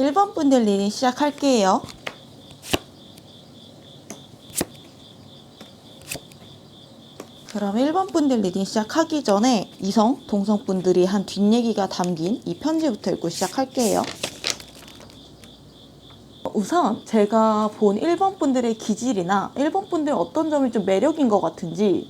1번 분들 리딩 시작할게요. 그럼 1번 분들 리딩 시작하기 전에 이성, 동성 분들이 한 뒷얘기가 담긴 이 편지부터 읽고 시작할게요. 우선 제가 본 1번 분들의 기질이나 1번 분들 어떤 점이 좀 매력인 것 같은지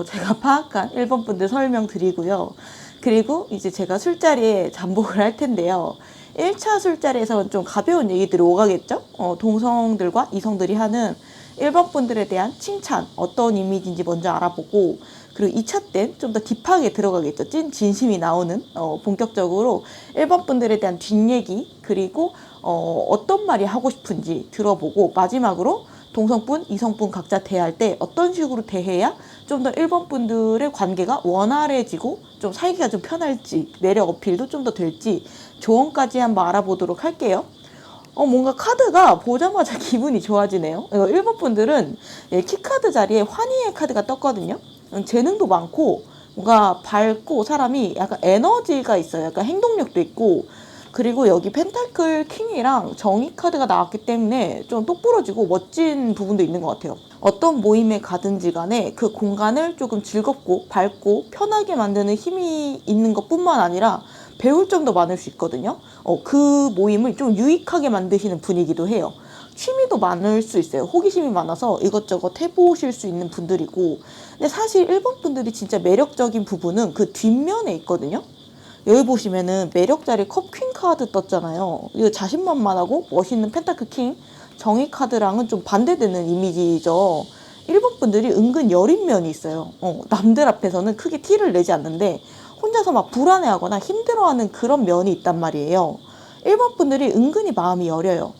제가 파악한 1번 분들 설명드리고요. 그리고 이제 제가 술자리에 잠복을 할 텐데요. 1차 술자리에서는 좀 가벼운 얘기들이 오가겠죠? 동성들과 이성들이 하는 1번 분들에 대한 칭찬, 어떤 이미지인지 먼저 알아보고, 그리고 2차 때 좀 더 딥하게 들어가겠죠. 찐 진심이 나오는 본격적으로 1번 분들에 대한 뒷얘기, 그리고 어떤 말이 하고 싶은지 들어보고, 마지막으로 동성분, 이성분 각자 대할 때 어떤 식으로 대해야 좀 더 1번 분들의 관계가 원활해지고 좀 살기가 좀 편할지, 매력 어필도 좀 더 될지 조언까지 한번 알아보도록 할게요. 뭔가 카드가 보자마자 기분이 좋아지네요. 1번 분들은 키카드 자리에 환희의 카드가 떴거든요. 재능도 많고 뭔가 밝고 사람이 약간 에너지가 있어요. 약간 행동력도 있고, 그리고 여기 펜타클 킹이랑 정의 카드가 나왔기 때문에 좀 똑부러지고 멋진 부분도 있는 것 같아요. 어떤 모임에 가든지 간에 그 공간을 조금 즐겁고 밝고 편하게 만드는 힘이 있는 것뿐만 아니라 배울 점도 많을 수 있거든요. 그 모임을 좀 유익하게 만드시는 분이기도 해요. 취미도 많을 수 있어요. 호기심이 많아서 이것저것 해보실 수 있는 분들이고, 근데 사실 1번 분들이 진짜 매력적인 부분은 그 뒷면에 있거든요. 여기 보시면은 매력 자리 컵 퀸 카드 떴잖아요. 이거 자신만만하고 멋있는 펜타클 킹 정의 카드랑은 좀 반대되는 이미지죠. 1번 분들이 은근 여린 면이 있어요. 남들 앞에서는 크게 티를 내지 않는데 혼자서 막 불안해하거나 힘들어하는 그런 면이 있단 말이에요. 1번 분들이 은근히 마음이 여려요.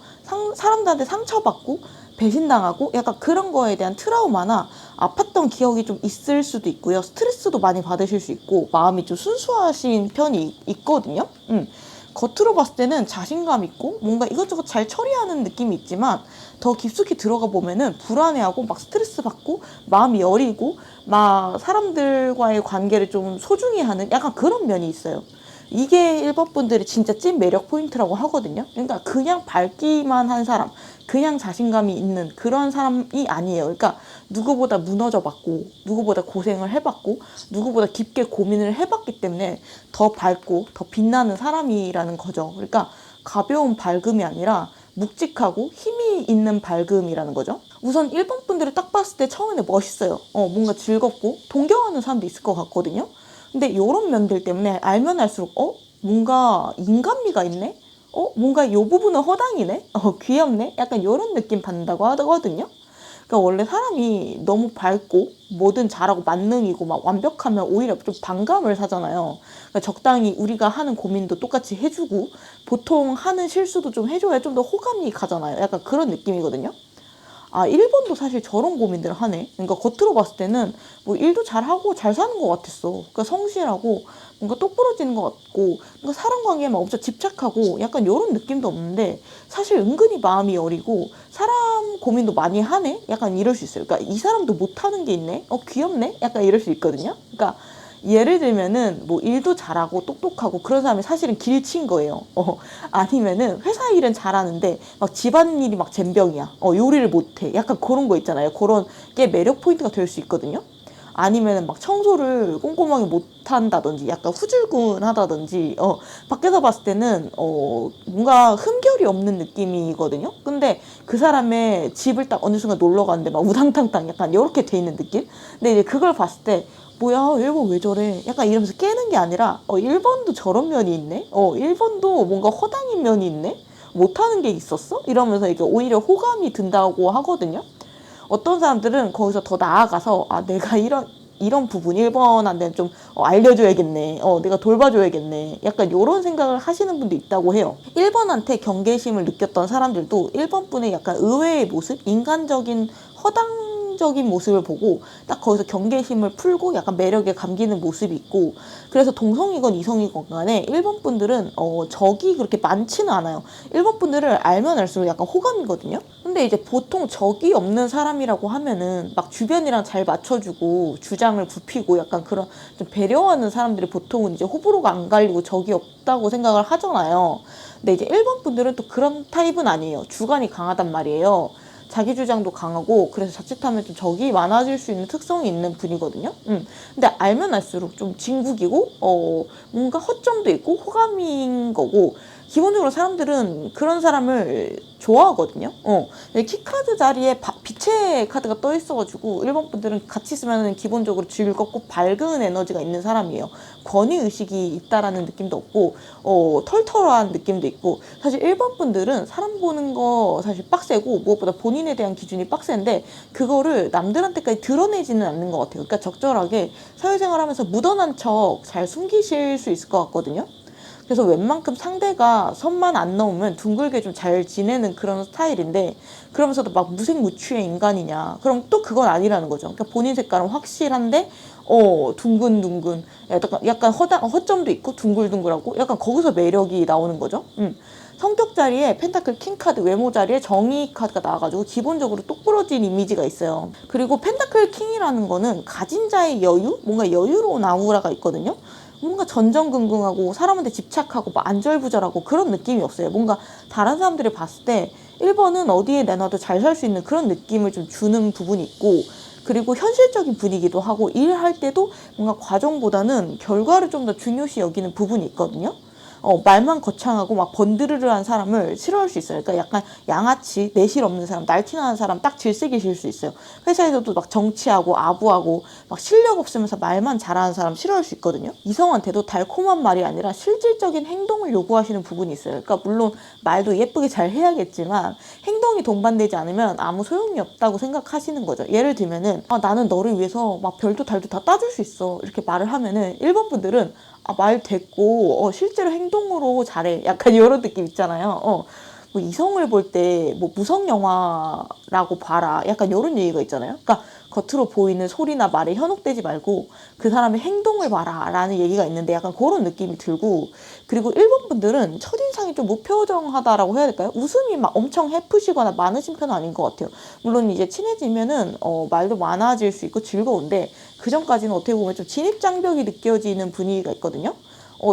사람들한테 상처받고 배신당하고 약간 그런 거에 대한 트라우마나 아팠던 기억이 좀 있을 수도 있고요. 스트레스도 많이 받으실 수 있고 마음이 좀 순수하신 편이 있거든요. 겉으로 봤을 때는 자신감 있고 뭔가 이것저것 잘 처리하는 느낌이 있지만 더 깊숙이 들어가 보면은 불안해하고 막 스트레스 받고 마음이 여리고 막 사람들과의 관계를 좀 소중히 하는 약간 그런 면이 있어요. 이게 1번 분들이 진짜 찐 매력 포인트라고 하거든요. 그러니까 그냥 밝기만 한 사람, 그냥 자신감이 있는 그런 사람이 아니에요. 그러니까 누구보다 무너져 봤고, 누구보다 고생을 해봤고, 누구보다 깊게 고민을 해봤기 때문에 더 밝고 더 빛나는 사람이라는 거죠. 그러니까 가벼운 밝음이 아니라 묵직하고 힘이 있는 밝음이라는 거죠. 우선 1번 분들을 딱 봤을 때 처음에 멋있어요. 뭔가 즐겁고 동경하는 사람도 있을 것 같거든요. 근데 이런 면들 때문에 알면 알수록 뭔가 인간미가 있네? 뭔가 이 부분은 허당이네? 귀엽네? 약간 이런 느낌 받는다고 하거든요. 그러니까 원래 사람이 너무 밝고 뭐든 잘하고 만능이고 막 완벽하면 오히려 좀 반감을 사잖아요. 그러니까 적당히 우리가 하는 고민도 똑같이 해주고 보통 하는 실수도 좀 해줘야 좀 더 호감이 가잖아요. 약간 그런 느낌이거든요. 1번도 사실 저런 고민들을 하네. 그러니까 겉으로 봤을 때는 뭐 일도 잘하고 잘 사는 것 같았어. 그러니까 성실하고 뭔가 똑부러지는 것 같고 뭔가 사람 관계에만 엄청 집착하고 약간 이런 느낌도 없는데 사실 은근히 마음이 여리고 사람 고민도 많이 하네? 약간 이럴 수 있어요. 그러니까 이 사람도 못하는 게 있네? 귀엽네? 약간 이럴 수 있거든요. 그러니까 예를 들면은 뭐 일도 잘하고 똑똑하고 그런 사람이 사실은 길친 거예요. 아니면은 회사 일은 잘하는데 막 집안일이 막 젬병이야. 요리를 못해. 약간 그런 거 있잖아요. 그런 게 매력 포인트가 될 수 있거든요. 아니면은 막 청소를 꼼꼼하게 못한다든지 약간 후줄근하다든지 밖에서 봤을 때는 뭔가 흠결이 없는 느낌이거든요. 근데 그 사람의 집을 딱 어느 순간 놀러 갔는데 막 우당탕탕 약간 이렇게 돼 있는 느낌. 근데 이제 그걸 봤을 때 뭐야 1번 왜 저래 약간 이러면서 깨는 게 아니라 1번도 저런 면이 있네. 1번도 뭔가 허당인 면이 있네. 못하는 게 있었어? 이러면서 이게 오히려 호감이 든다고 하거든요. 어떤 사람들은 거기서 더 나아가서 내가 이런 부분 1번한테는 좀 알려줘야겠네. 내가 돌봐줘야겠네. 약간 이런 생각을 하시는 분도 있다고 해요. 1번한테 경계심을 느꼈던 사람들도 1번 분의 약간 의외의 모습, 인간적인 허당 이성적인 모습을 보고 딱 거기서 경계심을 풀고 약간 매력에 감기는 모습이 있고, 그래서 동성이건 이성이건 간에 1번 분들은 적이 그렇게 많지는 않아요. 1번 분들을 알면 알수록 약간 호감이거든요. 근데 이제 보통 적이 없는 사람이라고 하면은 막 주변이랑 잘 맞춰주고 주장을 굽히고 약간 그런 좀 배려하는 사람들이 보통은 이제 호불호가 안 갈리고 적이 없다고 생각을 하잖아요. 근데 이제 1번 분들은 또 그런 타입은 아니에요. 주관이 강하단 말이에요. 자기 주장도 강하고, 그래서 자칫하면 좀 적이 많아질 수 있는 특성이 있는 분이거든요. 근데 알면 알수록 좀 진국이고, 뭔가 허점도 있고 호감인 거고, 기본적으로 사람들은 그런 사람을 좋아하거든요. 키카드 자리에 빛의 카드가 떠 있어가지고 1번 분들은 같이 있으면 기본적으로 즐겁고 밝은 에너지가 있는 사람이에요. 권위의식이 있다라는 느낌도 없고, 털털한 느낌도 있고. 사실 1번 분들은 사람 보는 거 사실 빡세고, 무엇보다 본인에 대한 기준이 빡센데 그거를 남들한테까지 드러내지는 않는 것 같아요. 그러니까 적절하게 사회생활하면서 묻어난 척 잘 숨기실 수 있을 것 같거든요. 그래서 웬만큼 상대가 선만 안 넘으면 둥글게 좀 잘 지내는 그런 스타일인데, 그러면서도 막 무색무취의 인간이냐, 그럼 또 그건 아니라는 거죠. 그러니까 본인 색깔은 확실한데 둥근둥근, 약간 허점도 있고 둥글둥글하고, 약간 거기서 매력이 나오는 거죠. 성격 자리에 펜타클 킹카드, 외모 자리에 정의 카드가 나와가지고 기본적으로 똑부러진 이미지가 있어요. 그리고 펜타클 킹이라는 거는 가진 자의 여유? 뭔가 여유로운 아우라가 있거든요. 뭔가 전전긍긍하고 사람한테 집착하고 막 안절부절하고 그런 느낌이 없어요. 뭔가 다른 사람들이 봤을 때 1번은 어디에 내놔도 잘 살 수 있는 그런 느낌을 좀 주는 부분이 있고, 그리고 현실적인 분이기도 하고, 일할 때도 뭔가 과정보다는 결과를 좀 더 중요시 여기는 부분이 있거든요. 말만 거창하고 막 번드르르한 사람을 싫어할 수 있어요. 그러니까 약간 양아치, 내실 없는 사람, 날티나는 사람 딱 질색이실 수 있어요. 회사에서도 막 정치하고 아부하고 막 실력 없으면서 말만 잘하는 사람 싫어할 수 있거든요. 이성한테도 달콤한 말이 아니라 실질적인 행동을 요구하시는 부분이 있어요. 그러니까 물론 말도 예쁘게 잘 해야겠지만 행동이 동반되지 않으면 아무 소용이 없다고 생각하시는 거죠. 예를 들면은 나는 너를 위해서 막 별도 달도 다 따줄 수 있어, 이렇게 말을 하면은 1번 분들은 말 됐고, 실제로 행동으로 잘해, 약간 이런 느낌 있잖아요. 뭐 이성을 볼 때 뭐 무성 영화라고 봐라, 약간 이런 얘기가 있잖아요. 그러니까 겉으로 보이는 소리나 말에 현혹되지 말고 그 사람의 행동을 봐라 라는 얘기가 있는데, 약간 그런 느낌이 들고, 그리고 1번 분들은 첫인상이 좀 무표정하다라고 해야 될까요? 웃음이 막 엄청 해프시거나 많으신 편은 아닌 것 같아요. 물론 이제 친해지면은 말도 많아질 수 있고 즐거운데, 그 전까지는 어떻게 보면 좀 진입장벽이 느껴지는 분위기가 있거든요.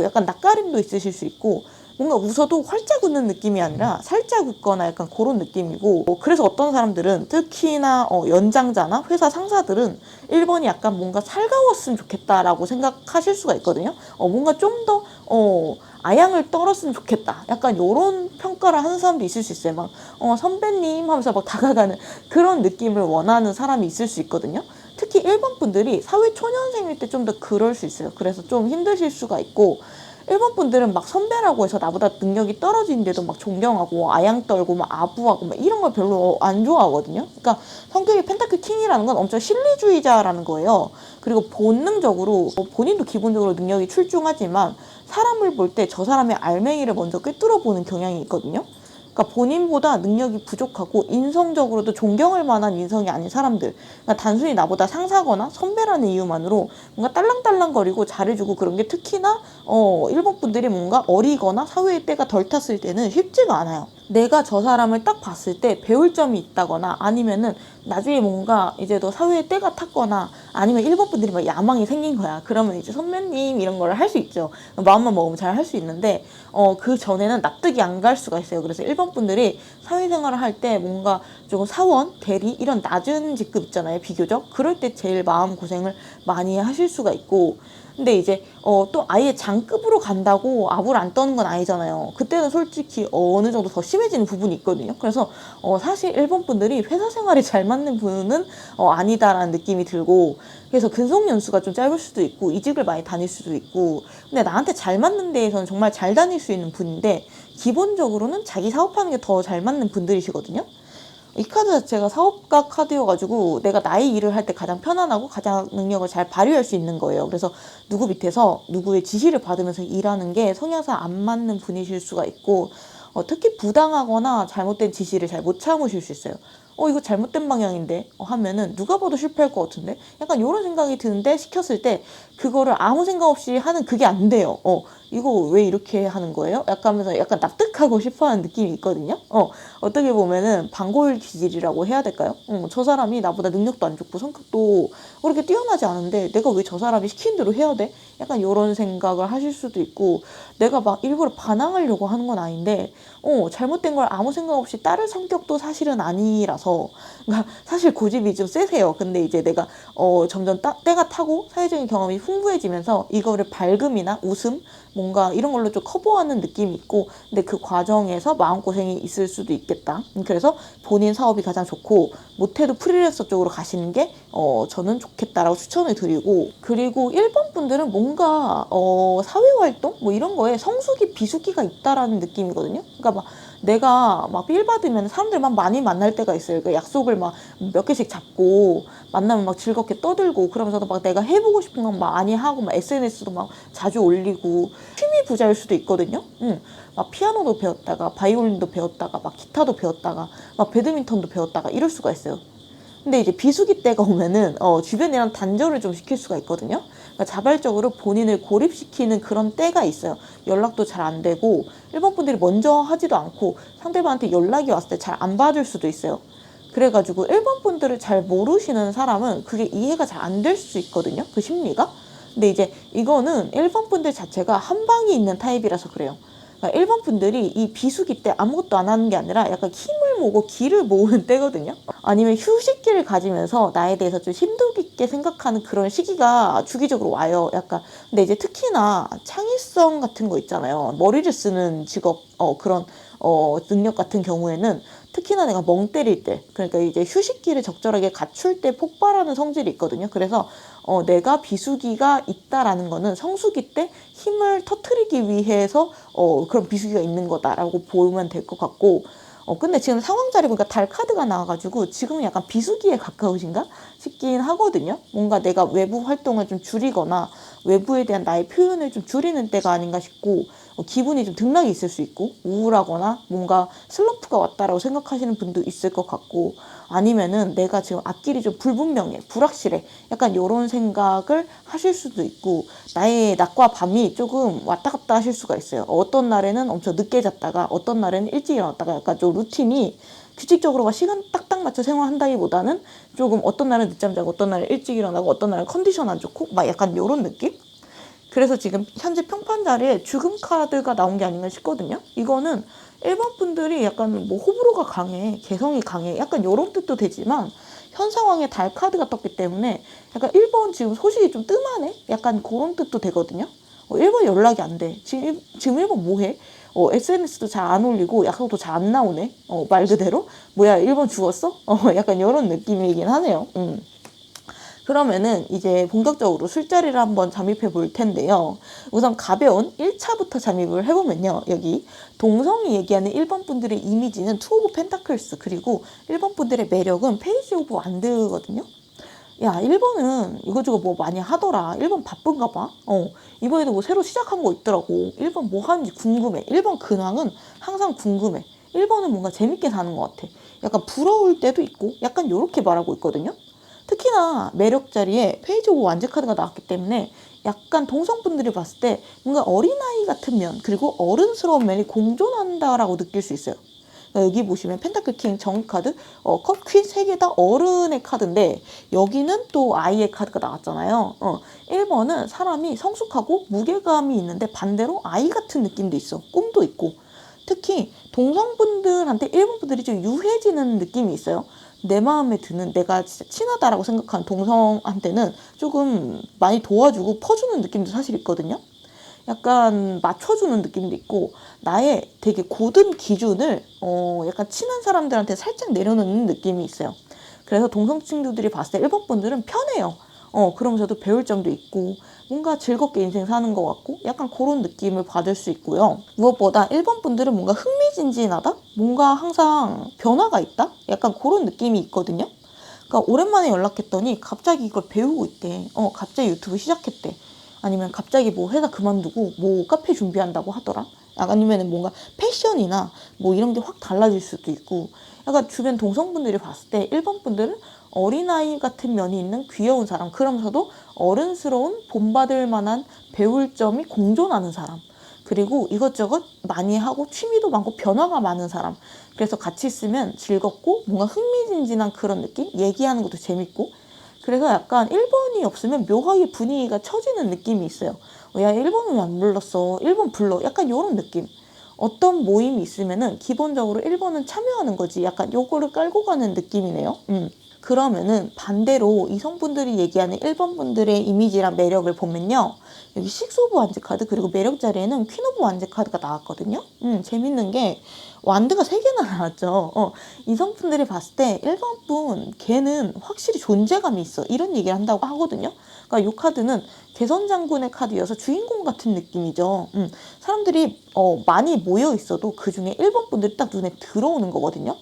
약간 낯가림도 있으실 수 있고, 뭔가 웃어도 활짝 웃는 느낌이 아니라 살짝 웃거나 약간 그런 느낌이고, 그래서 어떤 사람들은 특히나 연장자나 회사 상사들은 1번이 약간 뭔가 살가웠으면 좋겠다라고 생각하실 수가 있거든요. 뭔가 좀 더 아양을 떨었으면 좋겠다, 약간 이런 평가를 하는 사람도 있을 수 있어요. 막 선배님 하면서 막 다가가는 그런 느낌을 원하는 사람이 있을 수 있거든요. 특히 1번 분들이 사회 초년생일 때 좀 더 그럴 수 있어요. 그래서 좀 힘드실 수가 있고, 1번 분들은 막 선배라고 해서 나보다 능력이 떨어지는데도 막 존경하고 아양 떨고 막 아부하고 막 이런 걸 별로 안 좋아하거든요. 그러니까 성격이 펜타클 킹이라는 건 엄청 실리주의자라는 거예요. 그리고 본능적으로 본인도 기본적으로 능력이 출중하지만 사람을 볼 때 저 사람의 알맹이를 먼저 꿰뚫어 보는 경향이 있거든요. 그러니까 본인보다 능력이 부족하고 인성적으로도 존경할 만한 인성이 아닌 사람들, 그러니까 단순히 나보다 상사거나 선배라는 이유만으로 뭔가 딸랑딸랑거리고 잘해주고 그런 게, 특히나 1번 분들이 뭔가 어리거나 사회의 때가 덜 탔을 때는 쉽지가 않아요. 내가 저 사람을 딱 봤을 때 배울 점이 있다거나, 아니면은 나중에 뭔가 이제 너 사회의 때가 탔거나, 아니면 1번 분들이 막 야망이 생긴 거야. 그러면 이제 선배님 이런 걸 할 수 있죠. 마음만 먹으면 잘 할 수 있는데, 그 전에는 납득이 안 갈 수가 있어요. 그래서 1번 분들이 사회생활을 할 때 뭔가 조금 사원, 대리 이런 낮은 직급 있잖아요, 비교적. 그럴 때 제일 마음고생을 많이 하실 수가 있고, 근데 이제 또 아예 장급으로 간다고 아부를 안 떠는 건 아니잖아요. 그때는 솔직히 어느 정도 더 심해지는 부분이 있거든요. 그래서 사실 1번 분들이 회사 생활이 잘 맞는 분은 아니다라는 느낌이 들고, 그래서 근속 연수가 좀 짧을 수도 있고 이직을 많이 다닐 수도 있고, 근데 나한테 잘 맞는 데에서는 정말 잘 다닐 수 있는 분인데, 기본적으로는 자기 사업하는 게 더 잘 맞는 분들이시거든요. 이 카드 자체가 사업가 카드여가지고 내가 나의 일을 할 때 가장 편안하고 가장 능력을 잘 발휘할 수 있는 거예요. 그래서 누구 밑에서 누구의 지시를 받으면서 일하는 게 성향상 안 맞는 분이실 수가 있고, 특히 부당하거나 잘못된 지시를 잘 못 참으실 수 있어요. 이거 잘못된 방향인데 하면은 누가 봐도 실패할 것 같은데 약간 이런 생각이 드는데 시켰을 때 그거를 아무 생각 없이 하는 그게 안 돼요. 이거 왜 이렇게 하는 거예요? 약간 하면서 약간 납득하고 싶어 하는 느낌이 있거든요. 어떻게 보면은 반고율 기질이라고 해야 될까요? 저 사람이 나보다 능력도 안 좋고 성격도 그렇게 뛰어나지 않은데 내가 왜 저 사람이 시킨 대로 해야 돼? 약간 이런 생각을 하실 수도 있고, 내가 막 일부러 반항하려고 하는 건 아닌데 잘못된 걸 아무 생각 없이 따를 성격도 사실은 아니라서, 그러니까 사실 고집이 좀 세세요. 근데 이제 내가 점점 때가 타고 사회적인 경험이 풍부해지면서 이거를 밝음이나 웃음 뭔가 이런 걸로 좀 커버하는 느낌이 있고, 근데 그 과정에서 마음고생이 있을 수도 있겠다. 그래서 본인 사업이 가장 좋고 못해도 프리랜서 쪽으로 가시는 게 저는 좋겠다라고 추천을 드리고, 그리고 1번 분들은 뭔가 사회활동 뭐 이런 거에 성수기 비수기가 있다라는 느낌이거든요. 그러니까 막 내가 막 필 받으면 사람들 막 많이 만날 때가 있어요. 그 약속을 막 몇 개씩 잡고 만나면 막 즐겁게 떠들고 그러면서도 막 내가 해보고 싶은 건 많이 하고 막 SNS도 막 자주 올리고 취미 부자일 수도 있거든요. 막 피아노도 배웠다가 바이올린도 배웠다가 막 기타도 배웠다가 막 배드민턴도 배웠다가 이럴 수가 있어요. 근데 이제 비수기 때가 오면은 주변이랑 단절을 좀 시킬 수가 있거든요. 그러니까 자발적으로 본인을 고립시키는 그런 때가 있어요. 연락도 잘 안 되고 1번 분들이 먼저 하지도 않고 상대방한테 연락이 왔을 때 잘 안 받을 수도 있어요. 그래가지고 1번 분들을 잘 모르시는 사람은 그게 이해가 잘 안 될 수 있거든요. 그 심리가. 근데 이제 이거는 1번 분들 자체가 한 방이 있는 타입이라서 그래요. 그러니까 1번 분들이 이 비수기 때 아무것도 안 하는 게 아니라 약간 힘을 모으고 기를 모으는 때거든요. 아니면 휴식기를 가지면서 나에 대해서 좀 심도 깊게 생각하는 그런 시기가 주기적으로 와요. 약간. 근데 이제 특히나 창의성 같은 거 있잖아요. 머리를 쓰는 직업, 그런 능력 같은 경우에는 특히나 내가 멍 때릴 때, 그러니까 이제 휴식기를 적절하게 갖출 때 폭발하는 성질이 있거든요. 그래서 내가 비수기가 있다라는 거는 성수기 때 힘을 터트리기 위해서 그런 비수기가 있는 거다라고 보면 될 것 같고, 근데 지금 상황 자리 보니까 달 카드가 나와가지고 지금은 약간 비수기에 가까우신가 싶긴 하거든요. 뭔가 내가 외부 활동을 좀 줄이거나 외부에 대한 나의 표현을 좀 줄이는 때가 아닌가 싶고, 기분이 좀 등락이 있을 수 있고 우울하거나 뭔가 슬럼프가 왔다라고 생각하시는 분도 있을 것 같고, 아니면은 내가 지금 앞길이 좀 불분명해, 불확실해, 약간 이런 생각을 하실 수도 있고, 나의 낮과 밤이 조금 왔다 갔다 하실 수가 있어요. 어떤 날에는 엄청 늦게 잤다가 어떤 날에는 일찍 일어났다가 약간 좀 루틴이 규칙적으로 막 시간 딱딱 맞춰 생활한다기보다는 조금 어떤 날은 늦잠 자고 어떤 날은 일찍 일어나고 어떤 날은 컨디션 안 좋고 막 약간 이런 느낌? 그래서 지금 현재 평판 자리에 죽음 카드가 나온 게 아닌가 싶거든요. 이거는 1번 분들이 약간 뭐 호불호가 강해, 개성이 강해, 약간 이런 뜻도 되지만 현 상황에 달 카드가 떴기 때문에 약간 1번 지금 소식이 좀 뜸하네? 약간 그런 뜻도 되거든요. 1번 연락이 안 돼. 지금 1번 뭐해? SNS도 잘 안 올리고 약속도 잘 안 나오네. 말 그대로. 뭐야, 1번 죽었어? 약간 이런 느낌이긴 하네요. 그러면은 이제 본격적으로 술자리를 한번 잠입해 볼 텐데요. 우선 가벼운 1차부터 잠입을 해보면요. 여기 동성이 얘기하는 1번 분들의 이미지는 투 오브 펜타클스, 그리고 1번 분들의 매력은 페이지 오브 완드거든요. 야, 1번은 이거저거 뭐 많이 하더라. 1번 바쁜가 봐. 이번에도 뭐 새로 시작한 거 있더라고. 1번 뭐 하는지 궁금해. 1번 근황은 항상 궁금해. 1번은 뭔가 재밌게 사는 것 같아. 약간 부러울 때도 있고 약간 요렇게 말하고 있거든요. 특히나 매력 자리에 페이지 오브 완즈 카드가 나왔기 때문에 약간 동성분들이 봤을 때 뭔가 어린아이 같은 면, 그리고 어른스러운 면이 공존한다라고 느낄 수 있어요. 그러니까 여기 보시면 펜타클 킹 정의 카드, 컵 퀸 세 개 다 어른의 카드인데 여기는 또 아이의 카드가 나왔잖아요. 1번은 사람이 성숙하고 무게감이 있는데 반대로 아이 같은 느낌도 있어. 꿈도 있고. 특히 동성분들한테 1번 분들이 좀 유해지는 느낌이 있어요. 내 마음에 드는, 내가 진짜 친하다라고 생각하는 동성한테는 조금 많이 도와주고 퍼주는 느낌도 사실 있거든요. 약간 맞춰주는 느낌도 있고, 나의 되게 고든 기준을 약간 친한 사람들한테 살짝 내려놓는 느낌이 있어요. 그래서 동성 친구들이 봤을 때 1번 분들은 편해요. 그러면서도 배울 점도 있고 뭔가 즐겁게 인생 사는 것 같고 약간 그런 느낌을 받을 수 있고요. 무엇보다 1번 분들은 뭔가 흥미진진하다? 뭔가 항상 변화가 있다? 약간 그런 느낌이 있거든요. 그러니까 오랜만에 연락했더니 갑자기 이걸 배우고 있대. 갑자기 유튜브 시작했대. 아니면 갑자기 뭐 회사 그만두고 뭐 카페 준비한다고 하더라. 아니면 뭔가 패션이나 뭐 이런 게 확 달라질 수도 있고, 약간 주변 동성분들이 봤을 때 1번 분들은 어린아이 같은 면이 있는 귀여운 사람, 그러면서도 어른스러운 본받을 만한 배울 점이 공존하는 사람, 그리고 이것저것 많이 하고 취미도 많고 변화가 많은 사람. 그래서 같이 있으면 즐겁고 뭔가 흥미진진한 그런 느낌? 얘기하는 것도 재밌고. 그래서 약간 1번이 없으면 묘하게 분위기가 처지는 느낌이 있어요. 야, 1번은 왜 안 불렀어? 1번 불러. 약간 이런 느낌. 어떤 모임이 있으면은 기본적으로 1번은 참여하는 거지. 약간 요거를 깔고 가는 느낌이네요. 그러면은 반대로 이성분들이 얘기하는 1번 분들의 이미지랑 매력을 보면요. 여기 식스 오브 완즈 카드, 그리고 매력 자리에는 퀸 오브 완즈 카드가 나왔거든요. 재밌는 게 완드가 3개나 나왔죠. 이성분들이 봤을 때 1번 분 걔는 확실히 존재감이 있어, 이런 얘기를 한다고 하거든요. 그러니까 이 카드는 개선장군의 카드여서 주인공 같은 느낌이죠. 사람들이 많이 모여 있어도 그 중에 1번 분들이 딱 눈에 들어오는 거거든요.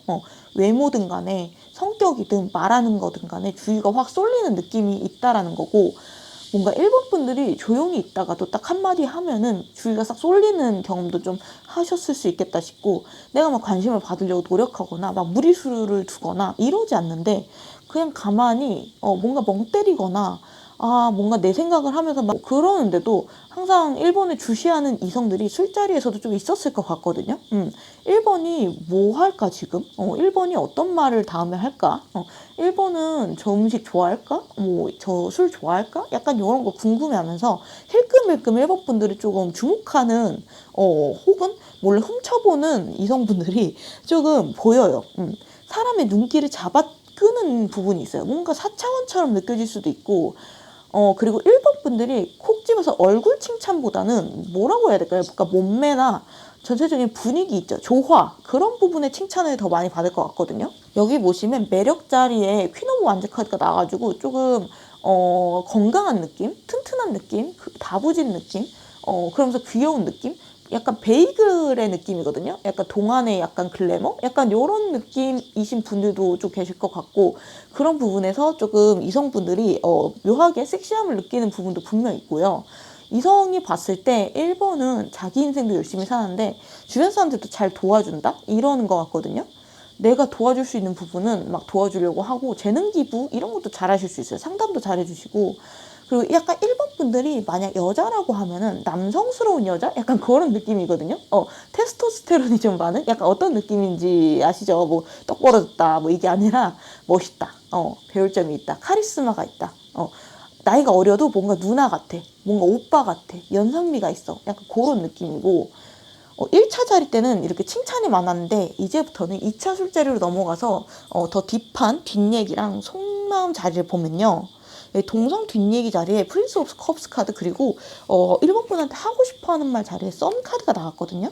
외모든 간에 성격이든 말하는 거든 간에 주의가 확 쏠리는 느낌이 있다라는 거고, 뭔가 1번 분들이 조용히 있다가도 딱 한마디 하면은 주의가 싹 쏠리는 경험도 좀 하셨을 수 있겠다 싶고, 내가 막 관심을 받으려고 노력하거나 막 무리수를 두거나 이러지 않는데 그냥 가만히 뭔가 멍 때리거나 뭔가 내 생각을 하면서 막 그러는데도 항상 1번을 주시하는 이성들이 술자리에서도 좀 있었을 것 같거든요. 1번이 뭐 할까 지금? 1번이 어떤 말을 다음에 할까? 1번은 저 음식 좋아할까? 뭐 저 술 좋아할까? 약간 이런 거 궁금해하면서 힐끔힐끔 1번 분들이 조금 주목하는 혹은 몰래 훔쳐보는 이성분들이 조금 보여요. 사람의 눈길을 잡아 끄는 부분이 있어요. 뭔가 4차원처럼 느껴질 수도 있고, 그리고 1번 분들이 콕 집어서 얼굴 칭찬보다는 뭐라고 해야 될까요? 그러니까 몸매나 전체적인 분위기 있죠. 조화. 그런 부분에 칭찬을 더 많이 받을 것 같거든요. 여기 보시면 매력 자리에 퀸 오브 완즈 카드가 나와가지고 조금, 건강한 느낌? 튼튼한 느낌? 다부진 느낌? 그러면서 귀여운 느낌? 약간 베이글의 느낌이거든요. 약간 동안의 약간 글래머? 약간 요런 느낌이신 분들도 좀 계실 것 같고, 그런 부분에서 조금 이성분들이 묘하게 섹시함을 느끼는 부분도 분명 있고요. 이성이 봤을 때 1번은 자기 인생도 열심히 사는데 주변 사람들도 잘 도와준다? 이러는 것 같거든요. 내가 도와줄 수 있는 부분은 막 도와주려고 하고, 재능 기부 이런 것도 잘 하실 수 있어요. 상담도 잘 해주시고. 그리고 약간 1번 분들이 만약 여자라고 하면은 남성스러운 여자? 약간 그런 느낌이거든요. 테스토스테론이 좀 많은? 약간 어떤 느낌인지 아시죠? 뭐 떡 벌어졌다 뭐 이게 아니라 멋있다. 배울 점이 있다. 카리스마가 있다. 나이가 어려도 뭔가 누나 같아. 뭔가 오빠 같아. 연상미가 있어. 약간 그런 느낌이고, 1차 자리 때는 이렇게 칭찬이 많았는데 이제부터는 2차 술자리로 넘어가서 더 딥한 뒷얘기랑 속마음 자리를 보면요. 동성 뒷얘기 자리에 프린스 오브 컵스 카드, 그리고 1번 분한테 하고 싶어하는 말 자리에 썬 카드가 나왔거든요.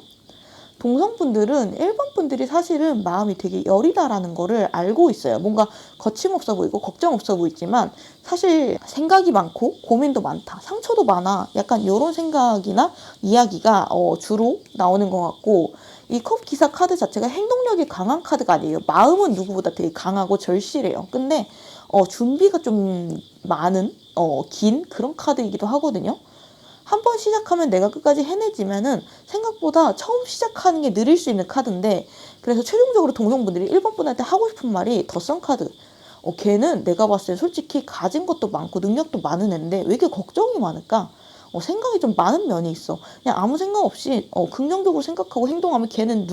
동성분들은 1번 분들이 사실은 마음이 되게 여리다라는 거를 알고 있어요. 뭔가 거침없어 보이고 걱정 없어 보이지만 사실 생각이 많고 고민도 많다, 상처도 많아, 약간 이런 생각이나 이야기가 주로 나오는 것 같고, 이 컵 기사 카드 자체가 행동력이 강한 카드가 아니에요. 마음은 누구보다 되게 강하고 절실해요. 근데 준비가 좀 많은 긴 그런 카드이기도 하거든요. 한 번 시작하면 내가 끝까지 해내지만은 생각보다 처음 시작하는 게 느릴 수 있는 카드인데, 그래서 최종적으로 동성분들이 1번 분한테 하고 싶은 말이 더 썬 카드. 걔는 내가 봤을 때 솔직히 가진 것도 많고 능력도 많은 애인데 왜 이렇게 걱정이 많을까? 생각이 좀 많은 면이 있어. 그냥 아무 생각 없이 긍정적으로 생각하고 행동하면 걔는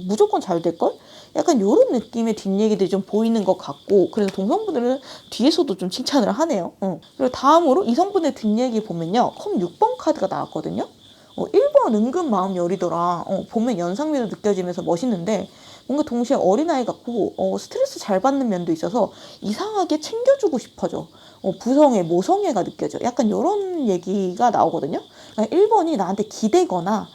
무조건 잘 될걸? 약간 이런 느낌의 뒷얘기들이 좀 보이는 것 같고, 그래서 동성분들은 뒤에서도 좀 칭찬을 하네요. 그리고 다음으로 이성분의 뒷얘기 보면요. 컵 6번 카드가 나왔거든요. 1번 은근 마음 여리더라. 보면 연상미도 느껴지면서 멋있는데 뭔가 동시에 어린아이 같고 스트레스 잘 받는 면도 있어서 이상하게 챙겨주고 싶어져. 부성애, 모성애가 느껴져. 약간 이런 얘기가 나오거든요. 그러니까 1번이 나한테 기대거나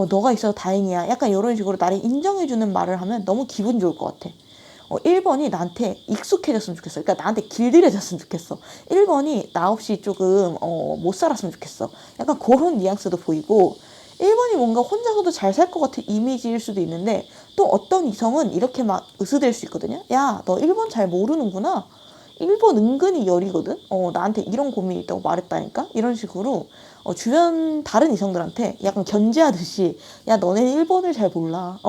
너가 있어서 다행이야, 약간 이런 식으로 나를 인정해주는 말을 하면 너무 기분 좋을 것 같아. 1번이 나한테 익숙해졌으면 좋겠어. 그러니까 나한테 길들여졌으면 좋겠어. 1번이 나 없이 조금 못 살았으면 좋겠어. 약간 그런 뉘앙스도 보이고, 1번이 뭔가 혼자서도 잘 살 것 같은 이미지일 수도 있는데, 또 어떤 이성은 이렇게 막 으스댈 수 있거든요. 야, 너 1번 잘 모르는구나. 1번 은근히 열이거든. 나한테 이런 고민이 있다고 말했다니까. 이런 식으로 주변 다른 이성들한테 약간 견제하듯이 야 너네 1번을 잘 몰라.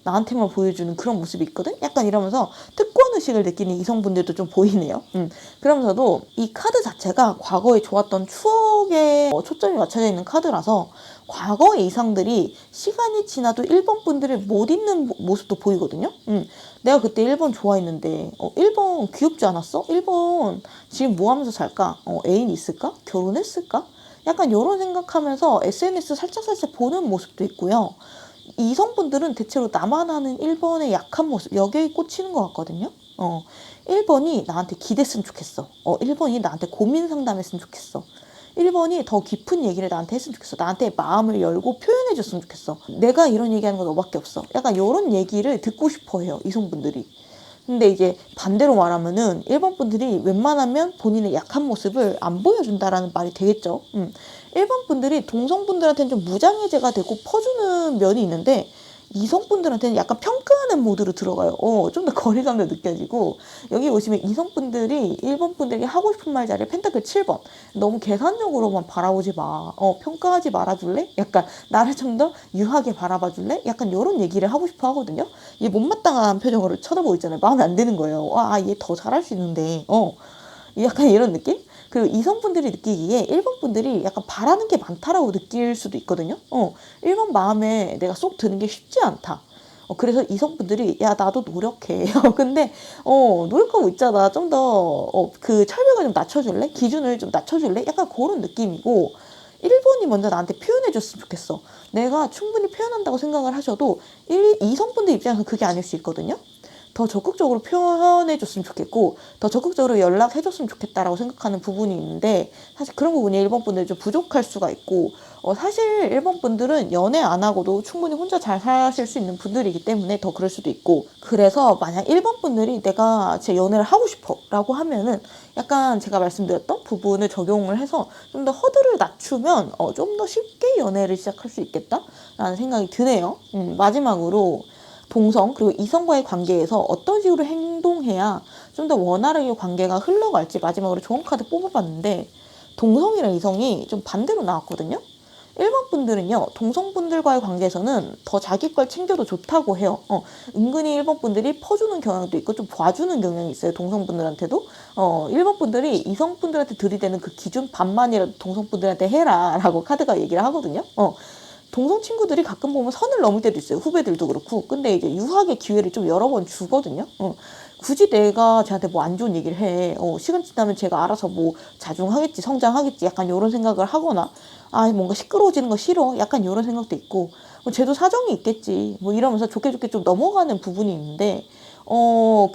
나한테만 보여주는 그런 모습이 있거든. 약간 이러면서 특권 의식을 느끼는 이성분들도 좀 보이네요. 그러면서도 이 카드 자체가 과거에 좋았던 추억에 초점이 맞춰져 있는 카드라서 과거의 이성들이 시간이 지나도 1번 분들을 못 잊는 모습도 보이거든요. 내가 그때 1번 좋아했는데 1번 귀엽지 않았어? 1번 지금 뭐 하면서 살까? 애인 있을까? 결혼했을까? 약간 이런 생각하면서 SNS 살짝살짝 보는 모습도 있고요. 이성분들은 대체로 나만 아는 1번의 약한 모습 여기에 꽂히는 것 같거든요. 1번이 나한테 기댔으면 좋겠어. 1번이 나한테 고민 상담했으면 좋겠어. 1번이 더 깊은 얘기를 나한테 했으면 좋겠어. 나한테 마음을 열고 표현해줬으면 좋겠어. 내가 이런 얘기하는 건 너밖에 없어. 약간 이런 얘기를 듣고 싶어 해요. 이성분들이. 근데 이제 반대로 말하면은 1번 분들이 웬만하면 본인의 약한 모습을 안 보여준다라는 말이 되겠죠. 1번 분들이 동성분들한테는 좀 무장해제가 되고 퍼주는 면이 있는데 이성분들한테는 약간 평가하는 모드로 들어가요. 좀 더 거리감도 느껴지고 여기 보시면 이성분들이 1번 분들이 하고 싶은 말 자리에 펜타클 7번 너무 계산적으로만 바라보지 마. 평가하지 말아줄래? 약간 나를 좀 더 유하게 바라봐 줄래? 약간 이런 얘기를 하고 싶어 하거든요. 얘 못마땅한 표정으로 쳐다보고 있잖아요. 마음에 안 드는 거예요. 얘 더 잘할 수 있는데. 약간 이런 느낌? 그리고 이성분들이 느끼기에 1번 분들이 약간 바라는 게 많다라고 느낄 수도 있거든요. 1번 마음에 내가 쏙 드는 게 쉽지 않다. 그래서 이성분들이 야 나도 노력해. 근데 노력하고 있잖아. 좀 더 그 철벽을 좀 낮춰줄래? 기준을 좀 낮춰줄래? 약간 그런 느낌이고 1번이 먼저 나한테 표현해 줬으면 좋겠어. 내가 충분히 표현한다고 생각을 하셔도 이성분들 입장에서 그게 아닐 수 있거든요. 더 적극적으로 표현해 줬으면 좋겠고 더 적극적으로 연락해 줬으면 좋겠다라고 생각하는 부분이 있는데 사실 그런 부분이 1번 분들이 좀 부족할 수가 있고 사실 1번 분들은 연애 안 하고도 충분히 혼자 잘 사실 수 있는 분들이기 때문에 더 그럴 수도 있고 그래서 만약 1번 분들이 내가 제 연애를 하고 싶어 라고 하면은 약간 제가 말씀드렸던 부분을 적용을 해서 좀 더 허들을 낮추면 좀 더 쉽게 연애를 시작할 수 있겠다라는 생각이 드네요. 마지막으로 동성 그리고 이성과의 관계에서 어떤 식으로 행동해야 좀 더 원활하게 관계가 흘러갈지 마지막으로 좋은 카드 뽑아봤는데 동성이랑 이성이 좀 반대로 나왔거든요. 1번 분들은요 동성분들과의 관계에서는 더 자기 걸 챙겨도 좋다고 해요. 은근히 1번 분들이 퍼주는 경향도 있고 좀 봐주는 경향이 있어요. 동성분들한테도 1번 분들이 이성분들한테 들이대는 그 기준 반만이라도 동성분들한테 해라 라고 카드가 얘기를 하거든요. 동성 친구들이 가끔 보면 선을 넘을 때도 있어요. 후배들도 그렇고. 근데 이제 유학의 기회를 좀 여러 번 주거든요. 굳이 내가 쟤한테 뭐 안 좋은 얘기를 해. 시간 지나면 제가 알아서 뭐 자중하겠지, 성장하겠지. 약간 이런 생각을 하거나, 뭔가 시끄러워지는 거 싫어. 약간 이런 생각도 있고, 쟤도 사정이 있겠지. 뭐 이러면서 좋게 좋게 좀 넘어가는 부분이 있는데,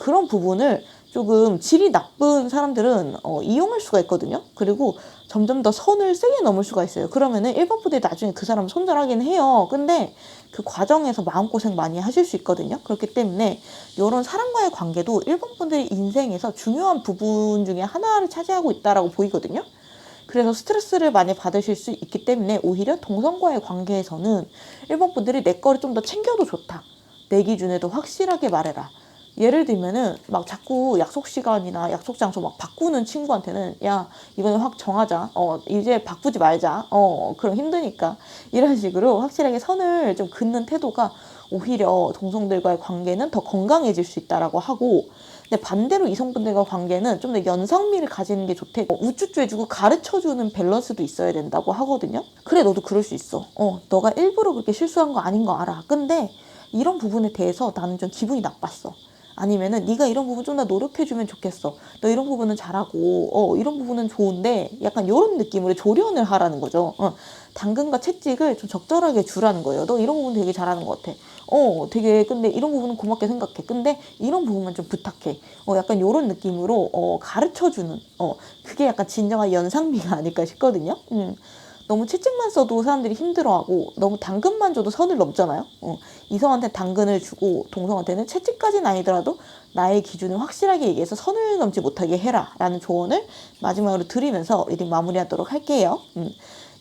그런 부분을 조금 질이 나쁜 사람들은 이용할 수가 있거든요. 그리고 점점 더 선을 세게 넘을 수가 있어요. 그러면은 1번 부대 나중에 그 사람을 손절하긴 해요. 근데 그 과정에서 마음고생 많이 하실 수 있거든요. 그렇기 때문에 이런 사람과의 관계도 1번 분들의 인생에서 중요한 부분 중에 하나를 차지하고 있다라고 보이거든요. 그래서 스트레스를 많이 받으실 수 있기 때문에 오히려 동성과의 관계에서는 1번 분들이 내 거를 좀 더 챙겨도 좋다. 내 기준에도 확실하게 말해라. 예를 들면은 막 자꾸 약속 시간이나 약속 장소 막 바꾸는 친구한테는 야 이번에 확 정하자. 이제 바꾸지 말자. 그럼 힘드니까 이런 식으로 확실하게 선을 좀 긋는 태도가 오히려 동성들과의 관계는 더 건강해질 수 있다라고 하고 근데 반대로 이성분들과 관계는 좀 더 연상미를 가지는 게 좋대. 우쭈쭈 해주고 가르쳐주는 밸런스도 있어야 된다고 하거든요. 그래 너도 그럴 수 있어. 너가 일부러 그렇게 실수한 거 아닌 거 알아. 근데 이런 부분에 대해서 나는 좀 기분이 나빴어. 아니면은 네가 이런 부분 좀 더 노력해주면 좋겠어. 너 이런 부분은 잘하고 이런 부분은 좋은데 약간 이런 느낌으로 조련을 하라는 거죠. 당근과 채찍을 좀 적절하게 주라는 거예요. 너 이런 부분 되게 잘하는 것 같아. 되게 근데 이런 부분은 고맙게 생각해. 근데 이런 부분만 좀 부탁해. 약간 이런 느낌으로 가르쳐주는 그게 약간 진정한 연상미가 아닐까 싶거든요. 너무 채찍만 써도 사람들이 힘들어하고 너무 당근만 줘도 선을 넘잖아요. 이성한테 당근을 주고 동성한테는 채찍까지는 아니더라도 나의 기준을 확실하게 얘기해서 선을 넘지 못하게 해라 라는 조언을 마지막으로 드리면서 리딩 마무리하도록 할게요.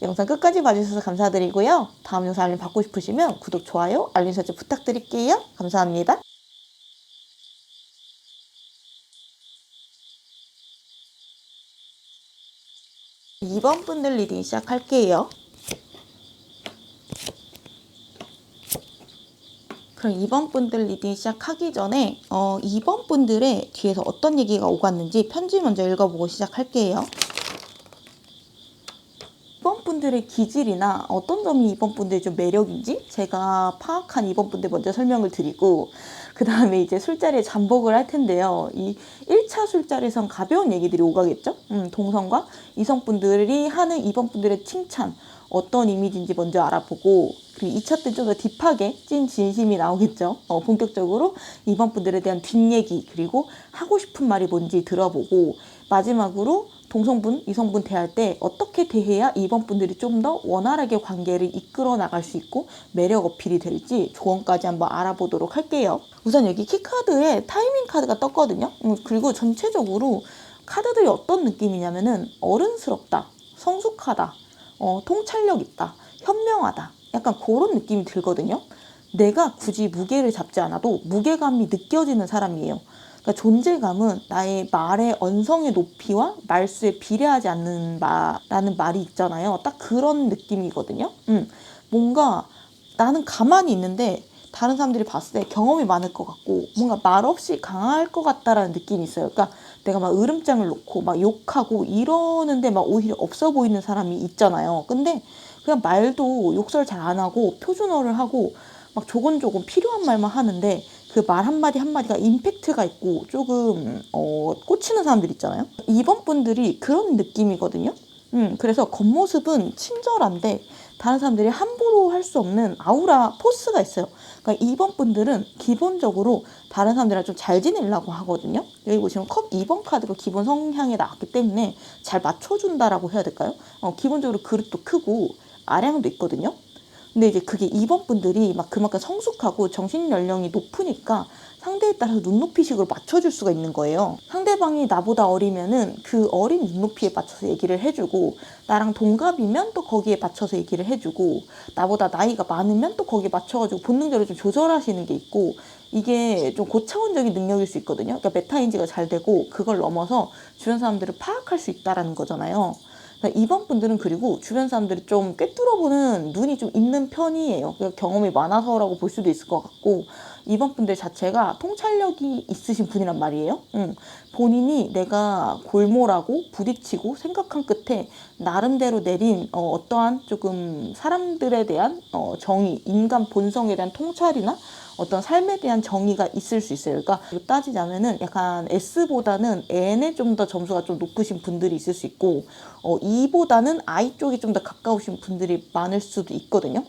영상 끝까지 봐주셔서 감사드리고요. 다음 영상 알림 받고 싶으시면 구독, 좋아요, 알림 설정 부탁드릴게요. 감사합니다. 2번 분들 리딩 시작할게요. 그럼 2번 분들 리딩 시작하기 전에 2번 분들의 뒤에서 어떤 얘기가 오갔는지 편지 먼저 읽어보고 시작할게요. 2번 분들의 기질이나 어떤 점이 2번 분들의 좀 매력인지 제가 파악한 2번 분들 먼저 설명을 드리고, 그 다음에 이제 술자리에 잠복을 할 텐데요. 이 1차 술자리에선 가벼운 얘기들이 오가겠죠? 동성과 이성분들이 하는 2번 분들의 칭찬, 어떤 이미지인지 먼저 알아보고, 그리고 2차 때 좀 더 딥하게 찐 진심이 나오겠죠. 본격적으로 2번 분들에 대한 뒷얘기, 그리고 하고 싶은 말이 뭔지 들어보고, 마지막으로 동성분, 이성분 대할 때 어떻게 대해야 2번 분들이 좀 더 원활하게 관계를 이끌어 나갈 수 있고 매력 어필이 될지 조언까지 한번 알아보도록 할게요. 우선 여기 키카드에 타이밍 카드가 떴거든요. 그리고 전체적으로 카드들이 어떤 느낌이냐면은 어른스럽다, 성숙하다, 통찰력 있다, 현명하다, 약간 그런 느낌이 들거든요. 내가 굳이 무게를 잡지 않아도 무게감이 느껴지는 사람이에요. 그러니까 존재감은 나의 말의 언성의 높이와 말수에 비례하지 않는다라는 말이 있잖아요. 딱 그런 느낌이거든요. 뭔가 나는 가만히 있는데 다른 사람들이 봤을 때 경험이 많을 것 같고 뭔가 말없이 강할 것 같다라는 느낌이 있어요. 그러니까 내가 막 으름장을 놓고 막 욕하고 이러는데 막 오히려 없어 보이는 사람이 있잖아요. 근데 그냥 말도 욕설 잘 안 하고 표준어를 하고 막 조곤조곤 필요한 말만 하는데 그 말 한마디 한마디가 임팩트가 있고 조금 꽂히는 사람들 있잖아요. 2번 분들이 그런 느낌이거든요. 그래서 겉모습은 친절한데 다른 사람들이 함부로 할 수 없는 아우라 포스가 있어요. 그러니까 2번 분들은 기본적으로 다른 사람들이랑 좀 잘 지내려고 하거든요. 여기 보시면 컵 2번 카드가 기본 성향에 나왔기 때문에 잘 맞춰준다라고 해야 될까요? 기본적으로 그릇도 크고 아량도 있거든요. 근데 이제 그게 2번 분들이 막 그만큼 성숙하고 정신 연령이 높으니까 상대에 따라서 눈높이식으로 맞춰줄 수가 있는 거예요. 상대방이 나보다 어리면은 그 어린 눈높이에 맞춰서 얘기를 해주고, 나랑 동갑이면 또 거기에 맞춰서 얘기를 해주고, 나보다 나이가 많으면 또 거기에 맞춰가지고 본능적으로 좀 조절하시는 게 있고, 이게 좀 고차원적인 능력일 수 있거든요. 그러니까 메타인지가 잘 되고 그걸 넘어서 주변 사람들을 파악할 수 있다라는 거잖아요. 2번 분들은 그리고 주변 사람들이 좀 꿰뚫어보는 눈이 좀 있는 편이에요. 경험이 많아서라고 볼 수도 있을 것 같고, 2번 분들 자체가 통찰력이 있으신 분이란 말이에요. 본인이 내가 골몰하고 부딪히고 생각한 끝에 나름대로 내린 어떠한 조금 사람들에 대한 정의, 인간 본성에 대한 통찰이나 어떤 삶에 대한 정의가 있을 수 있어요. 그러니까 따지자면은 약간 S보다는 N에 좀 더 점수가 좀 높으신 분들이 있을 수 있고, E보다는 I 쪽이 좀 더 가까우신 분들이 많을 수도 있거든요.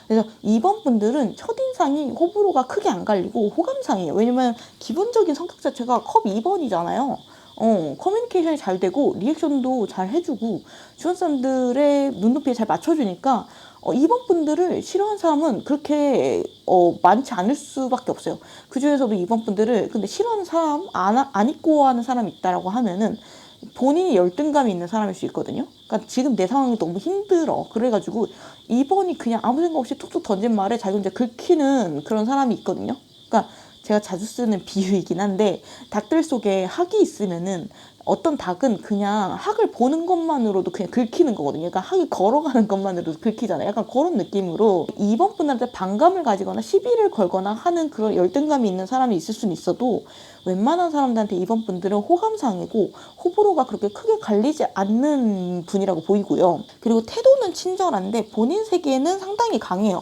그래서 2번 분들은 첫인상이 호불호가 크게 안 갈리고 호감상이에요. 왜냐면 기본적인 성격 자체가 컵 2번이잖아요. 커뮤니케이션이 잘 되고 리액션도 잘 해주고 주변 사람들의 눈높이에 잘 맞춰주니까 2번 분들을 싫어하는 사람은 그렇게 많지 않을 수밖에 없어요. 그 중에서도 2번 분들을 근데 싫어하는 사람, 안 입고 하는 사람이 있다라고 하면은 본인이 열등감이 있는 사람일 수 있거든요. 그러니까 지금 내 상황이 너무 힘들어. 그래가지고 2번이 그냥 아무 생각 없이 툭툭 던진 말에 자기 혼자 긁히는 그런 사람이 있거든요. 그러니까 제가 자주 쓰는 비유이긴 한데, 닭들 속에 학이 있으면은 어떤 닭은 그냥 학을 보는 것만으로도 그냥 긁히는 거거든요. 그러니까 학이 걸어가는 것만으로도 긁히잖아요. 약간 그런 느낌으로 2번 분한테 반감을 가지거나 시비를 걸거나 하는 그런 열등감이 있는 사람이 있을 수는 있어도 웬만한 사람들한테 2번 분들은 호감상이고 호불호가 그렇게 크게 갈리지 않는 분이라고 보이고요. 그리고 태도는 친절한데 본인 세계는 상당히 강해요.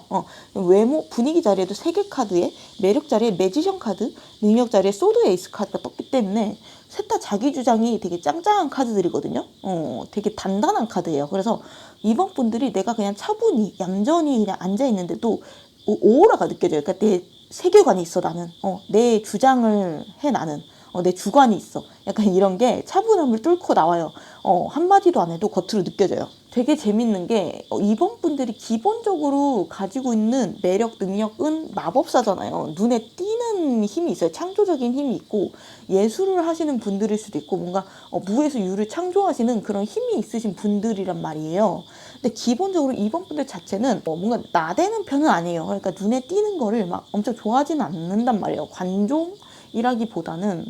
외모, 분위기 자리에도 세계 카드에, 매력 자리에 매지션 카드, 능력 자리에 소드 에이스 카드가 떴기 때문에 셋 다 자기 주장이 되게 짱짱한 카드들이거든요. 되게 단단한 카드예요. 그래서 2번 분들이 내가 그냥 차분히 얌전히 그냥 앉아 있는데도 오라가 느껴져요. 그러니까 내 세계관이 있어 나는. 내 주장을 해 나는. 내 주관이 있어. 약간 이런 게 차분함을 뚫고 나와요. 한마디도 안 해도 겉으로 느껴져요. 되게 재밌는 게 2번 분들이 기본적으로 가지고 있는 매력, 능력은 마법사잖아요. 눈에 띄는 힘이 있어요. 창조적인 힘이 있고 예술을 하시는 분들일 수도 있고 뭔가 무에서 유를 창조하시는 그런 힘이 있으신 분들이란 말이에요. 근데 기본적으로 2번 분들 자체는 뭔가 나대는 편은 아니에요. 그러니까 눈에 띄는 거를 막 엄청 좋아하지는 않는단 말이에요. 관종이라기보다는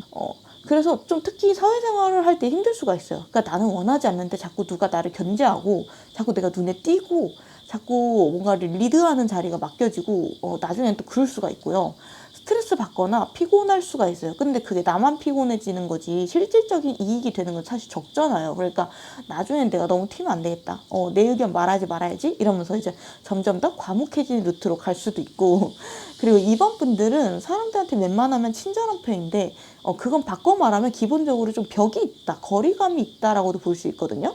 그래서 좀 특히 사회생활을 할 때 힘들 수가 있어요. 그러니까 나는 원하지 않는데 자꾸 누가 나를 견제하고 자꾸 내가 눈에 띄고 자꾸 뭔가를 리드하는 자리가 맡겨지고 나중엔 또 그럴 수가 있고요. 스트레스 받거나 피곤할 수가 있어요. 근데 그게 나만 피곤해지는 거지 실질적인 이익이 되는 건 사실 적잖아요. 그러니까 나중엔 내가 너무 튀면 안 되겠다. 내 의견 말하지 말아야지 이러면서 이제 점점 더 과묵해지는 루트로 갈 수도 있고 그리고 2번 분들은 사람들한테 웬만하면 친절한 편인데 그건 바꿔 말하면 기본적으로 좀 벽이 있다, 거리감이 있다라고도 볼 수 있거든요.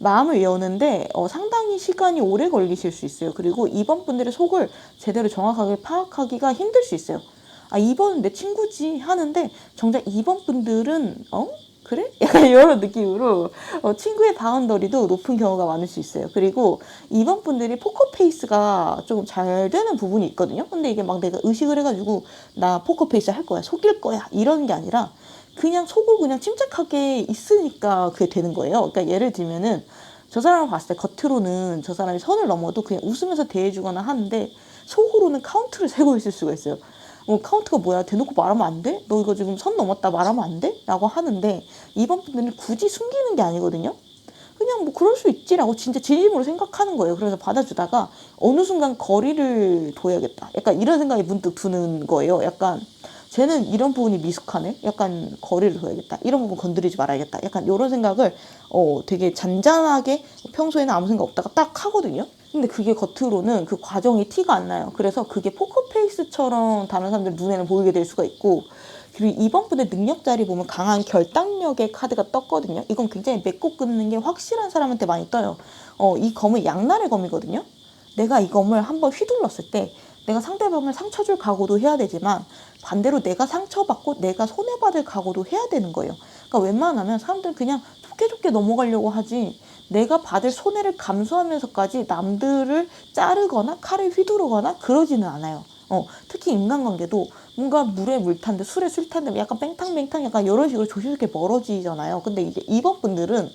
마음을 여는데 상당히 시간이 오래 걸리실 수 있어요. 그리고 2번 분들의 속을 제대로 정확하게 파악하기가 힘들 수 있어요. 아, 2번은 내 친구지 하는데 정작 2번 분들은 그래? 약간 이런 느낌으로 친구의 바운더리도 높은 경우가 많을 수 있어요. 그리고 2번 분들이 포커페이스가 좀 잘 되는 부분이 있거든요. 근데 이게 막 내가 의식을 해가지고 나 포커페이스 할 거야, 속일 거야 이런 게 아니라 그냥 속을 그냥 침착하게 있으니까 그게 되는 거예요. 그러니까 예를 들면은 저 사람을 봤을 때 겉으로는 저 사람이 선을 넘어도 그냥 웃으면서 대해주거나 하는데 속으로는 카운트를 세고 있을 수가 있어요. 카운트가 뭐야? 대놓고 말하면 안 돼? 너 이거 지금 선 넘었다 말하면 안 돼? 라고 하는데 이번 분들은 굳이 숨기는 게 아니거든요. 그냥 뭐 그럴 수 있지라고 진짜 진심으로 생각하는 거예요. 그래서 받아주다가 어느 순간 거리를 둬야겠다. 약간 이런 생각이 문득 드는 거예요. 약간 쟤는 이런 부분이 미숙하네. 약간 거리를 둬야겠다. 이런 부분 건드리지 말아야겠다. 약간 이런 생각을 되게 잔잔하게 평소에는 아무 생각 없다가 딱 하거든요. 근데 그게 겉으로는 그 과정이 티가 안 나요. 그래서 그게 포커페이스처럼 다른 사람들 눈에는 보이게 될 수가 있고 그리고 2번 분의 능력 자리 보면 강한 결단력의 카드가 떴거든요. 이건 굉장히 맺고 끊는 게 확실한 사람한테 많이 떠요. 이 검은 양날의 검이거든요. 내가 이 검을 한번 휘둘렀을 때 내가 상대방을 상처 줄 각오도 해야 되지만 반대로 내가 상처받고 내가 손해받을 각오도 해야 되는 거예요. 그러니까 웬만하면 사람들은 그냥 좁게 넘어가려고 하지 내가 받을 손해를 감수하면서까지 남들을 자르거나 칼을 휘두르거나 그러지는 않아요. 특히 인간관계도 뭔가 물에 물 탄 듯 술에 술 탄 듯 약간 뺑탕뺑탕 약간 이런 식으로 조심스럽게 멀어지잖아요. 근데 이제 2번 분들은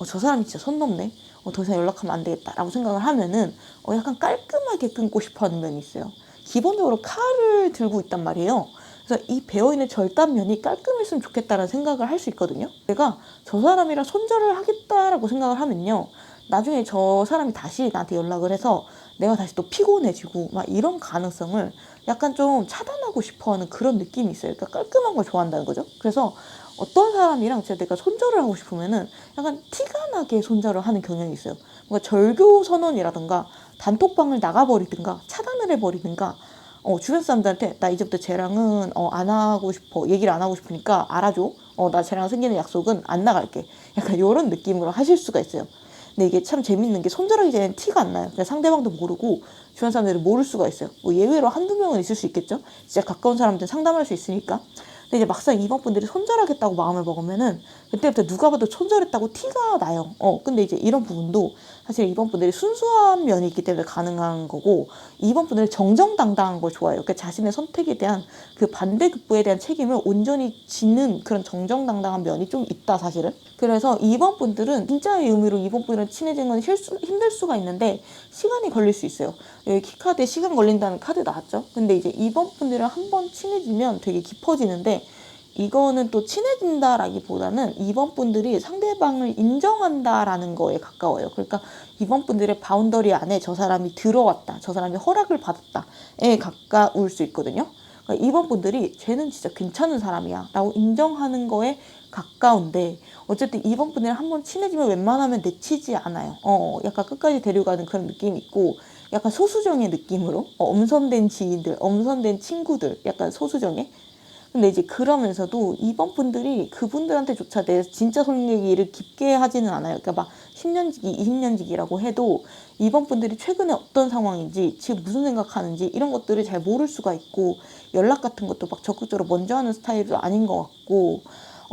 저 사람이 진짜 선 넘네. 더 이상 연락하면 안 되겠다라고 생각을 하면은 약간 깔끔하게 끊고 싶어하는 면이 있어요. 기본적으로 칼을 들고 있단 말이에요. 그래서 이 배어있는 절단면이 깔끔했으면 좋겠다라는 생각을 할 수 있거든요. 내가 저 사람이랑 손절을 하겠다라고 생각을 하면요. 나중에 저 사람이 다시 나한테 연락을 해서 내가 다시 또 피곤해지고 막 이런 가능성을 약간 좀 차단하고 싶어하는 그런 느낌이 있어요. 그러니까 깔끔한 걸 좋아한다는 거죠. 그래서 어떤 사람이랑 진짜 내가 손절을 하고 싶으면은 약간 티가 나게 손절을 하는 경향이 있어요. 뭔가 절교 선언이라든가 단톡방을 나가버리든가 차단을 해버리든가 주변 사람들한테 나 이제부터 쟤랑은 안 하고 싶어. 얘기를 안 하고 싶으니까 알아줘. 나 쟤랑 생기는 약속은 안 나갈게. 약간 이런 느낌으로 하실 수가 있어요. 근데 이게 참 재밌는 게 손절하기 전에는 티가 안 나요. 상대방도 모르고 주변 사람들은 모를 수가 있어요. 뭐 예외로 한두 명은 있을 수 있겠죠. 진짜 가까운 사람들은 상담할 수 있으니까. 근데 이제 막상 2번 분들이 손절하겠다고 마음을 먹으면은 그때부터 누가 봐도 손절했다고 티가 나요. 근데 이제 이런 부분도 사실 2번 분들이 순수한 면이 있기 때문에 가능한 거고 2번 분들은 정정당당한 걸 좋아해요. 그러니까 자신의 선택에 대한 그 반대급부에 대한 책임을 온전히 지는 그런 정정당당한 면이 좀 있다 사실은. 그래서 2번 분들은 진짜의 의미로 2번 분이랑 친해지는 건 힘들 수가 있는데 시간이 걸릴 수 있어요. 여기 키카드에 시간 걸린다는 카드 나왔죠. 근데 이제 2번 분들이랑 한번 친해지면 되게 깊어지는데 이거는 또 친해진다라기보다는 2번 분들이 상대방을 인정한다라는 거에 가까워요. 그러니까 2번 분들의 바운더리 안에 저 사람이 들어왔다, 저 사람이 허락을 받았다에 가까울 수 있거든요. 그러니까 2번 분들이 쟤는 진짜 괜찮은 사람이야 라고 인정하는 거에 가까운데 어쨌든 2번 분들이랑 한번 친해지면 웬만하면 내치지 않아요. 약간 끝까지 데려가는 그런 느낌이 있고 약간 소수정의 느낌으로 엄선된 지인들, 엄선된 친구들, 약간 소수정의. 근데 이제 그러면서도 2번 분들이 그분들한테조차 내 진짜 속 얘기를 깊게 하지는 않아요. 그러니까 막 10년지기, 20년지기라고 해도 2번 분들이 최근에 어떤 상황인지, 지금 무슨 생각하는지 이런 것들을 잘 모를 수가 있고 연락 같은 것도 막 적극적으로 먼저 하는 스타일도 아닌 것 같고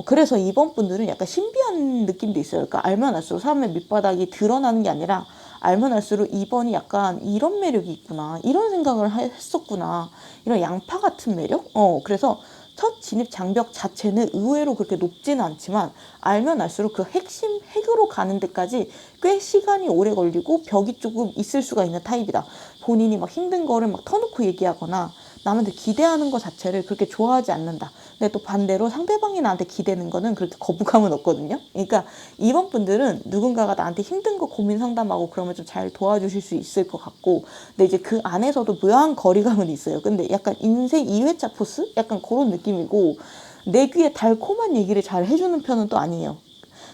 그래서 2번 분들은 약간 신비한 느낌도 있어요. 그러니까 알면 알수록 사람의 밑바닥이 드러나는 게 아니라 알면 알수록 2번이 약간 이런 매력이 있구나, 이런 생각을 했었구나, 이런 양파 같은 매력? 그래서 첫 진입 장벽 자체는 의외로 그렇게 높지는 않지만 알면 알수록 그 핵으로 가는 데까지 꽤 시간이 오래 걸리고 벽이 조금 있을 수가 있는 타입이다. 본인이 막 힘든 거를 막 터놓고 얘기하거나 남한테 기대하는 것 자체를 그렇게 좋아하지 않는다. 근데 또 반대로 상대방이 나한테 기대는 거는 그렇게 거부감은 없거든요. 그러니까 2번 분들은 누군가가 나한테 힘든 거 고민 상담하고 그러면 좀 잘 도와주실 수 있을 것 같고, 근데 이제 그 안에서도 묘한 거리감은 있어요. 근데 약간 인생 2회차 포스? 약간 그런 느낌이고, 내 귀에 달콤한 얘기를 잘 해주는 편은 또 아니에요.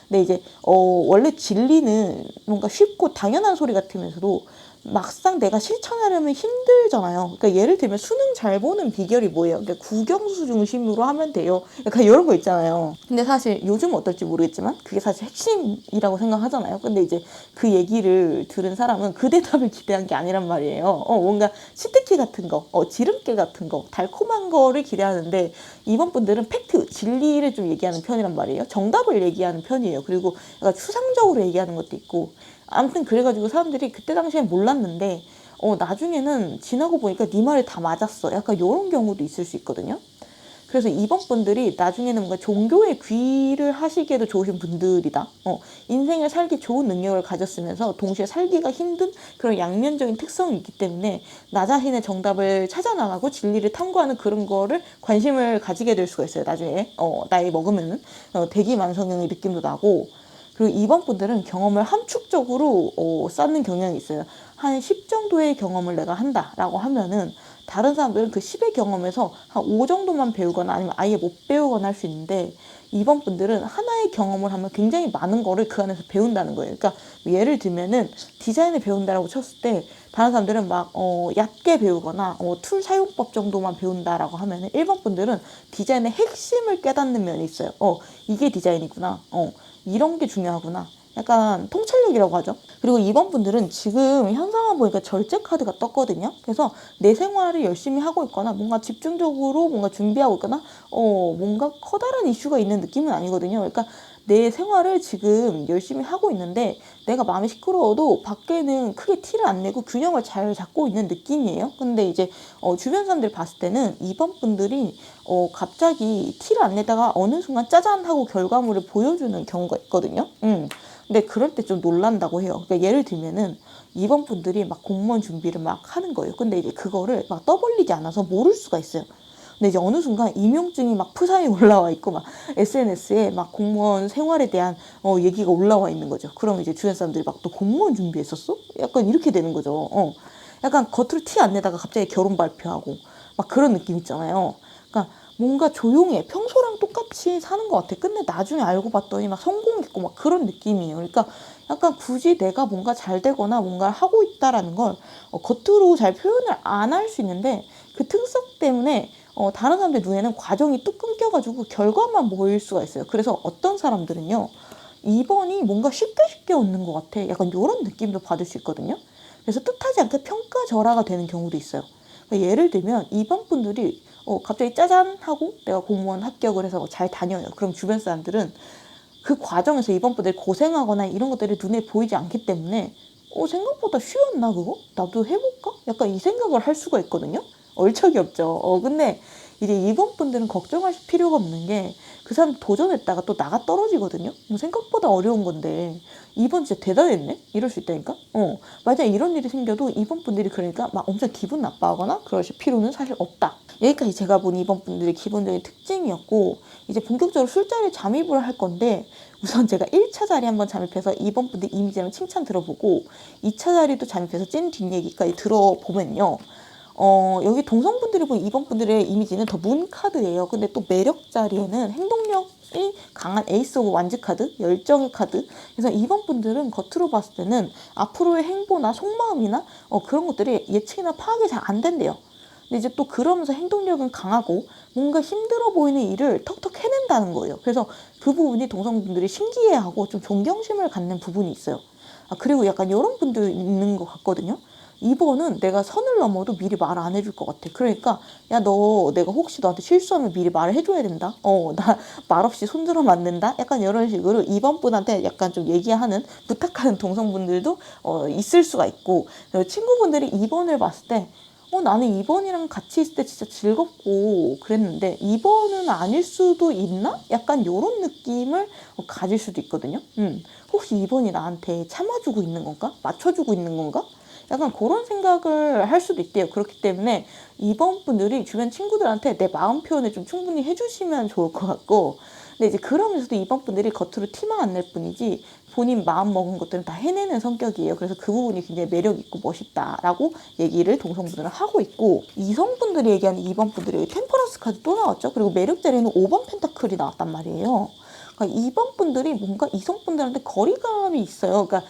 근데 이제 원래 진리는 뭔가 쉽고 당연한 소리 같으면서도 막상 내가 실천하려면 힘들잖아요. 그러니까 예를 들면 수능 잘 보는 비결이 뭐예요? 그러니까 국영수 중심으로 하면 돼요. 약간 이런 거 있잖아요. 근데 사실 요즘 어떨지 모르겠지만 그게 사실 핵심이라고 생각하잖아요. 근데 이제 그 얘기를 들은 사람은 그 대답을 기대한 게 아니란 말이에요. 뭔가 치트키 같은 거, 지름길 같은 거, 달콤한 거를 기대하는데, 이번 분들은 팩트, 진리를 좀 얘기하는 편이란 말이에요. 정답을 얘기하는 편이에요. 그리고 약간 추상적으로 얘기하는 것도 있고. 아무튼 그래가지고 사람들이 그때 당시엔 몰랐는데 나중에는 지나고 보니까 네 말이 다 맞았어. 약간 이런 경우도 있을 수 있거든요. 그래서 이번 분들이 나중에는 뭔가 종교에 귀를 하시기에도 좋으신 분들이다. 인생을 살기 좋은 능력을 가졌으면서 동시에 살기가 힘든 그런 양면적인 특성이 있기 때문에 나 자신의 정답을 찾아나가고 진리를 탐구하는 그런 거를 관심을 가지게 될 수가 있어요. 나중에 나이 먹으면은 대기만성형의 느낌도 나고. 그리고 2번 분들은 경험을 함축적으로 쌓는 경향이 있어요. 한 10 정도의 경험을 내가 한다라고 하면은 다른 사람들은 그 10의 경험에서 한 5 정도만 배우거나 아니면 아예 못 배우거나 할 수 있는데, 2번 분들은 하나의 경험을 하면 굉장히 많은 거를 그 안에서 배운다는 거예요. 그러니까 예를 들면은 디자인을 배운다라고 쳤을 때 다른 사람들은 막 얕게 배우거나 툴 사용법 정도만 배운다라고 하면은 1번 분들은 디자인의 핵심을 깨닫는 면이 있어요. 이게 디자인이구나. 이런 게 중요하구나. 약간 통찰력이라고 하죠. 그리고 2번 분들은 지금 현상을 보니까 절제 카드가 떴거든요. 그래서 내 생활을 열심히 하고 있거나 뭔가 집중적으로 뭔가 준비하고 있거나 뭔가 커다란 이슈가 있는 느낌은 아니거든요. 그러니까 내 생활을 지금 열심히 하고 있는데 내가 마음이 시끄러워도 밖에는 크게 티를 안 내고 균형을 잘 잡고 있는 느낌이에요. 근데 이제 주변 사람들 봤을 때는 2번 분들이 갑자기 티를 안 내다가 어느 순간 짜잔 하고 결과물을 보여주는 경우가 있거든요. 근데 그럴 때 좀 놀란다고 해요. 그러니까 예를 들면은 2번 분들이 막 공무원 준비를 막 하는 거예요. 근데 이제 그거를 막 떠벌리지 않아서 모를 수가 있어요. 근데 이제 어느 순간 임용증이 막 푸사에 올라와 있고 막 SNS에 막 공무원 생활에 대한 얘기가 올라와 있는 거죠. 그럼 이제 주변 사람들이 막 또 공무원 준비했었어? 약간 이렇게 되는 거죠. 약간 겉으로 티 안 내다가 갑자기 결혼 발표하고 막 그런 느낌 있잖아요. 그러니까 뭔가 조용해. 평소랑 똑같이 사는 것 같아. 근데 나중에 알고 봤더니 막 성공했고 막 그런 느낌이에요. 그러니까 약간 굳이 내가 뭔가 잘 되거나 뭔가를 하고 있다라는 걸 겉으로 잘 표현을 안 할 수 있는데, 그 특성 때문에 다른 사람들 눈에는 과정이 뚝 끊겨가지고 결과만 보일 수가 있어요. 그래서 어떤 사람들은요, 2번이 뭔가 쉽게 쉽게 얻는 것 같아. 약간 이런 느낌도 받을 수 있거든요. 그래서 뜻하지 않게 평가절하가 되는 경우도 있어요. 그러니까 예를 들면 2번 분들이 갑자기 짜잔 하고 내가 공무원 합격을 해서 잘 다녀요. 그럼 주변 사람들은 그 과정에서 2번 분들이 고생하거나 이런 것들이 눈에 보이지 않기 때문에 생각보다 쉬웠나 그거? 나도 해볼까? 약간 이 생각을 할 수가 있거든요. 얼척이 없죠. 근데 이제 2번 분들은 걱정하실 필요가 없는 게, 그 사람 도전했다가 또 나가 떨어지거든요. 뭐 생각보다 어려운 건데 2번 진짜 대단했네? 이럴 수 있다니까? 만약에 이런 일이 생겨도 2번 분들이 그러니까 막 엄청 기분 나빠하거나 그러실 필요는 사실 없다. 여기까지 제가 본 2번 분들의 기본적인 특징이었고, 이제 본격적으로 술자리에 잠입을 할 건데, 우선 제가 1차 자리 한번 잠입해서 2번 분들 이미지랑 칭찬 들어보고 2차 자리도 잠입해서 찐 뒷얘기까지 들어보면요. 여기 동성분들이 본 2번 분들의 이미지는 더 문카드예요. 근데 또 매력 자리에는 행동력이 강한 에이스 오브 완즈 카드, 열정의 카드. 그래서 2번 분들은 겉으로 봤을 때는 앞으로의 행보나 속마음이나 그런 것들이 예측이나 파악이 잘 안 된대요. 근데 이제 또 그러면서 행동력은 강하고 뭔가 힘들어 보이는 일을 턱턱 해낸다는 거예요. 그래서 그 부분이 동성분들이 신기해하고 좀 존경심을 갖는 부분이 있어요. 그리고 약간 이런 분들 있는 것 같거든요. 2번은 내가 선을 넘어도 미리 말 안 해줄 것 같아. 그러니까 야, 너 내가 혹시 너한테 실수하면 미리 말을 해줘야 된다. 나 말없이 손들어면 안 된다. 약간 이런 식으로 2번 분한테 약간 좀 얘기하는, 부탁하는 동성분들도 있을 수가 있고, 친구분들이 2번을 봤을 때 나는 2번이랑 같이 있을 때 진짜 즐겁고 그랬는데 2번은 아닐 수도 있나? 약간 이런 느낌을 가질 수도 있거든요. 혹시 2번이 나한테 참아주고 있는 건가? 맞춰주고 있는 건가? 약간 그런 생각을 할 수도 있대요. 그렇기 때문에 2번 분들이 주변 친구들한테 내 마음 표현을 좀 충분히 해주시면 좋을 것 같고, 근데 이제 그러면서도 2번 분들이 겉으로 티만 안 낼 뿐이지 본인 마음 먹은 것들은 다 해내는 성격이에요. 그래서 그 부분이 굉장히 매력 있고 멋있다라고 얘기를 동성분들은 하고 있고, 이성분들이 얘기하는 2번 분들이 템퍼런스 카드 또 나왔죠. 그리고 매력 자리에는 5번 펜타클이 나왔단 말이에요. 그러니까 2번 분들이 뭔가 이성분들한테 거리감이 있어요. 그러니까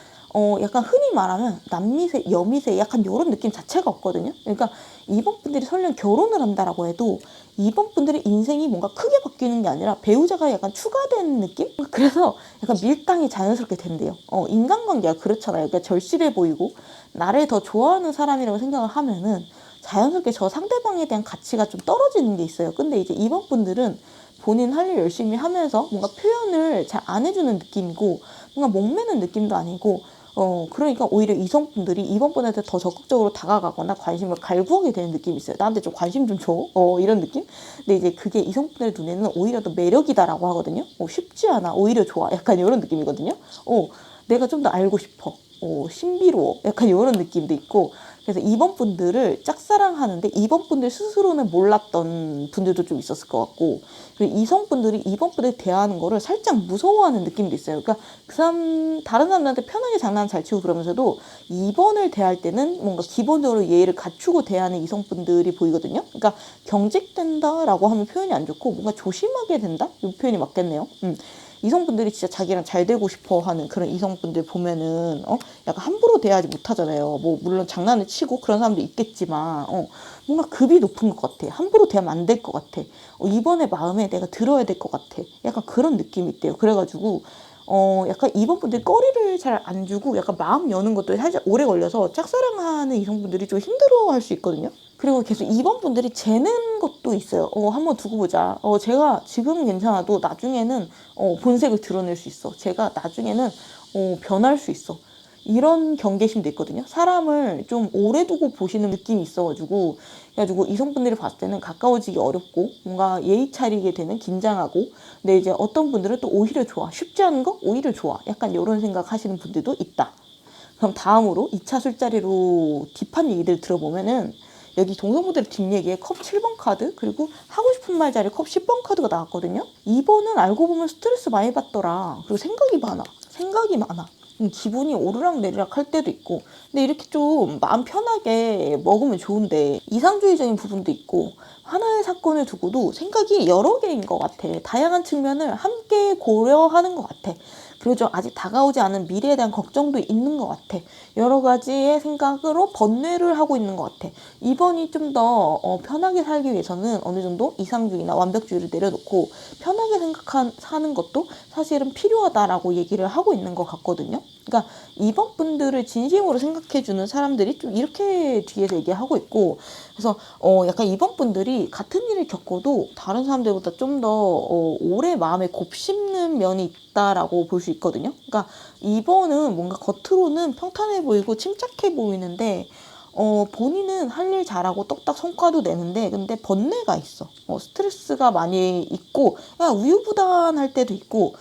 약간 흔히 말하면 남미세, 여미세 약간 이런 느낌 자체가 없거든요. 그러니까 2번 분들이 설령 결혼을 한다라고 해도 2번 분들의 인생이 뭔가 크게 바뀌는 게 아니라 배우자가 약간 추가된 느낌? 그래서 약간 밀당이 자연스럽게 된대요. 인간관계가 그렇잖아요. 그러니까 절실해 보이고 나를 더 좋아하는 사람이라고 생각을 하면은 자연스럽게 저 상대방에 대한 가치가 좀 떨어지는 게 있어요. 근데 이제 2번 분들은 본인 할 일 열심히 하면서 뭔가 표현을 잘 안 해주는 느낌이고 뭔가 목매는 느낌도 아니고 그러니까 오히려 이성분들이 2번 분한테 더 적극적으로 다가가거나 관심을 갈구하게 되는 느낌이 있어요. 나한테 좀 관심 좀 줘. 이런 느낌? 근데 이제 그게 이성분들 눈에는 오히려 더 매력이다라고 하거든요. 쉽지 않아. 오히려 좋아. 약간 이런 느낌이거든요. 내가 좀 더 알고 싶어. 신비로워. 약간 이런 느낌도 있고. 그래서 2번 분들을 짝사랑하는데 2번 분들 스스로는 몰랐던 분들도 좀 있었을 것 같고, 그리고 이성분들이 2번 분들 대하는 거를 살짝 무서워하는 느낌도 있어요. 그러니까 그 사람, 다른 사람들한테 편하게 장난 잘 치고 그러면서도 2번을 대할 때는 뭔가 기본적으로 예의를 갖추고 대하는 이성분들이 보이거든요. 그러니까 경직된다라고 하면 표현이 안 좋고 뭔가 조심하게 된다? 이 표현이 맞겠네요. 이성분들이 진짜 자기랑 잘 되고 싶어 하는 그런 이성분들 보면은 약간 함부로 대하지 못하잖아요. 뭐 물론 장난을 치고 그런 사람도 있겠지만 뭔가 급이 높은 것 같아. 함부로 대하면 안 될 것 같아. 이번의 마음에 내가 들어야 될 것 같아. 약간 그런 느낌이 있대요. 그래가지고 약간 이번 분들이 꺼리를 잘 안 주고 약간 마음 여는 것도 살짝 오래 걸려서 짝사랑하는 이성분들이 좀 힘들어 할 수 있거든요. 그리고 계속 2번 분들이 재는 것도 있어요. 한번 두고 보자. 제가 지금 괜찮아도 나중에는 본색을 드러낼 수 있어. 제가 나중에는 변할 수 있어. 이런 경계심도 있거든요. 사람을 좀 오래 두고 보시는 느낌이 있어가지고, 그래가지고 이성분들이 봤을 때는 가까워지기 어렵고 뭔가 예의 차리게 되는, 긴장하고. 근데 이제 어떤 분들은 또 오히려 좋아. 쉽지 않은 거 오히려 좋아. 약간 이런 생각 하시는 분들도 있다. 그럼 다음으로 2차 술자리로 딥한 얘기들 들어보면은, 여기 동성분들 뒷얘기에 컵 7번 카드, 그리고 하고 싶은 말 자리에 컵 10번 카드가 나왔거든요. 2번은 알고 보면 스트레스 많이 받더라. 그리고 생각이 많아. 생각이 많아. 기분이 오르락내리락 할 때도 있고. 근데 이렇게 좀 마음 편하게 먹으면 좋은데 이상주의적인 부분도 있고, 하나의 사건을 두고도 생각이 여러 개인 것 같아. 다양한 측면을 함께 고려하는 것 같아. 그리고 좀 아직 다가오지 않은 미래에 대한 걱정도 있는 것 같아. 여러 가지의 생각으로 번뇌를 하고 있는 것 같아. 이번이 좀 더 편하게 살기 위해서는 어느 정도 이상주의나 완벽주의를 내려놓고 편하게 사는 것도 사실은 필요하다라고 얘기를 하고 있는 것 같거든요. 그러니까 이번 분들을 진심으로 생각해주는 사람들이 좀 이렇게 뒤에서 얘기하고 있고, 그래서 약간 이번 분들이 같은 일을 겪어도 다른 사람들보다 좀 더 오래 마음에 곱씹는 면이 있다라고 볼 수 있거든요. 그러니까 이번은 뭔가 겉으로는 평탄해 보이고 침착해 보이는데 본인은 할 일 잘하고 똑딱 성과도 내는데 근데 번뇌가 있어. 스트레스가 많이 있고 우유부단할 때도 있고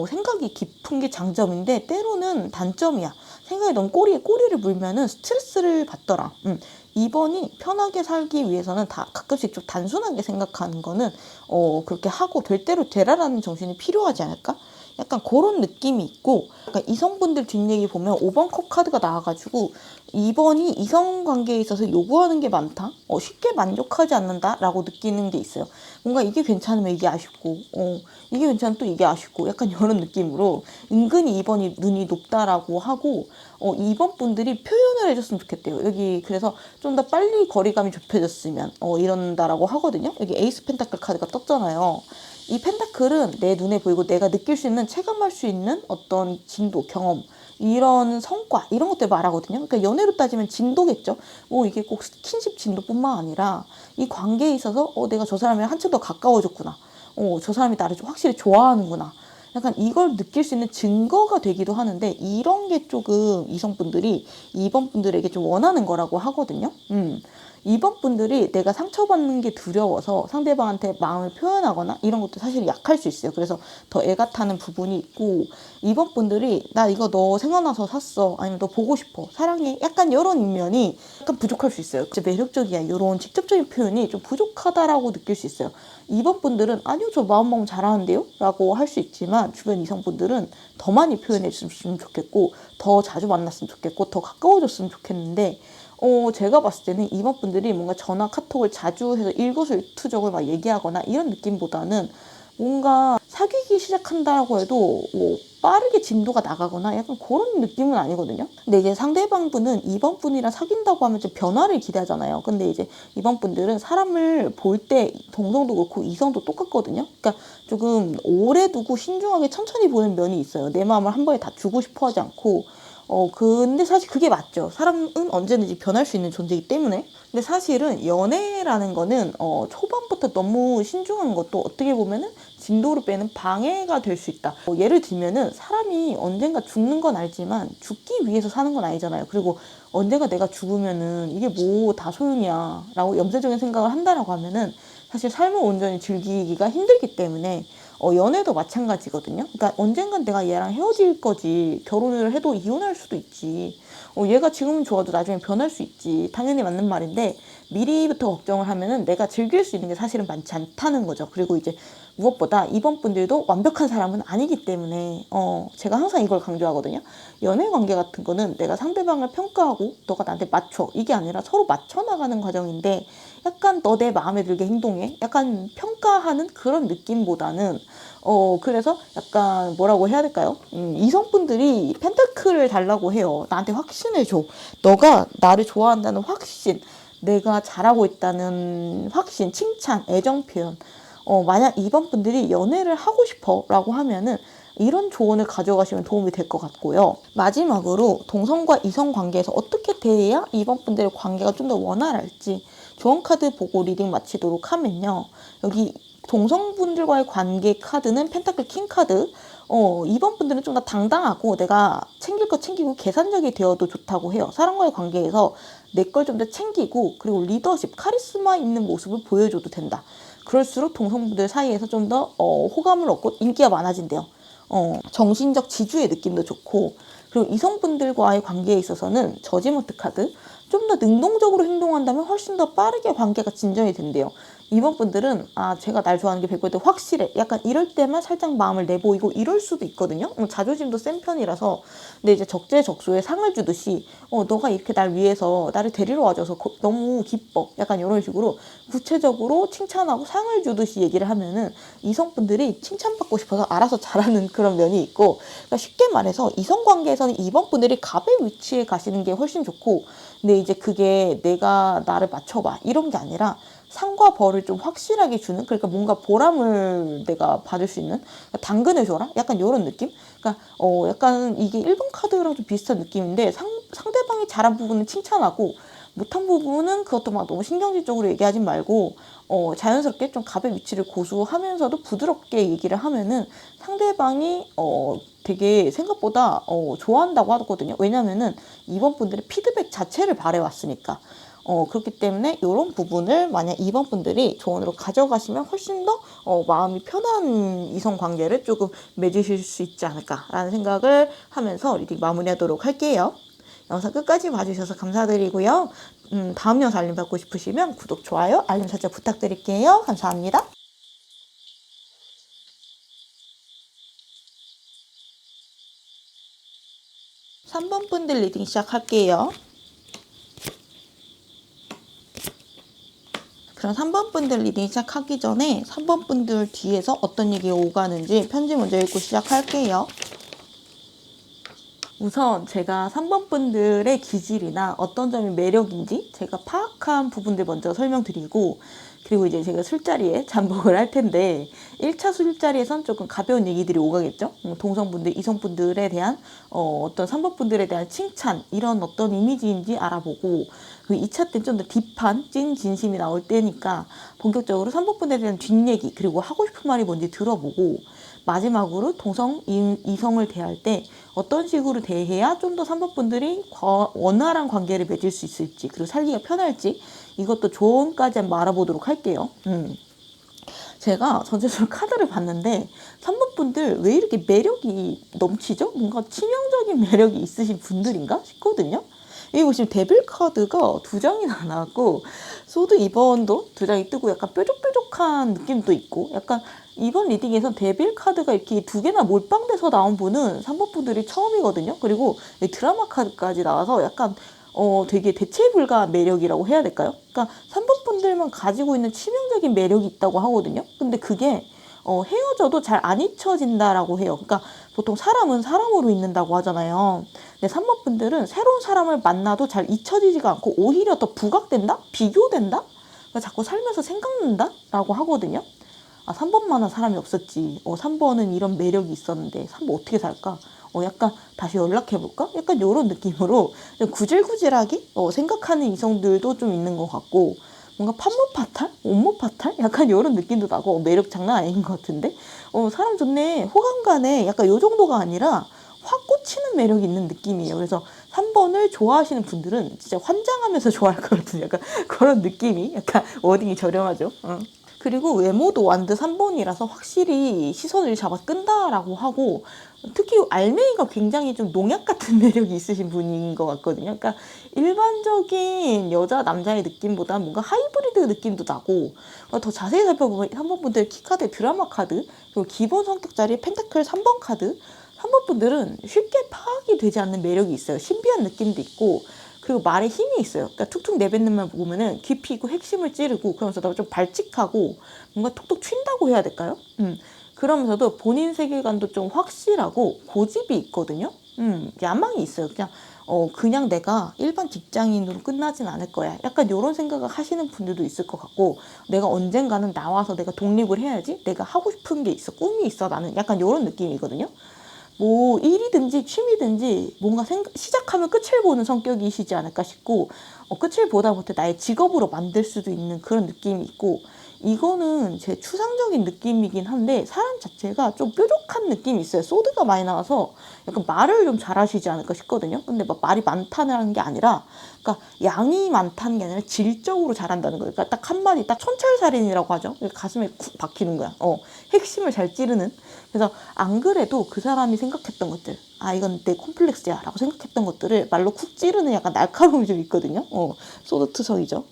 생각이 깊은 게 장점인데 때로는 단점이야. 생각이 너무 꼬리를 물면은 스트레스를 받더라. 2번이 편하게 살기 위해서는 다 가끔씩 좀 단순하게 생각하는 거는 그렇게 하고 될 대로 되라라는 정신이 필요하지 않을까? 약간 그런 느낌이 있고, 약간 이성분들 뒷얘기 보면 5번 컵 카드가 나와가지고 2번이 이성관계에 있어서 요구하는 게 많다? 쉽게 만족하지 않는다라고 느끼는 게 있어요. 뭔가 이게 괜찮으면 이게 아쉽고 이게 괜찮으면 또 이게 아쉽고 약간 이런 느낌으로 은근히 2번이 눈이 높다라고 하고 2번 분들이 표현을 해줬으면 좋겠대요. 여기 그래서 좀 더 빨리 거리감이 좁혀졌으면 이런다라고 하거든요. 여기 에이스 펜타클 카드가 떴잖아요. 이 펜타클은 내 눈에 보이고 내가 느낄 수 있는, 체감할 수 있는 어떤 진도, 경험, 이런 성과, 이런 것들 말하거든요. 그러니까 연애로 따지면 진도겠죠. 이게 꼭 스킨십 진도뿐만 아니라 이 관계에 있어서 내가 저 사람이랑 한층 더 가까워졌구나. 저 사람이 나를 좀 확실히 좋아하는구나. 약간 이걸 느낄 수 있는 증거가 되기도 하는데, 이런 게 조금 이성분들이 2번 분들에게 좀 원하는 거라고 하거든요. 2번 분들이 내가 상처받는 게 두려워서 상대방한테 마음을 표현하거나 이런 것도 사실 약할 수 있어요. 그래서 더 애가 타는 부분이 있고, 2번 분들이 나 이거 너 생각나서 샀어, 아니면 너 보고 싶어, 사랑해, 약간 이런 인면이 약간 부족할 수 있어요. 진짜 매력적이야, 이런 직접적인 표현이 좀 부족하다라고 느낄 수 있어요. 2번 분들은 아니요, 저 마음 잘하는데요? 라고 할 수 있지만, 주변 이성분들은 더 많이 표현해 줬으면 좋겠고, 더 자주 만났으면 좋겠고, 더 가까워졌으면 좋겠는데, 제가 봤을 때는 2번 분들이 뭔가 전화 카톡을 자주 해서 일거수일투족을 막 얘기하거나 이런 느낌보다는, 뭔가 사귀기 시작한다고 해도 뭐 빠르게 진도가 나가거나 약간 그런 느낌은 아니거든요. 근데 이제 상대방 분은 2번 분이랑 사귄다고 하면 좀 변화를 기대하잖아요. 근데 이제 2번 분들은 사람을 볼 때 동성도 그렇고 이성도 똑같거든요. 그러니까 조금 오래 두고 신중하게 천천히 보는 면이 있어요. 내 마음을 한 번에 다 주고 싶어 하지 않고. 근데 사실 그게 맞죠. 사람은 언제든지 변할 수 있는 존재이기 때문에. 근데 사실은 연애라는 거는 초반부터 너무 신중한 것도 어떻게 보면은 진도를 빼는 방해가 될 수 있다. 예를 들면은 사람이 언젠가 죽는 건 알지만 죽기 위해서 사는 건 아니잖아요. 그리고 언젠가 내가 죽으면은 이게 뭐 다 소용이야 라고 염세적인 생각을 한다라고 하면은 사실 삶을 온전히 즐기기가 힘들기 때문에 연애도 마찬가지거든요. 그러니까 언젠간 내가 얘랑 헤어질 거지. 결혼을 해도 이혼할 수도 있지. 얘가 지금은 좋아도 나중에 변할 수 있지. 당연히 맞는 말인데 미리부터 걱정을 하면은 내가 즐길 수 있는 게 사실은 많지 않다는 거죠. 그리고 이제 무엇보다 이번 분들도 완벽한 사람은 아니기 때문에 제가 항상 이걸 강조하거든요. 연애 관계 같은 거는 내가 상대방을 평가하고 너가 나한테 맞춰, 이게 아니라 서로 맞춰 나가는 과정인데, 약간 너 내 마음에 들게 행동해, 약간 평가하는 그런 느낌보다는 그래서 약간 뭐라고 해야 될까요? 이성분들이 펜타클을 달라고 해요. 나한테 확신을 줘. 너가 나를 좋아한다는 확신, 내가 잘하고 있다는 확신, 칭찬, 애정 표현. 만약 이번 분들이 연애를 하고 싶어 라고 하면은 이런 조언을 가져가시면 도움이 될 것 같고요. 마지막으로 동성과 이성 관계에서 어떻게 대해야 이번 분들의 관계가 좀 더 원활할지 조언 카드 보고 리딩 마치도록 하면요. 여기 동성분들과의 관계 카드는 펜타클 킹 카드. 이번 분들은 좀 더 당당하고 내가 챙길 거 챙기고 계산적이 되어도 좋다고 해요. 사람과의 관계에서 내 걸 좀 더 챙기고, 그리고 리더십, 카리스마 있는 모습을 보여줘도 된다. 그럴수록 동성분들 사이에서 좀 더 호감을 얻고 인기가 많아진대요. 정신적 지주의 느낌도 좋고, 그리고 이성분들과의 관계에 있어서는 저지먼트 카드, 좀 더 능동적으로 행동한다면 훨씬 더 빠르게 관계가 진전이 된대요. 이번 분들은 제가 날 좋아하는 게 100% 확실해, 약간 이럴 때만 살짝 마음을 내보이고 이럴 수도 있거든요. 자존심도 센 편이라서. 근데 이제 적재적소에 상을 주듯이 너가 이렇게 날 위해서 나를 데리러 와줘서 너무 기뻐, 약간 이런 식으로 구체적으로 칭찬하고 상을 주듯이 얘기를 하면은 이성분들이 칭찬받고 싶어서 알아서 잘하는 그런 면이 있고, 그러니까 쉽게 말해서 이성관계에서는 이번 분들이 갑의 위치에 가시는 게 훨씬 좋고, 근데 이제 그게 내가 나를 맞춰봐 이런 게 아니라 상과 벌을 좀 확실하게 주는, 그러니까 뭔가 보람을 내가 받을 수 있는, 그러니까 당근을 줘라, 약간 이런 느낌. 그러니까 약간 이게 1번 카드랑 좀 비슷한 느낌인데, 상대방이 잘한 부분은 칭찬하고 못한 부분은 그것도 막 너무 신경질적으로 얘기하지 말고 자연스럽게 좀 갑의 위치를 고수하면서도 부드럽게 얘기를 하면은 상대방이 되게 생각보다 좋아한다고 하거든요. 왜냐면은 이번 분들의 피드백 자체를 바래왔으니까. 그렇기 때문에 이런 부분을 만약 2번 분들이 조언으로 가져가시면 훨씬 더 마음이 편한 이성 관계를 조금 맺으실 수 있지 않을까라는 생각을 하면서 리딩 마무리하도록 할게요. 영상 끝까지 봐주셔서 감사드리고요. 다음 영상 알림 받고 싶으시면 구독, 좋아요, 알림 설정 부탁드릴게요. 감사합니다. 3번 분들 리딩 시작할게요. 그럼 3번 분들 리딩 시작하기 전에 3번 분들 뒤에서 어떤 얘기가 오가는지 편지 먼저 읽고 시작할게요. 우선 제가 3번 분들의 기질이나 어떤 점이 매력인지 제가 파악한 부분들 먼저 설명드리고, 그리고 이제 제가 술자리에 잠복을 할 텐데 1차 술자리에선 조금 가벼운 얘기들이 오가겠죠. 동성분들, 이성분들에 대한 어떤 3번 분들에 대한 칭찬, 이런 어떤 이미지인지 알아보고, 그 2차 때는 좀 더 딥한 찐 진심이 나올 때니까 본격적으로 3번 분들에 대한 뒷얘기, 그리고 하고 싶은 말이 뭔지 들어보고, 마지막으로 동성, 이성을 대할 때 어떤 식으로 대해야 좀 더 3번 분들이 원활한 관계를 맺을 수 있을지, 그리고 살기가 편할지, 이것도 조언까지 한번 알아보도록 할게요. 제가 전체적으로 카드를 봤는데 3번 분들 왜 이렇게 매력이 넘치죠? 뭔가 치명적인 매력이 있으신 분들인가 싶거든요. 여기 보시면 데빌 카드가 2장이나 나왔고, 소드 2번도 2장이 뜨고 약간 뾰족뾰족한 느낌도 있고, 약간 이번 리딩에서 데빌 카드가 이렇게 2개나 몰빵돼서 나온 분은 3번 분들이 처음이거든요. 그리고 드라마 카드까지 나와서 약간 되게 대체 불가한 매력이라고 해야 될까요? 그러니까 3번 분들만 가지고 있는 치명적인 매력이 있다고 하거든요. 근데 그게 헤어져도 잘 안 잊혀진다라고 해요. 그러니까 보통 사람은 사람으로 잊는다고 하잖아요. 근데 3번 분들은 새로운 사람을 만나도 잘 잊혀지지가 않고 오히려 더 부각된다? 비교된다? 그러니까 자꾸 살면서 생각난다? 라고 하거든요. 아, 3번만한 사람이 없었지. 3번은 이런 매력이 있었는데 3번 어떻게 살까? 약간 다시 연락해볼까? 약간 이런 느낌으로 구질구질하게 생각하는 이성들도 좀 있는 것 같고, 뭔가 판무파탈? 온무파탈? 약간 이런 느낌도 나고, 매력 장난 아닌 것 같은데? 사람 좋네, 호감 가네, 약간 요 정도가 아니라 확 꽂히는 매력이 있는 느낌이에요. 그래서 3번을 좋아하시는 분들은 진짜 환장하면서 좋아할 것 같은 약간 그런 느낌이, 약간 워딩이 저렴하죠. 그리고 외모도 완드 3번이라서 확실히 시선을 잡아 끈다라고 하고, 특히 알맹이가 굉장히 좀 농약 같은 매력이 있으신 분인 것 같거든요. 그러니까 일반적인 여자 남자의 느낌보다 뭔가 하이브리드 느낌도 나고, 더 자세히 살펴보면 3번 분들 키카드 드라마 카드, 그리고 기본 성격 자리 펜타클 3번 카드, 3번 분들은 쉽게 파악이 되지 않는 매력이 있어요. 신비한 느낌도 있고, 그리고 말에 힘이 있어요. 그러니까 툭툭 내뱉는 말 보면은 깊이 있고 핵심을 찌르고, 그러면서도 좀 발칙하고 뭔가 톡톡 튄다고 해야 될까요? 그러면서도 본인 세계관도 좀 확실하고 고집이 있거든요. 야망이 있어요. 그냥 내가 일반 직장인으로 끝나진 않을 거야. 약간 이런 생각을 하시는 분들도 있을 것 같고, 내가 언젠가는 나와서 내가 독립을 해야지. 내가 하고 싶은 게 있어. 꿈이 있어. 나는 약간 이런 느낌이거든요. 뭐 일이든지 취미든지 뭔가 시작하면 끝을 보는 성격이시지 않을까 싶고, 끝을 보다 못해 나의 직업으로 만들 수도 있는 그런 느낌이 있고, 이거는 제 추상적인 느낌이긴 한데 사람 자체가 좀 뾰족한 느낌이 있어요. 소드가 많이 나와서 약간 말을 좀 잘하시지 않을까 싶거든요. 근데 막 말이 많다는 게 아니라, 그러니까 양이 많다는 게 아니라 질적으로 잘한다는 거예요. 그러니까 딱 한마디, 딱 촌철살인이라고 하죠. 가슴에 쿡 박히는 거야. 핵심을 잘 찌르는. 그래서 안 그래도 그 사람이 생각했던 것들, 아 이건 내 콤플렉스야 라고 생각했던 것들을 말로 쿡 찌르는 약간 날카로움이 좀 있거든요. 소드투성이죠.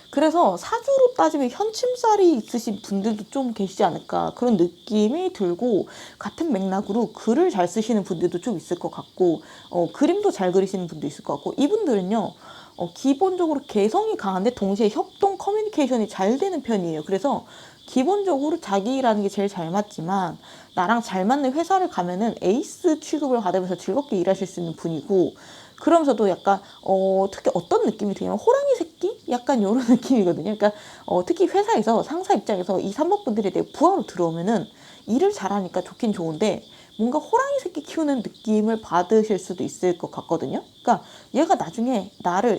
그래서 사주로 따지면 현침살이 있으신 분들도 좀 계시지 않을까, 그런 느낌이 들고, 같은 맥락으로 글을 잘 쓰시는 분들도 좀 있을 것 같고, 그림도 잘 그리시는 분도 있을 것 같고, 이분들은요 기본적으로 개성이 강한데 동시에 협동 커뮤니케이션이 잘 되는 편이에요. 그래서 기본적으로 자기라는 게 제일 잘 맞지만, 나랑 잘 맞는 회사를 가면은 에이스 취급을 받으면서 즐겁게 일하실 수 있는 분이고, 그러면서도 약간 특히 어떤 느낌이 드냐면 호랑이 새끼? 약간 이런 느낌이거든요. 그러니까 특히 회사에서 상사 입장에서 이 3번 분들이 내가 부하로 들어오면은 일을 잘하니까 좋긴 좋은데, 뭔가 호랑이 새끼 키우는 느낌을 받으실 수도 있을 것 같거든요. 그러니까 얘가 나중에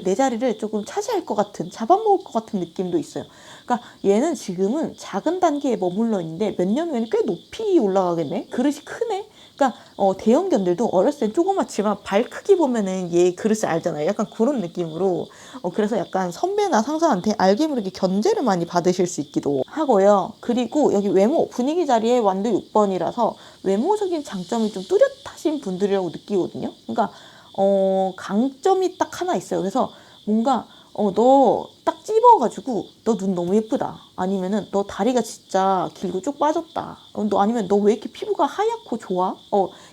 내 자리를 조금 차지할 것 같은, 잡아먹을 것 같은 느낌도 있어요. 그러니까 얘는 지금은 작은 단계에 머물러 있는데 몇 년 후에는 꽤 높이 올라가겠네. 그릇이 크네. 그러니까 대형견들도 어렸을 땐 조그맣지만 발 크기 보면은 얘 그릇을 알잖아요. 약간 그런 느낌으로. 그래서 약간 선배나 상사한테 알게 모르게 견제를 많이 받으실 수 있기도 하고요. 그리고 여기 외모 분위기 자리에 완두 6번이라서 외모적인 장점이 좀 뚜렷하신 분들이라고 느끼거든요. 그러니까 강점이 딱 하나 있어요. 그래서 뭔가 너 딱 찝어가지고 너 눈 너무 예쁘다, 아니면은 너 다리가 진짜 길고 쭉 빠졌다, 아니면 너 왜 이렇게 피부가 하얗고 좋아,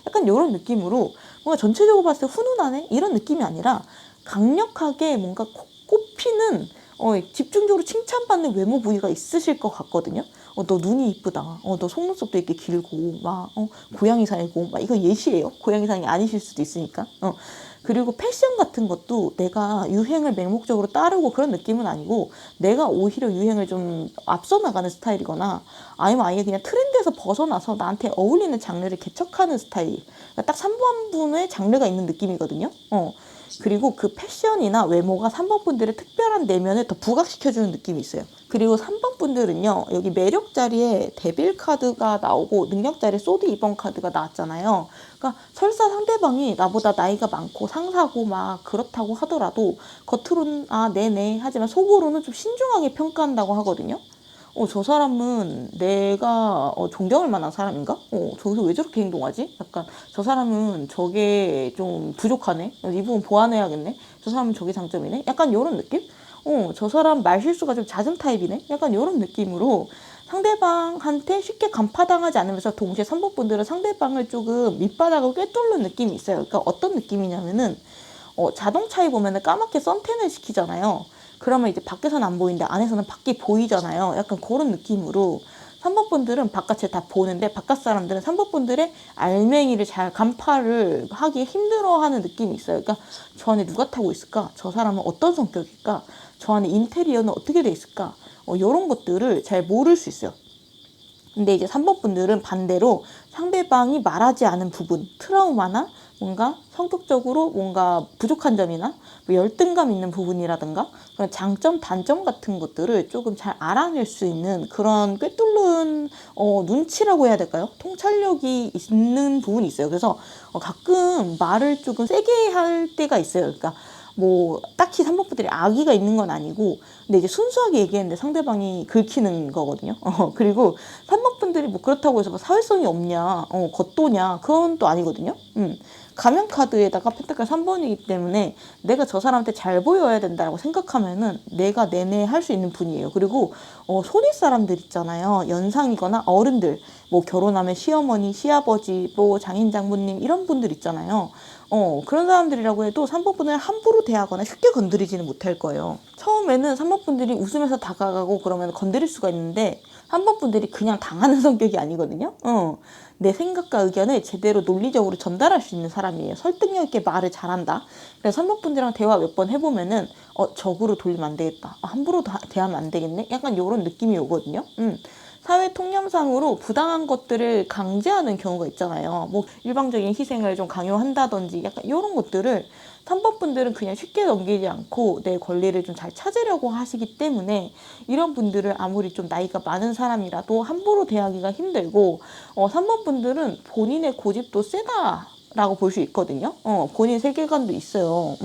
약간 이런 느낌으로 뭔가 전체적으로 봤을 때 훈훈하네, 이런 느낌이 아니라 강력하게 뭔가 꼽히는, 집중적으로 칭찬받는 외모 부위가 있으실 것 같거든요. 너 눈이 이쁘다, 너 속눈썹도 이렇게 길고, 막 고양이 살고, 막 이거 예시예요. 고양이 상이 아니실 수도 있으니까. 그리고 패션 같은 것도 내가 유행을 맹목적으로 따르고 그런 느낌은 아니고, 내가 오히려 유행을 좀 앞서 나가는 스타일이거나, 아니면 아예 그냥 트렌드에서 벗어나서 나한테 어울리는 장르를 개척하는 스타일. 그러니까 딱 3번분의 장르가 있는 느낌이거든요. 그리고 그 패션이나 외모가 3번 분들의 특별한 내면을 더 부각시켜주는 느낌이 있어요. 그리고 3번 분들은요, 여기 매력 자리에 데빌 카드가 나오고 능력 자리에 소드 2번 카드가 나왔잖아요. 그러니까 설사 상대방이 나보다 나이가 많고 상사고 막 그렇다고 하더라도 겉으로는 아 네네 하지만 속으로는 좀 신중하게 평가한다고 하거든요. 저 사람은 내가 존경할 만한 사람인가? 저기서 왜 저렇게 행동하지? 약간 저 사람은 저게 좀 부족하네. 이 부분 보완해야겠네. 저 사람은 저게 장점이네. 약간 이런 느낌? 저 사람 말실수가 좀 잦은 타입이네. 약간 이런 느낌으로 상대방한테 쉽게 간파당하지 않으면서 동시에 3번 분들은 상대방을 조금 밑바닥을 꿰뚫는 느낌이 있어요. 그러니까 어떤 느낌이냐면은 자동차에 보면은 까맣게 선텐을 시키잖아요. 그러면 이제 밖에서는 안 보이는데 안에서는 밖이 보이잖아요. 약간 그런 느낌으로 3번 분들은 바깥을 다 보는데 바깥 사람들은 3번 분들의 알맹이를 잘 간파를 하기 힘들어하는 느낌이 있어요. 그러니까 저 안에 누가 타고 있을까? 저 사람은 어떤 성격일까? 저 안에 인테리어는 어떻게 돼 있을까? 이런 것들을 잘 모를 수 있어요. 근데 이제 3번 분들은 반대로 상대방이 말하지 않은 부분, 트라우마나 뭔가 성격적으로 뭔가 부족한 점이나 뭐 열등감 있는 부분이라든가 그런 장점, 단점 같은 것들을 조금 잘 알아낼 수 있는 그런 꿰뚫는 눈치라고 해야 될까요? 통찰력이 있는 부분이 있어요. 그래서 가끔 말을 조금 세게 할 때가 있어요. 그러니까 뭐 딱히 3번 분들이 악의가 있는 건 아니고 근데 이제 순수하게 얘기했는데 상대방이 긁히는 거거든요. 그리고 3번 분들이 뭐 그렇다고 해서 뭐 사회성이 없냐, 겉도냐 그건 또 아니거든요. 가면 카드에다가 펜타클 3번이기 때문에 내가 저 사람한테 잘 보여야 된다고 생각하면은 내가 내내 할 수 있는 분이에요. 그리고 손윗 사람들 있잖아요. 연상이거나 어른들, 뭐 결혼하면 시어머니, 시아버지, 뭐 장인 장모님 이런 분들 있잖아요. 그런 사람들이라고 해도 3번 분을 함부로 대하거나 쉽게 건드리지는 못할 거예요. 처음에는 3번 분들이 웃으면서 다가가고 그러면 건드릴 수가 있는데 3번 분들이 그냥 당하는 성격이 아니거든요. 내 생각과 의견을 제대로 논리적으로 전달할 수 있는 사람이에요. 설득력 있게 말을 잘한다. 그래서 3번 분들이랑 대화 몇 번 해보면은 적으로 돌리면 안 되겠다. 함부로 대하면 안 되겠네. 약간 이런 느낌이 오거든요. 사회 통념상으로 부당한 것들을 강제하는 경우가 있잖아요. 뭐 일방적인 희생을 좀 강요한다든지 약간 이런 것들을 3번 분들은 그냥 쉽게 넘기지 않고 내 권리를 좀 잘 찾으려고 하시기 때문에 이런 분들을 아무리 좀 나이가 많은 사람이라도 함부로 대하기가 힘들고 3번 분들은 본인의 고집도 세다라고 볼 수 있거든요. 본인 세계관도 있어요.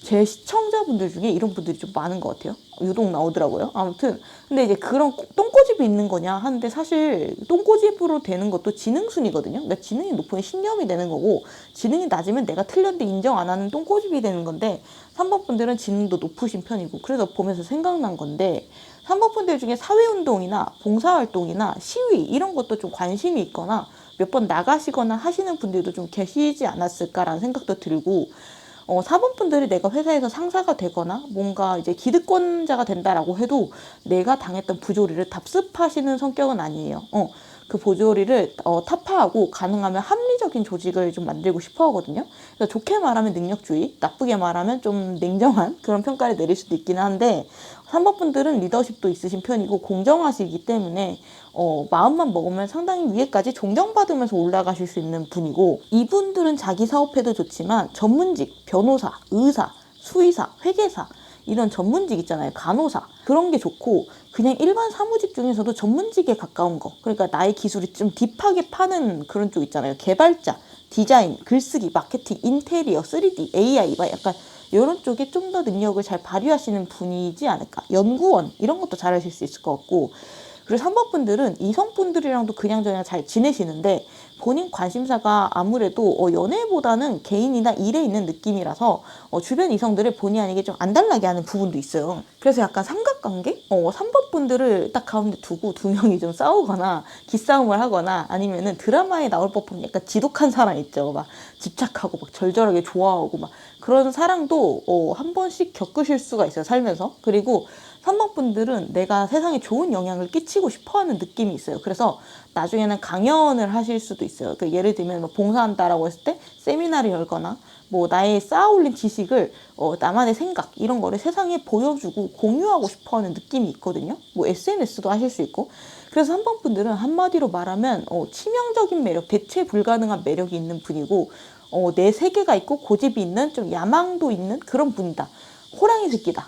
제 시청자분들 중에 이런 분들이 좀 많은 것 같아요. 유독 나오더라고요. 아무튼 근데 이제 그런 똥꼬집이 있는 거냐 하는데 사실 똥꼬집으로 되는 것도 지능순이거든요. 그러니까 지능이 높으면 신념이 되는 거고 지능이 낮으면 내가 틀렸는데 인정 안 하는 똥꼬집이 되는 건데 3번 분들은 지능도 높으신 편이고 그래서 보면서 생각난 건데 3번 분들 중에 사회운동이나 봉사활동이나 시위 이런 것도 좀 관심이 있거나 몇 번 나가시거나 하시는 분들도 좀 계시지 않았을까라는 생각도 들고 4번 분들이 내가 회사에서 상사가 되거나 뭔가 이제 기득권자가 된다라고 해도 내가 당했던 부조리를 답습하시는 성격은 아니에요. 그 부조리를 타파하고 가능하면 합리적인 조직을 좀 만들고 싶어 하거든요. 그래서 좋게 말하면 능력주의, 나쁘게 말하면 좀 냉정한 그런 평가를 내릴 수도 있기는 한데 3번 분들은 리더십도 있으신 편이고 공정하시기 때문에 마음만 먹으면 상당히 위에까지 존경받으면서 올라가실 수 있는 분이고 이분들은 자기 사업해도 좋지만 전문직, 변호사, 의사, 수의사, 회계사 이런 전문직 있잖아요. 간호사 그런 게 좋고 그냥 일반 사무직 중에서도 전문직에 가까운 거 그러니까 나의 기술이 좀 딥하게 파는 그런 쪽 있잖아요. 개발자, 디자인, 글쓰기, 마케팅, 인테리어, 3D, AI 막 약간 이런 쪽에 좀 더 능력을 잘 발휘하시는 분이지 않을까. 연구원 이런 것도 잘하실 수 있을 것 같고 그리고 3번 분들은 이성분들이랑도 그냥저냥 잘 지내시는데 본인 관심사가 아무래도 연애보다는 개인이나 일에 있는 느낌이라서 주변 이성들을 본의 아니게 좀 안달나게 하는 부분도 있어요. 그래서 약간 삼각관계? 3번 분들을 딱 가운데 두고 두 명이 좀 싸우거나 기싸움을 하거나 아니면은 드라마에 나올 법한 약간 지독한 사람 있죠. 막 집착하고 막 절절하게 좋아하고 막 그런 사랑도 한 번씩 겪으실 수가 있어요. 살면서. 그리고 3번 분들은 내가 세상에 좋은 영향을 끼치고 싶어하는 느낌이 있어요. 그래서 나중에는 강연을 하실 수도 있어요. 그 예를 들면 뭐 봉사한다라고 했을 때 세미나를 열거나 뭐 나의 쌓아올린 지식을 나만의 생각 이런 거를 세상에 보여주고 공유하고 싶어하는 느낌이 있거든요. 뭐 SNS도 하실 수 있고 그래서 3번 분들은 한마디로 말하면 치명적인 매력, 대체 불가능한 매력이 있는 분이고 내 세계가 있고 고집이 있는 좀 야망도 있는 그런 분이다. 호랑이 새끼다.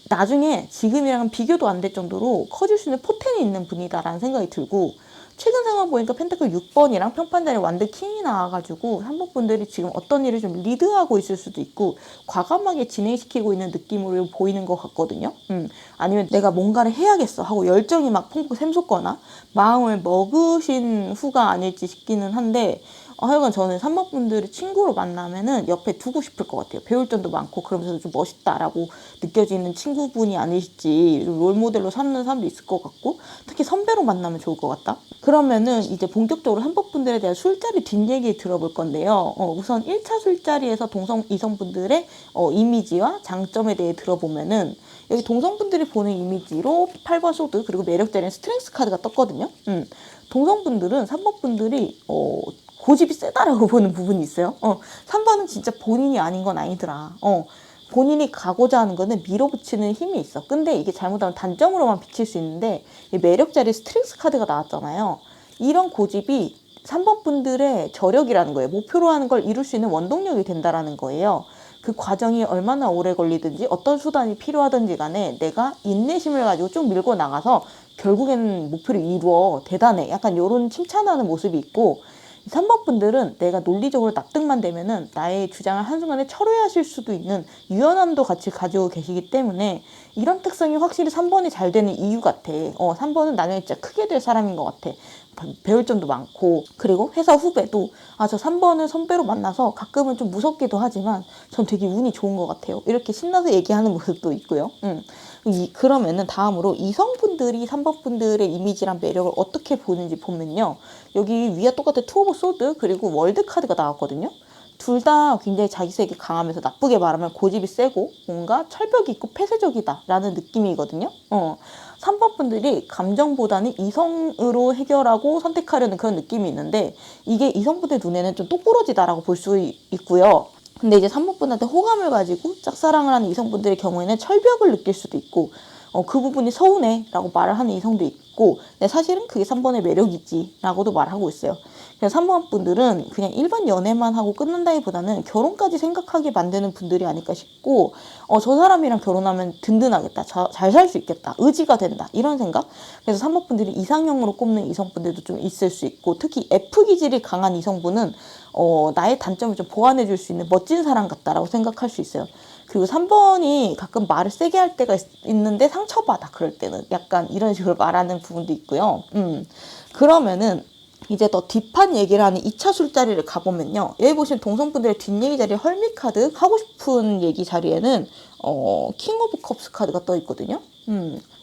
나중에 지금이랑은 비교도 안 될 정도로 커질 수 있는 포텐이 있는 분이다라는 생각이 들고, 최근 상황 보니까 펜타클 6번이랑 평판자리 완드 킹이 나와가지고 3번 분들이 지금 어떤 일을 좀 리드하고 있을 수도 있고 과감하게 진행시키고 있는 느낌으로 보이는 것 같거든요. 아니면 내가 뭔가를 해야겠어 하고 열정이 막 펑펑 샘솟거나 마음을 먹으신 후가 아닐지 싶기는 한데, 하여간 저는 3번 분들을 친구로 만나면은 옆에 두고 싶을 것 같아요. 배울 점도 많고 그러면서 좀 멋있다라고 느껴지는 친구분이 아닐지, 롤모델로 삼는 사람도 있을 것 같고, 특히 선배로 만나면 좋을 것 같다. 그러면은 이제 본격적으로 3번 분들에 대한 술자리 뒷얘기 들어볼 건데요. 우선 1차 술자리에서 동성 이성분들의 이미지와 장점에 대해 들어보면은, 여기 동성분들이 보는 이미지로 8번 소드 그리고 매력자리는 스트렝스 카드가 떴거든요. 동성분들은 3번 분들이 고집이 세다라고 보는 부분이 있어요. 3번은 진짜 본인이 아닌 건 아니더라. 본인이 가고자 하는 거는 밀어붙이는 힘이 있어. 근데 이게 잘못하면 단점으로만 비칠 수 있는데, 매력자리 스트렝스 카드가 나왔잖아요. 이런 고집이 3번 분들의 저력이라는 거예요. 목표로 하는 걸 이룰 수 있는 원동력이 된다라는 거예요. 그 과정이 얼마나 오래 걸리든지 어떤 수단이 필요하든지 간에 내가 인내심을 가지고 쭉 밀고 나가서 결국에는 목표를 이루어. 대단해. 약간 이런 칭찬하는 모습이 있고, 3번 분들은 내가 논리적으로 납득만 되면은 나의 주장을 한순간에 철회하실 수도 있는 유연함도 같이 가지고 계시기 때문에 이런 특성이 확실히 3번이 잘 되는 이유 같아. 3번은 나중에 진짜 크게 될 사람인 것 같아. 배울 점도 많고, 그리고 회사 후배도 저 3번을 선배로 만나서 가끔은 좀 무섭기도 하지만 전 되게 운이 좋은 것 같아요. 이렇게 신나서 얘기하는 모습도 있고요. 그러면은 다음으로 이성분들이 3번 분들의 이미지랑 매력을 어떻게 보는지 보면요. 여기 위와 똑같은 투 오브 소드 그리고 월드 카드가 나왔거든요. 둘 다 굉장히 자기 세계 강하면서, 나쁘게 말하면 고집이 세고 뭔가 철벽이 있고 폐쇄적이다 라는 느낌이거든요. 3번 분들이 감정보다는 이성으로 해결하고 선택하려는 그런 느낌이 있는데, 이게 이성분들 눈에는 좀 똑부러지다라고 볼 수 있고요. 근데 이제 3번 분한테 호감을 가지고 짝사랑을 하는 이성분들의 경우에는 철벽을 느낄 수도 있고, 그 부분이 서운해 라고 말을 하는 이성도 있고, 근데 사실은 그게 3번의 매력이지 라고도 말하고 있어요. 그래서 3번 분들은 그냥 일반 연애만 하고 끝난다기보다는 결혼까지 생각하게 만드는 분들이 아닐까 싶고, 저 사람이랑 결혼하면 든든하겠다, 잘 살 수 있겠다, 의지가 된다, 이런 생각. 그래서 3번 분들이 이상형으로 꼽는 이성분들도 좀 있을 수 있고, 특히 F 기질이 강한 이성분은 나의 단점을 좀 보완해 줄 수 있는 멋진 사람 같다라고 생각할 수 있어요. 그리고 3번이 가끔 말을 세게 할 때가 있는데 상처받아, 그럴 때는. 약간 이런 식으로 말하는 부분도 있고요. 그러면은 이제 더 딥한 얘기를 하는 2차 술자리를 가보면요. 여기 보시면 동성분들의 뒷얘기 자리에 헐미 카드, 하고 싶은 얘기 자리에는 킹 오브 컵스 카드가 떠 있거든요.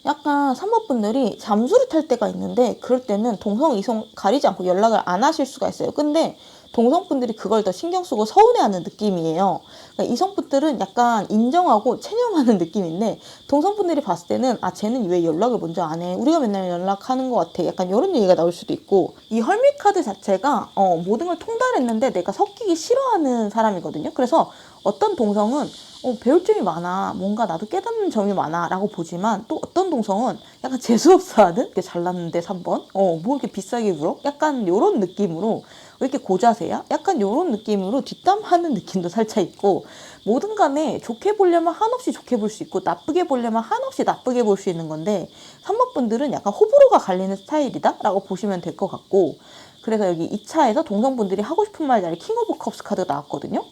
약간 3번 분들이 잠수를 탈 때가 있는데, 그럴 때는 동성, 이성 가리지 않고 연락을 안 하실 수가 있어요. 근데 동성분들이 그걸 더 신경 쓰고 서운해하는 느낌이에요. 그러니까 이성분들은 약간 인정하고 체념하는 느낌인데, 동성분들이 봤을 때는 쟤는 왜 연락을 먼저 안 해? 우리가 맨날 연락하는 것 같아. 약간 이런 얘기가 나올 수도 있고, 이 헐미 카드 자체가 모든 걸 통달했는데 내가 섞이기 싫어하는 사람이거든요. 그래서 어떤 동성은 배울 점이 많아, 뭔가 나도 깨닫는 점이 많아 라고 보지만, 또 어떤 동성은 약간 재수없어하는, 이렇게 잘났는데 3번? 뭐 이렇게 비싸게 굴어? 약간 이런 느낌으로, 왜 이렇게 고자세야? 약간 이런 느낌으로 뒷담하는 느낌도 살짝 있고, 뭐든 간에 좋게 보려면 한없이 좋게 볼 수 있고 나쁘게 보려면 한없이 나쁘게 볼 수 있는 건데, 3번 분들은 약간 호불호가 갈리는 스타일이다 라고 보시면 될 것 같고, 그래서 여기 2차에서 동성분들이 하고 싶은 말 자리 킹 오브 컵스 카드가 나왔거든요.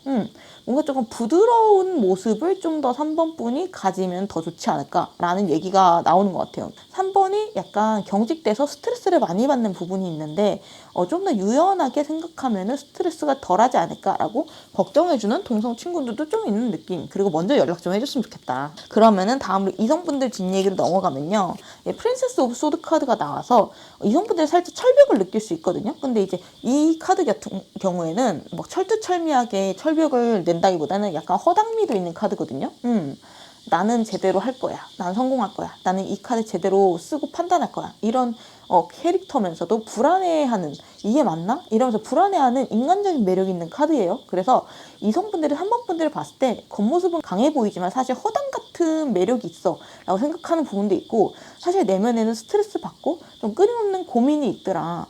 뭔가 조금 부드러운 모습을 좀 더 3번 분이 가지면 더 좋지 않을까라는 얘기가 나오는 것 같아요. 3번이 약간 경직돼서 스트레스를 많이 받는 부분이 있는데, 좀 더 유연하게 생각하면 스트레스가 덜하지 않을까라고 걱정해주는 동성 친구들도 좀 있는 느낌. 그리고 먼저 연락 좀 해줬으면 좋겠다. 그러면은 다음으로 이성분들 뒷얘기로 넘어가면요. 프린세스 오브 소드 카드가 나와서 이성분들이 살짝 철벽을 느낄 수 있거든요. 근데 이제 이 카드 같은 경우에는 막 철두철미하게 철벽을 낸다기보다는 약간 허당미도 있는 카드거든요. 나는 제대로 할 거야, 난 성공할 거야, 나는 이 카드 제대로 쓰고 판단할 거야, 이런 캐릭터면서도 불안해하는, 이게 맞나? 이러면서 불안해하는 인간적인 매력 있는 카드예요. 그래서 이성분들이 3번 분들을 봤을 때 겉모습은 강해 보이지만 사실 허당 같은 매력이 있어 라고 생각하는 부분도 있고, 사실 내면에는 스트레스 받고 좀 끊임없는 고민이 있더라,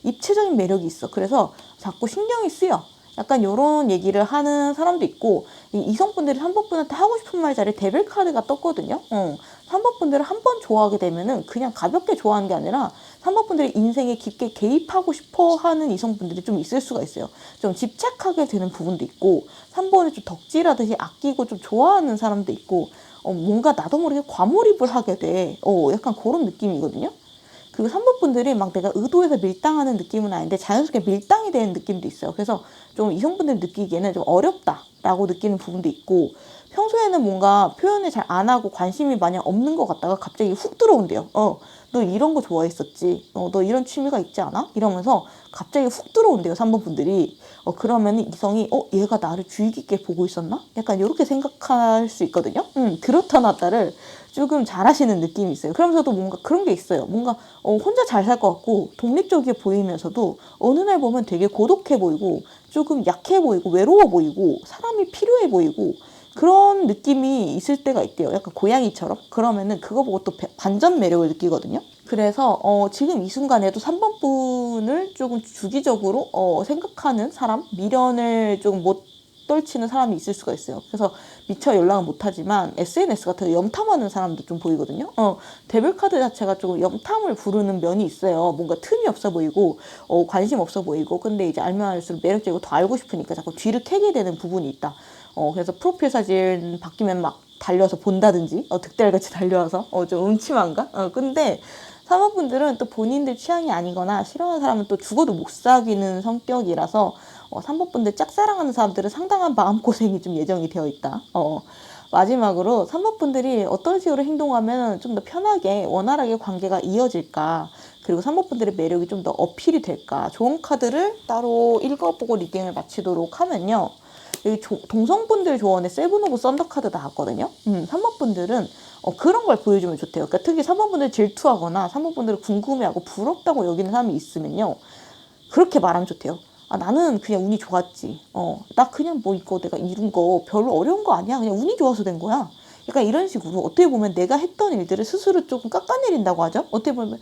입체적인 매력이 있어. 그래서 자꾸 신경이 쓰여. 약간 이런 얘기를 하는 사람도 있고, 이 이성분들이 3번분한테 하고 싶은 말 자리에 데빌 카드가 떴거든요. 3번분들을 한 번 좋아하게 되면은 그냥 가볍게 좋아하는 게 아니라 3번분들이 인생에 깊게 개입하고 싶어 하는 이성분들이 좀 있을 수가 있어요. 좀 집착하게 되는 부분도 있고, 3번을 좀 덕질하듯이 아끼고 좀 좋아하는 사람도 있고, 뭔가 나도 모르게 과몰입을 하게 돼. 약간 그런 느낌이거든요. 그리고 3번 분들이 막 내가 의도해서 밀당하는 느낌은 아닌데 자연스럽게 밀당이 되는 느낌도 있어요. 그래서 좀 이성분들이 느끼기에는 좀 어렵다라고 느끼는 부분도 있고, 평소에는 뭔가 표현을 잘 안 하고 관심이 마냥 없는 것 같다가 갑자기 훅 들어온대요. 너 이런 거 좋아했었지? 너 이런 취미가 있지 않아? 이러면서 갑자기 훅 들어온대요, 3번 분들이. 그러면 이성이 얘가 나를 주의 깊게 보고 있었나? 약간 이렇게 생각할 수 있거든요. 그렇다 놨다를 조금 잘하시는 느낌이 있어요. 그러면서도 뭔가 그런 게 있어요. 뭔가 혼자 잘 살 것 같고 독립적이게 보이면서도 어느 날 보면 되게 고독해 보이고 조금 약해 보이고 외로워 보이고 사람이 필요해 보이고 그런 느낌이 있을 때가 있대요. 약간 고양이처럼. 그러면은 그거 보고 또 반전 매력을 느끼거든요. 그래서 지금 이 순간에도 3번 분을 조금 주기적으로 생각하는 사람, 미련을 조금 못 떨치는 사람이 있을 수가 있어요. 그래서 미처 연락은 못하지만 SNS 같은 거 염탐하는 사람도 좀 보이거든요. 데빌 카드 자체가 조금 염탐을 부르는 면이 있어요. 뭔가 틈이 없어 보이고 관심 없어 보이고, 근데 이제 알면 알수록 매력적이고 더 알고 싶으니까 자꾸 뒤를 캐게 되는 부분이 있다. 그래서 프로필 사진 바뀌면 막 달려서 본다든지, 득달같이 달려와서, 좀 음침한가? 근데 사모분들은 또 본인들 취향이 아니거나 싫어하는 사람은 또 죽어도 못 사귀는 성격이라서, 3번분들 짝사랑하는 사람들은 상당한 마음고생이 좀 예정이 되어 있다. 마지막으로 3번분들이 어떤 식으로 행동하면 좀 더 편하게, 원활하게 관계가 이어질까? 그리고 3번분들의 매력이 좀 더 어필이 될까? 좋은 카드를 따로 읽어보고 리딩을 마치도록 하면요. 여기 동성분들 조언에 세븐 오브 썬더카드 나왔거든요. 3번분들은 그런 걸 보여주면 좋대요. 그러니까 특히 3번분들 질투하거나 3번분들을 궁금해하고 부럽다고 여기는 사람이 있으면요. 그렇게 말하면 좋대요. 나는 그냥 운이 좋았지. 나 그냥 뭐 이거 내가 이룬 거 별로 어려운 거 아니야. 그냥 운이 좋아서 된 거야. 약간 이런 식으로 어떻게 보면 내가 했던 일들을 스스로 조금 깎아내린다고 하죠. 어떻게 보면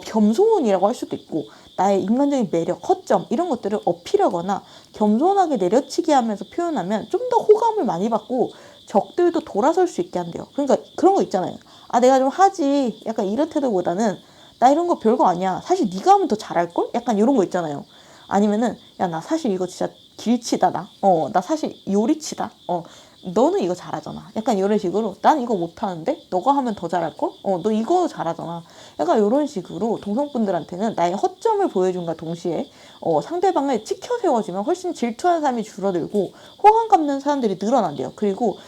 겸손이라고 할 수도 있고, 나의 인간적인 매력, 허점 이런 것들을 어필하거나 겸손하게 내려치게 하면서 표현하면 좀 더 호감을 많이 받고 적들도 돌아설 수 있게 한대요. 그러니까 그런 거 있잖아요. 내가 좀 하지. 약간 이런 태도보다는 나 이런 거 별거 아니야. 사실 네가 하면 더 잘할걸? 약간 이런 거 있잖아요. 아니면은 야, 나 사실 이거 진짜 길치다 나. 나 사실 요리치다. 너는 이거 잘하잖아. 약간 이런 식으로 난 이거 못하는데 너가 하면 더 잘할걸? 너 이거 잘하잖아. 약간 이런 식으로 동성분들한테는 나의 허점을 보여준과 동시에 상대방을 치켜 세워주면 훨씬 질투하는 사람이 줄어들고 호감 갖는 사람들이 늘어난대요. 그리고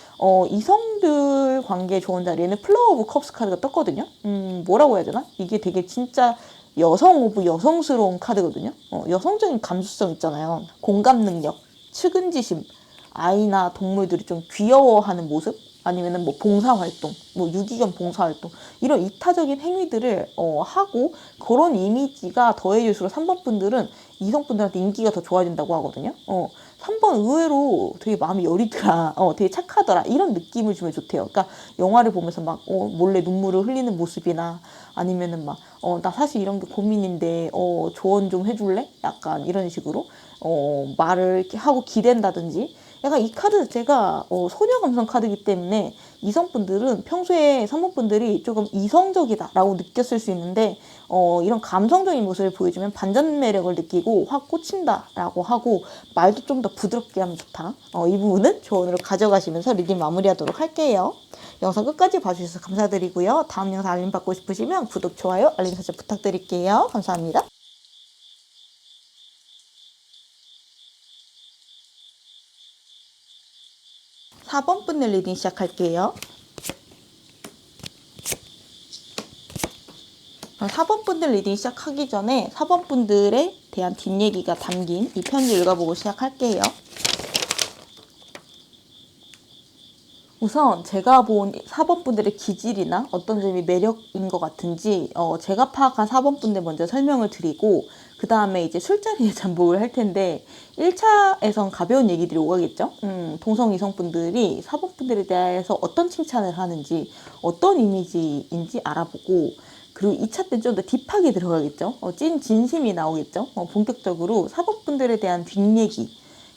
이성들 관계 좋은 자리에는 플로우 오브 컵스 카드가 떴거든요. 뭐라고 해야 되나? 이게 되게 진짜 여성 오브 여성스러운 카드거든요. 여성적인 감수성 있잖아요. 공감 능력, 측은지심, 아이나 동물들이 좀 귀여워하는 모습, 아니면은 뭐 봉사활동, 뭐 유기견 봉사활동, 이런 이타적인 행위들을 하고 그런 이미지가 더해질수록 3번 분들은 이성분들한테 인기가 더 좋아진다고 하거든요. 3번 의외로 되게 마음이 여리더라, 되게 착하더라, 이런 느낌을 주면 좋대요. 그러니까 영화를 보면서 막 몰래 눈물을 흘리는 모습이나 아니면은 막 나 사실 이런 게 고민인데 조언 좀 해줄래? 약간 이런 식으로 말을 이렇게 하고 기댄다든지. 약간 이 카드 자체가 소녀 감성 카드이기 때문에 이성분들은 평소에 3번분들이 조금 이성적이다라고 느꼈을 수 있는데 이런 감성적인 모습을 보여주면 반전 매력을 느끼고 확 꽂힌다라고 하고, 말도 좀 더 부드럽게 하면 좋다. 이 부분은 조언으로 가져가시면서 리딩 마무리하도록 할게요. 영상 끝까지 봐주셔서 감사드리고요. 다음 영상 알림 받고 싶으시면 구독, 좋아요, 알림 설정 부탁드릴게요. 감사합니다. 4번 분들 리딩 시작할게요. 4번 분들 리딩 시작하기 전에 4번 분들에 대한 뒷얘기가 담긴 이 편지 읽어보고 시작할게요. 우선 제가 본 4번 분들의 기질이나 어떤 점이 매력인 것 같은지 제가 파악한 4번 분들 먼저 설명을 드리고, 그 다음에 이제 술자리에 잠복을 할 텐데 1차에선 가벼운 얘기들이 오가겠죠. 동성 이성분들이 4번 분들에 대해서 어떤 칭찬을 하는지, 어떤 이미지인지 알아보고, 그리고 2차 때는 좀 더 딥하게 들어가겠죠. 찐 진심이 나오겠죠. 본격적으로 4번 분들에 대한 뒷얘기,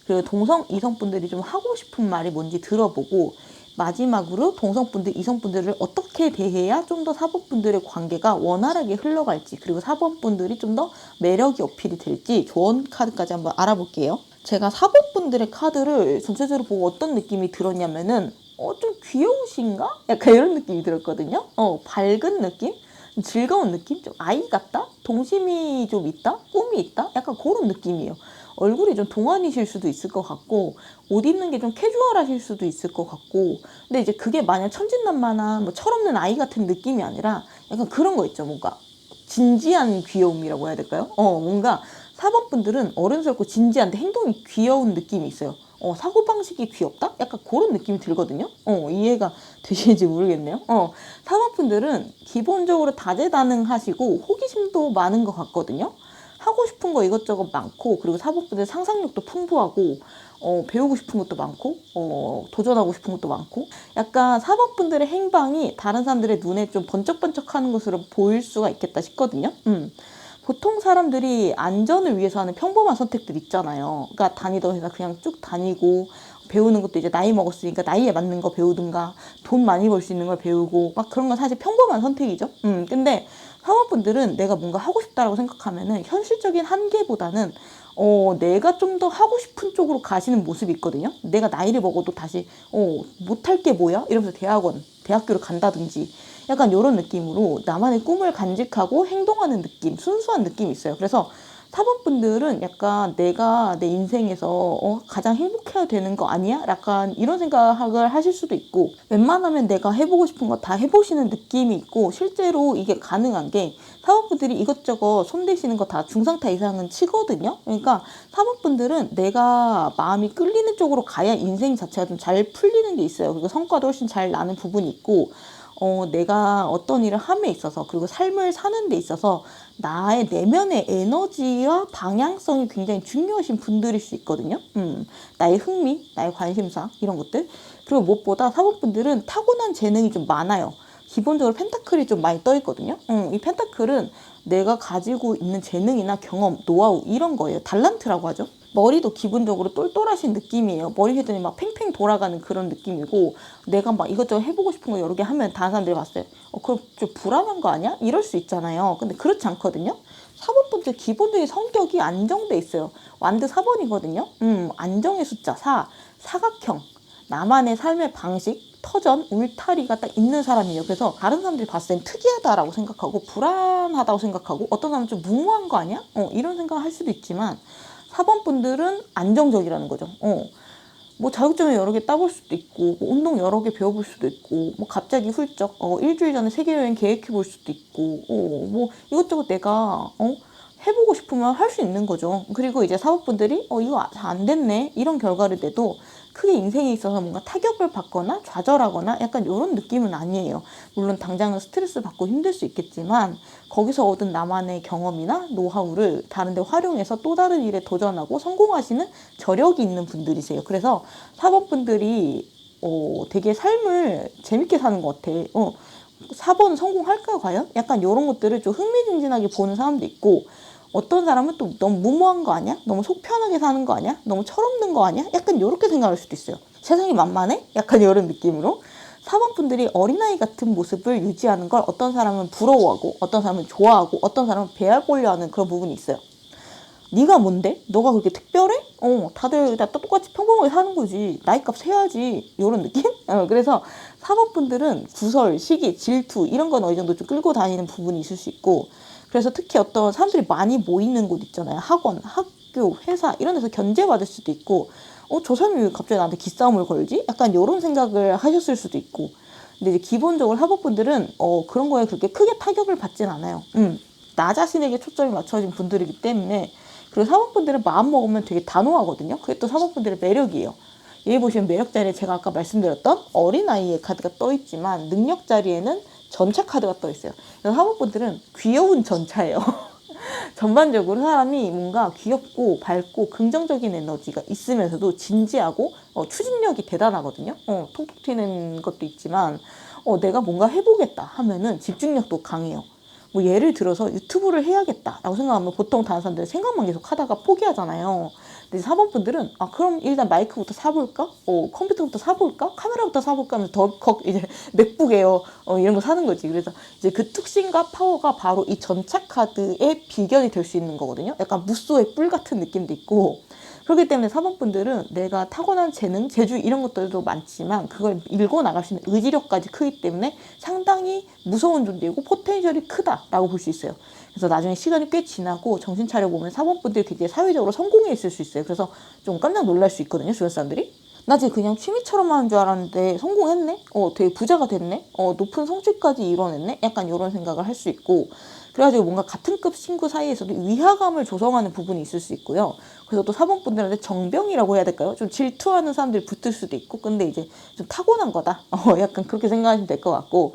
그리고 동성, 이성분들이 좀 하고 싶은 말이 뭔지 들어보고, 마지막으로 동성분들, 이성분들을 어떻게 대해야 좀 더 4번분들의 관계가 원활하게 흘러갈지, 그리고 4번분들이 좀 더 매력이 어필이 될지 조언 카드까지 한번 알아볼게요. 제가 4번분들의 카드를 전체적으로 보고 어떤 느낌이 들었냐면은 좀 귀여우신가? 약간 이런 느낌이 들었거든요. 밝은 느낌? 즐거운 느낌? 좀 아이 같다? 동심이 좀 있다? 꿈이 있다? 약간 그런 느낌이에요. 얼굴이 좀 동안이실 수도 있을 것 같고, 옷 입는 게 좀 캐주얼하실 수도 있을 것 같고, 근데 이제 그게 마냥 천진난만한 뭐 철없는 아이 같은 느낌이 아니라 약간 그런 거 있죠. 뭔가 진지한 귀여움이라고 해야 될까요? 뭔가 4번분들은 어른스럽고 진지한데 행동이 귀여운 느낌이 있어요. 사고방식이 귀엽다? 약간 그런 느낌이 들거든요. 이해가 되시는지 모르겠네요. 4번분들은 기본적으로 다재다능하시고 호기심도 많은 것 같거든요. 하고 싶은 거 이것저것 많고, 그리고 4번분들 상상력도 풍부하고, 배우고 싶은 것도 많고, 도전하고 싶은 것도 많고, 약간 4번분들의 행방이 다른 사람들의 눈에 좀 번쩍번쩍하는 것으로 보일 수가 있겠다 싶거든요. 보통 사람들이 안전을 위해서 하는 평범한 선택들 있잖아요. 그러니까 다니던 회사 그냥 쭉 다니고, 배우는 것도 이제 나이 먹었으니까 나이에 맞는 거 배우든가, 돈 많이 벌 수 있는 걸 배우고, 막 그런 건 사실 평범한 선택이죠. 근데 사원분들은 내가 뭔가 하고 싶다라고 생각하면은 현실적인 한계보다는 내가 좀 더 하고 싶은 쪽으로 가시는 모습이 있거든요. 내가 나이를 먹어도 다시 못할 게 뭐야? 이러면서 대학교를 간다든지, 약간 이런 느낌으로 나만의 꿈을 간직하고 행동하는 느낌, 순수한 느낌이 있어요. 그래서 4번분들은 약간 내가 내 인생에서 가장 행복해야 되는 거 아니야? 약간 이런 생각을 하실 수도 있고, 웬만하면 내가 해보고 싶은 거 다 해보시는 느낌이 있고, 실제로 이게 가능한 게 4번분들이 이것저것 손대시는 거 다 중상타 이상은 치거든요. 그러니까 4번분들은 내가 마음이 끌리는 쪽으로 가야 인생 자체가 좀 잘 풀리는 게 있어요. 그리고 성과도 훨씬 잘 나는 부분이 있고, 내가 어떤 일을 함에 있어서, 그리고 삶을 사는 데 있어서 나의 내면의 에너지와 방향성이 굉장히 중요하신 분들일 수 있거든요. 나의 흥미, 나의 관심사, 이런 것들. 그리고 무엇보다 4번분들은 타고난 재능이 좀 많아요. 기본적으로 펜타클이 좀 많이 떠 있거든요. 이 펜타클은 내가 가지고 있는 재능이나 경험, 노하우 이런 거예요. 달란트라고 하죠. 머리도 기본적으로 똘똘하신 느낌이에요. 머리 회전이 막 팽팽 돌아가는 그런 느낌이고, 내가 막 이것저것 해보고 싶은 거 여러 개 하면 다른 사람들이 봤어요. 그럼 좀 불안한 거 아니야? 이럴 수 있잖아요. 근데 그렇지 않거든요. 4번분들 기본적인 성격이 안정돼 있어요. 완드 4번이거든요. 안정의 숫자 4, 사각형. 나만의 삶의 방식, 터전, 울타리가 딱 있는 사람이에요. 그래서 다른 사람들이 봤을 땐 특이하다라고 생각하고, 불안하다고 생각하고, 어떤 사람은 좀 무모한 거 아니야? 이런 생각을 할 수도 있지만, 4번분들은 안정적이라는 거죠. 뭐 자격증을 여러 개 따볼 수도 있고, 뭐 운동 여러 개 배워볼 수도 있고, 뭐 갑자기 훌쩍 일주일 전에 세계 여행 계획해 볼 수도 있고, 뭐 이것저것 내가 해보고 싶으면 할 수 있는 거죠. 그리고 이제 사업분들이 이거 안 됐네 이런 결과를 내도 크게 인생에 있어서 뭔가 타격을 받거나 좌절하거나 약간 이런 느낌은 아니에요. 물론 당장은 스트레스 받고 힘들 수 있겠지만, 거기서 얻은 나만의 경험이나 노하우를 다른 데 활용해서 또 다른 일에 도전하고 성공하시는 저력이 있는 분들이세요. 그래서 4번분들이 되게 삶을 재밌게 사는 것 같아. 4번 성공할까 과연? 약간 이런 것들을 좀 흥미진진하게 보는 사람도 있고, 어떤 사람은 또 너무 무모한 거 아니야? 너무 속 편하게 사는 거 아니야? 너무 철없는 거 아니야? 약간 이렇게 생각할 수도 있어요. 세상이 만만해? 약간 이런 느낌으로. 4번분들이 어린아이 같은 모습을 유지하는 걸 어떤 사람은 부러워하고, 어떤 사람은 좋아하고, 어떤 사람은 배알보려 하는 그런 부분이 있어요. 네가 뭔데? 너가 그렇게 특별해? 다들 다 똑같이 평범하게 사는 거지. 나이값 세야지. 이런 느낌? 그래서 4번분들은 구설, 시기, 질투 이런 건 어느 정도 좀 끌고 다니는 부분이 있을 수 있고, 그래서 특히 어떤 사람들이 많이 모이는 곳 있잖아요. 학원, 학교, 회사 이런 데서 견제받을 수도 있고, 저 사람이 왜 갑자기 나한테 기싸움을 걸지? 약간 이런 생각을 하셨을 수도 있고. 근데 이제 기본적으로 4번분들은 그런 거에 그렇게 크게 타격을 받진 않아요. 나 자신에게 초점이 맞춰진 분들이기 때문에. 그리고 4번분들은 마음 먹으면 되게 단호하거든요. 그게 또 4번분들의 매력이에요. 여기 보시면 매력 자리에 제가 아까 말씀드렸던 어린아이의 카드가 떠 있지만, 능력 자리에는 전차 카드가 떠 있어요. 그래서 4번분들은 귀여운 전차예요. 전반적으로 사람이 뭔가 귀엽고 밝고 긍정적인 에너지가 있으면서도 진지하고 추진력이 대단하거든요. 톡톡 튀는 것도 있지만, 내가 뭔가 해보겠다 하면은 집중력도 강해요. 뭐 예를 들어서 유튜브를 해야겠다라고 생각하면 보통 다른 사람들은 생각만 계속 하다가 포기하잖아요. 근데 4번분들은 그럼 일단 마이크부터 사볼까? 컴퓨터부터 사볼까? 카메라부터 사볼까? 하면서 덜컥 이제 맥북 에어 이런 거 사는 거지. 그래서 이제 그 특징과 파워가 바로 이 전차 카드의 비견이 될 수 있는 거거든요. 약간 무쏘의 뿔 같은 느낌도 있고. 그렇기 때문에 4번분들은 내가 타고난 재능, 재주 이런 것들도 많지만 그걸 밀고 나갈 수 있는 의지력까지 크기 때문에 상당히 무서운 존재이고 포텐셜이 크다라고 볼 수 있어요. 그래서 나중에 시간이 꽤 지나고 정신 차려보면 4번분들이 되게 사회적으로 성공해 있을 수 있어요. 그래서 좀 깜짝 놀랄 수 있거든요, 주변 사람들이. 나 쟤 그냥 취미처럼 하는 줄 알았는데 성공했네? 되게 부자가 됐네? 높은 성취까지 이뤄냈네? 약간 이런 생각을 할 수 있고, 그래가지고 뭔가 같은 급 친구 사이에서도 위화감을 조성하는 부분이 있을 수 있고요. 그래서 또 4번분들한테 정병이라고 해야 될까요? 좀 질투하는 사람들이 붙을 수도 있고, 근데 이제 좀 타고난 거다. 약간 그렇게 생각하시면 될 것 같고,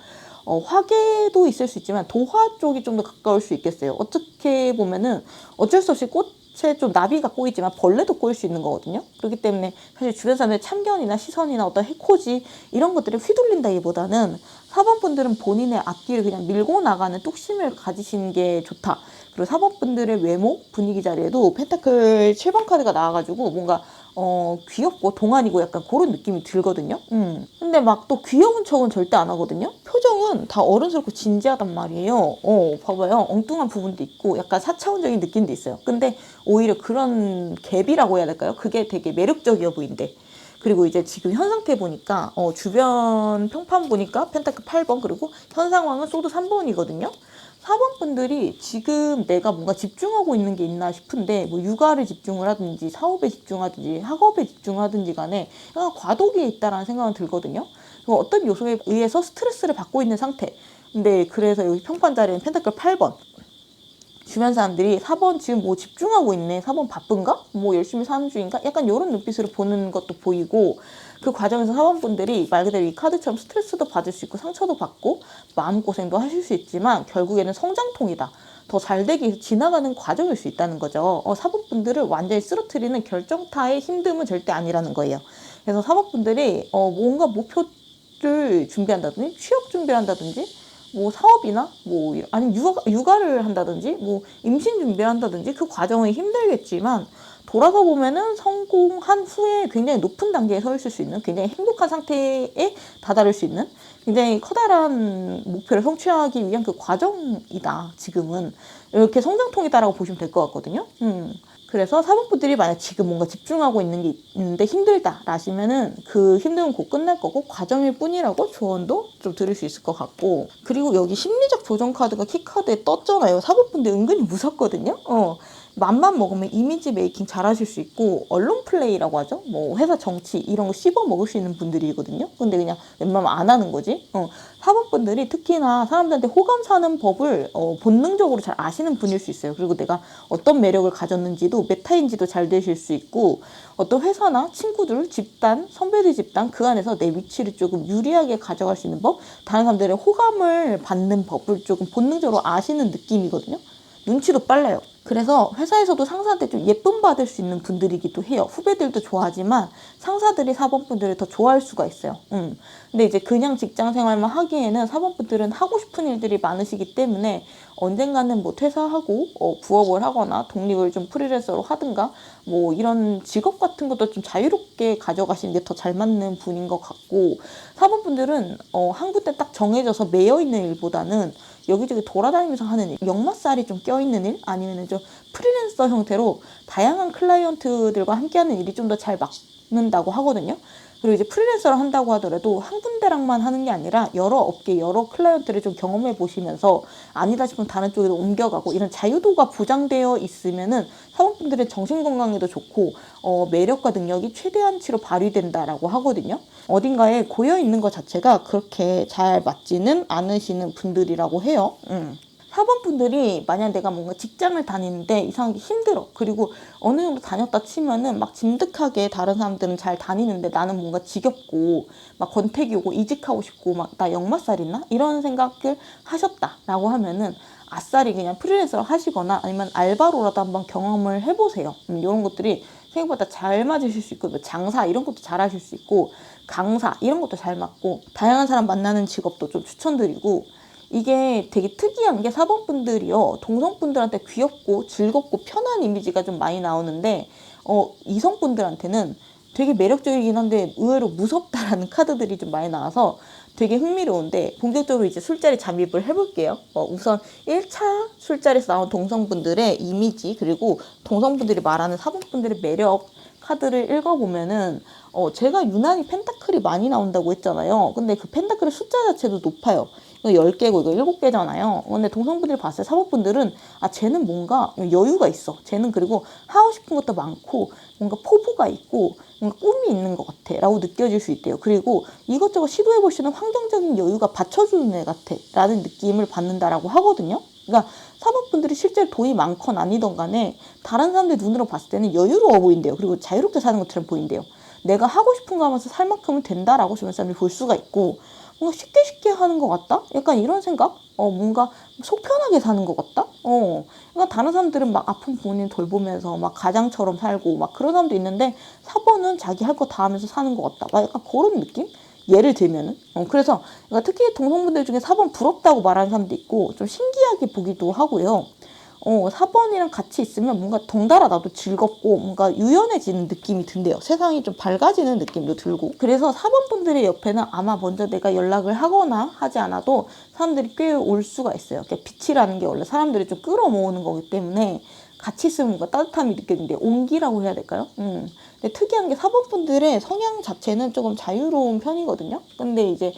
화계도 있을 수 있지만 도화 쪽이 좀 더 가까울 수 있겠어요. 어떻게 보면은 어쩔 수 없이 꽃에 좀 나비가 꼬이지만 벌레도 꼬일 수 있는 거거든요. 그렇기 때문에 사실 주변 사람들의 참견이나 시선이나 어떤 해코지 이런 것들을 휘둘린다기보다는 4번분들은 본인의 앞길을 그냥 밀고 나가는 뚝심을 가지시는 게 좋다. 그리고 4번분들의 외모, 분위기 자리에도 펜타클 7번 카드가 나와가지고 뭔가 귀엽고 동안이고 약간 그런 느낌이 들거든요. 근데 막 또 귀여운 척은 절대 안 하거든요. 표정은 다 어른스럽고 진지하단 말이에요. 봐봐요. 엉뚱한 부분도 있고 약간 4차원적인 느낌도 있어요. 근데 오히려 그런 갭이라고 해야 될까요? 그게 되게 매력적이어 보인대. 그리고 이제 지금 현 상태 보니까 주변 평판 보니까 펜타클 8번 그리고 현 상황은 소드 3번이거든요. 4번분들이 지금 내가 뭔가 집중하고 있는 게 있나 싶은데 뭐 육아를 집중을 하든지 사업에 집중하든지 학업에 집중하든지 간에 약간 과도기에 있다라는 생각은 들거든요. 그리고 어떤 요소에 의해서 스트레스를 받고 있는 상태. 근데 그래서 여기 평판 자리는 펜타클 8번. 주변 사람들이 4번 지금 뭐 집중하고 있네. 4번 바쁜가? 뭐 열심히 사는 중인가? 약간 이런 눈빛으로 보는 것도 보이고, 그 과정에서 4번분들이 말 그대로 이 카드처럼 스트레스도 받을 수 있고 상처도 받고 마음고생도 하실 수 있지만 결국에는 성장통이다. 더 잘 되기 위해서 지나가는 과정일 수 있다는 거죠. 4번분들을 완전히 쓰러뜨리는 결정타의 힘듦은 절대 아니라는 거예요. 그래서 4번분들이 뭔가 목표를 준비한다든지 취업 준비를 한다든지 뭐 사업이나 뭐 아니면 육아를 한다든지 뭐 임신 준비를 한다든지 그 과정은 힘들겠지만 돌아서 보면은 성공한 후에 굉장히 높은 단계에 서 있을 수 있는 굉장히 행복한 상태에 다다를 수 있는 굉장히 커다란 목표를 성취하기 위한 그 과정이다. 지금은 이렇게 성장통이다라고 보시면 될 것 같거든요. 그래서 사법부들이 만약 지금 뭔가 집중하고 있는 게 있는데 힘들다 라시면은 그 힘듦은 곧 끝날 거고 과정일 뿐이라고 조언도 좀 들을 수 있을 것 같고, 그리고 여기 심리적 조정 카드가 키카드에 떴잖아요. 사법분들 은근히 무섭거든요. 맘만 먹으면 이미지 메이킹 잘 하실 수 있고 언론 플레이라고 하죠. 뭐 회사 정치 이런 거 씹어 먹을 수 있는 분들이거든요. 근데 그냥 웬만하면 안 하는 거지. 사법분들이 특히나 사람들한테 호감 사는 법을 본능적으로 잘 아시는 분일 수 있어요. 그리고 내가 어떤 매력을 가졌는지도 메타인지도 잘 되실 수 있고, 어떤 회사나 친구들, 집단, 선배들 집단 그 안에서 내 위치를 조금 유리하게 가져갈 수 있는 법, 다른 사람들의 호감을 받는 법을 조금 본능적으로 아시는 느낌이거든요. 눈치도 빨라요. 그래서 회사에서도 상사한테 좀 예쁨 받을 수 있는 분들이기도 해요. 후배들도 좋아하지만 상사들이 사범분들을 더 좋아할 수가 있어요. 근데 이제 그냥 직장 생활만 하기에는 사범분들은 하고 싶은 일들이 많으시기 때문에 언젠가는 뭐 퇴사하고 부업을 하거나 독립을 좀 프리랜서로 하든가 뭐 이런 직업 같은 것도 좀 자유롭게 가져가시는 게 더 잘 맞는 분인 것 같고, 사범분들은 한 군데 딱 정해져서 매여 있는 일보다는 여기저기 돌아다니면서 하는 일, 역마살이 좀 껴있는 일, 아니면 좀 프리랜서 형태로 다양한 클라이언트들과 함께하는 일이 좀 더 잘 맞는다고 하거든요. 그리고 이제 프리랜서를 한다고 하더라도 한 군데랑만 하는 게 아니라 여러 업계, 여러 클라이언트를 좀 경험해 보시면서 아니다 싶으면 다른 쪽으로 옮겨가고 이런 자유도가 보장되어 있으면은 사원분들의 정신건강에도 좋고 매력과 능력이 최대한치로 발휘된다라고 하거든요. 어딘가에 고여 있는 것 자체가 그렇게 잘 맞지는 않으시는 분들이라고 해요. 4번 분들이 만약 내가 뭔가 직장을 다니는데 이상하게 힘들어. 그리고 어느 정도 다녔다 치면은 막 진득하게 다른 사람들은 잘 다니는데 나는 뭔가 지겹고 막 권태기 오고 이직하고 싶고 막 나 역마살 있나? 이런 생각을 하셨다라고 하면은 아싸리 그냥 프리랜서를 하시거나 아니면 알바로라도 한번 경험을 해보세요. 이런 것들이 생각보다 잘 맞으실 수 있고 뭐 장사 이런 것도 잘 하실 수 있고 강사 이런 것도 잘 맞고 다양한 사람 만나는 직업도 좀 추천드리고, 이게 되게 특이한 게 4번분들이요 동성분들한테 귀엽고 즐겁고 편한 이미지가 좀 많이 나오는데 이성분들한테는 되게 매력적이긴 한데 의외로 무섭다라는 카드들이 좀 많이 나와서 되게 흥미로운데, 본격적으로 이제 술자리 잠입을 해볼게요. 우선 1차 술자리에서 나온 동성분들의 이미지, 그리고 동성분들이 말하는 4번분들의 매력 카드를 읽어보면은 제가 유난히 펜타클이 많이 나온다고 했잖아요. 근데 그 펜타클의 숫자 자체도 높아요. 이거 10개고 이거 7개잖아요. 근데 동성분들이 봤을 때 4번분들은 쟤는 뭔가 여유가 있어. 쟤는 그리고 하고 싶은 것도 많고 뭔가 포부가 있고 뭔가 꿈이 있는 것 같아 라고 느껴질 수 있대요. 그리고 이것저것 시도해볼 수 있는 환경적인 여유가 받쳐주는 애 같아 라는 느낌을 받는다라고 하거든요. 그러니까 4번분들이 실제로 돈이 많건 아니던 간에 다른 사람들 눈으로 봤을 때는 여유로워 보인대요. 그리고 자유롭게 사는 것처럼 보인대요. 내가 하고 싶은 거 하면서 살 만큼은 된다라고 주변 사람들이 볼 수가 있고, 뭔가 쉽게 쉽게 하는 것 같다? 약간 이런 생각? 뭔가 속 편하게 사는 것 같다? 그러니까 다른 사람들은 막 아픈 부모님 돌보면서 막 가장처럼 살고 막 그런 사람도 있는데, 4번은 자기 할 거 다 하면서 사는 것 같다. 막 약간 그런 느낌? 예를 들면은. 그래서 그러니까 특히 동성분들 중에 4번 부럽다고 말하는 사람도 있고, 좀 신기하게 보기도 하고요. 4번이랑 같이 있으면 뭔가 덩달아 나도 즐겁고 뭔가 유연해지는 느낌이 든대요. 세상이 좀 밝아지는 느낌도 들고. 그래서 4번 분들의 옆에는 아마 먼저 내가 연락을 하거나 하지 않아도 사람들이 꽤 올 수가 있어요. 그러니까 빛이라는 게 원래 사람들이 좀 끌어모으는 거기 때문에 같이 있으면 뭔가 따뜻함이 느껴지는데, 온기라고 해야 될까요? 근데 특이한 게 4번 분들의 성향 자체는 조금 자유로운 편이거든요. 근데 이제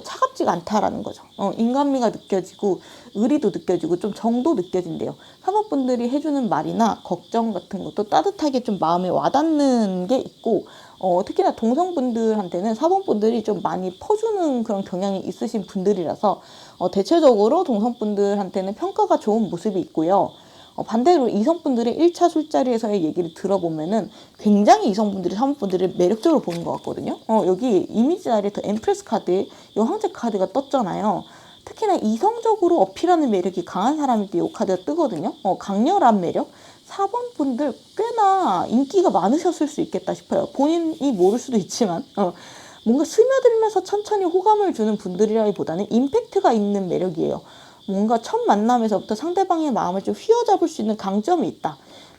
차갑지가 않다라는 거죠. 인간미가 느껴지고 의리도 느껴지고 좀 정도 느껴진대요. 4번 분들이 해주는 말이나 걱정 같은 것도 따뜻하게 좀 마음에 와닿는 게 있고, 특히나 동성분들한테는 4번 분들이 좀 많이 퍼주는 그런 경향이 있으신 분들이라서 대체적으로 동성분들한테는 평가가 좋은 모습이 있고요. 반대로 이성분들의 1차 술자리에서의 얘기를 들어보면은 굉장히 이성분들이 3번분들을 매력적으로 보는 것 같거든요. 여기 이미지 자리에 더 엠프레스 카드에 여황제 카드가 떴잖아요. 특히나 이성적으로 어필하는 매력이 강한 사람일 때 이 카드가 뜨거든요. 강렬한 매력. 4번 분들 꽤나 인기가 많으셨을 수 있겠다 싶어요. 본인이 모를 수도 있지만 뭔가 스며들면서 천천히 호감을 주는 분들이라기보다는 임팩트가 있는 매력이에요. 뭔가 첫 만남에서부터 상대방의 마음을 좀 휘어잡을 수 있는 강점이 있다.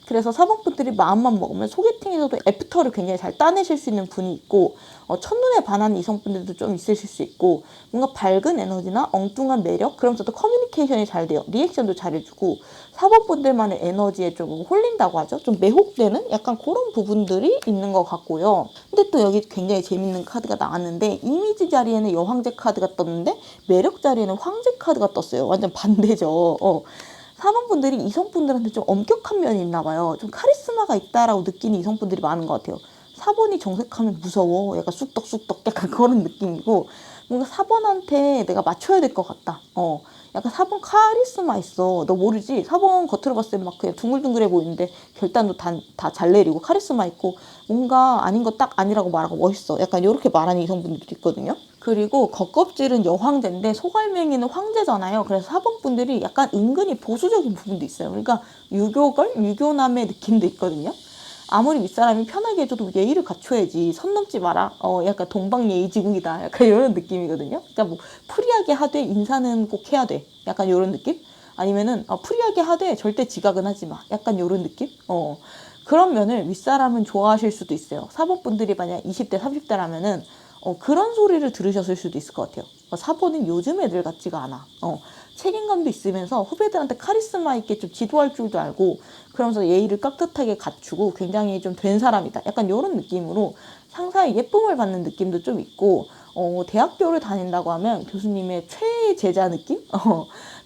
그래서 4번 분들이 마음만 먹으면 소개팅에서도 애프터를 굉장히 잘 따내실 수 있는 분이 있고, 첫눈에 반하는 이성분들도 좀 있으실 수 있고, 뭔가 밝은 에너지나 엉뚱한 매력, 그러면서도 커뮤니케이션이 잘 돼요. 리액션도 잘해주고, 4번 분들만의 에너지에 좀 홀린다고 하죠. 좀 매혹되는 약간 그런 부분들이 있는 것 같고요. 근데 또 여기 굉장히 재밌는 카드가 나왔는데, 이미지 자리에는 여황제 카드가 떴는데 매력 자리에는 황제 카드가 떴어요. 완전 반대죠. 4번 분들이 이성분들한테 좀 엄격한 면이 있나 봐요. 좀 카리스마가 있다라고 느끼는 이성분들이 많은 것 같아요. 4번이 정색하면 무서워. 약간 쑥덕쑥덕 약간 그런 느낌이고, 뭔가 4번한테 내가 맞춰야 될 것 같다. 약간 4번 카리스마 있어. 너 모르지? 4번 겉으로 봤을 때 막 그냥 둥글둥글해 보이는데 결단도 다 잘 내리고 카리스마 있고 뭔가 아닌 거 딱 아니라고 말하고 멋있어. 약간 이렇게 말하는 이성분들도 있거든요. 그리고 겉껍질은 여황제인데 속알맹이는 황제잖아요. 그래서 4번 분들이 약간 은근히 보수적인 부분도 있어요. 그러니까 유교걸, 유교남의 느낌도 있거든요. 아무리 윗사람이 편하게 해줘도 예의를 갖춰야지. 선 넘지 마라. 약간 동방예의지국이다. 약간 이런 느낌이거든요. 그러니까 뭐 프리하게 하되 인사는 꼭 해야 돼. 약간 이런 느낌? 아니면은 프리하게 하되 절대 지각은 하지 마. 약간 이런 느낌? 그런 면을 윗사람은 좋아하실 수도 있어요. 4번 분들이 만약 20대, 30대라면은 그런 소리를 들으셨을 수도 있을 것 같아요. 4번은 요즘 애들 같지가 않아. 책임감도 있으면서 후배들한테 카리스마 있게 좀 지도할 줄도 알고, 그러면서 예의를 깍듯하게 갖추고 굉장히 좀 된 사람이다. 약간 이런 느낌으로 상사의 예쁨을 받는 느낌도 좀 있고, 대학교를 다닌다고 하면 교수님의 최애 제자 느낌?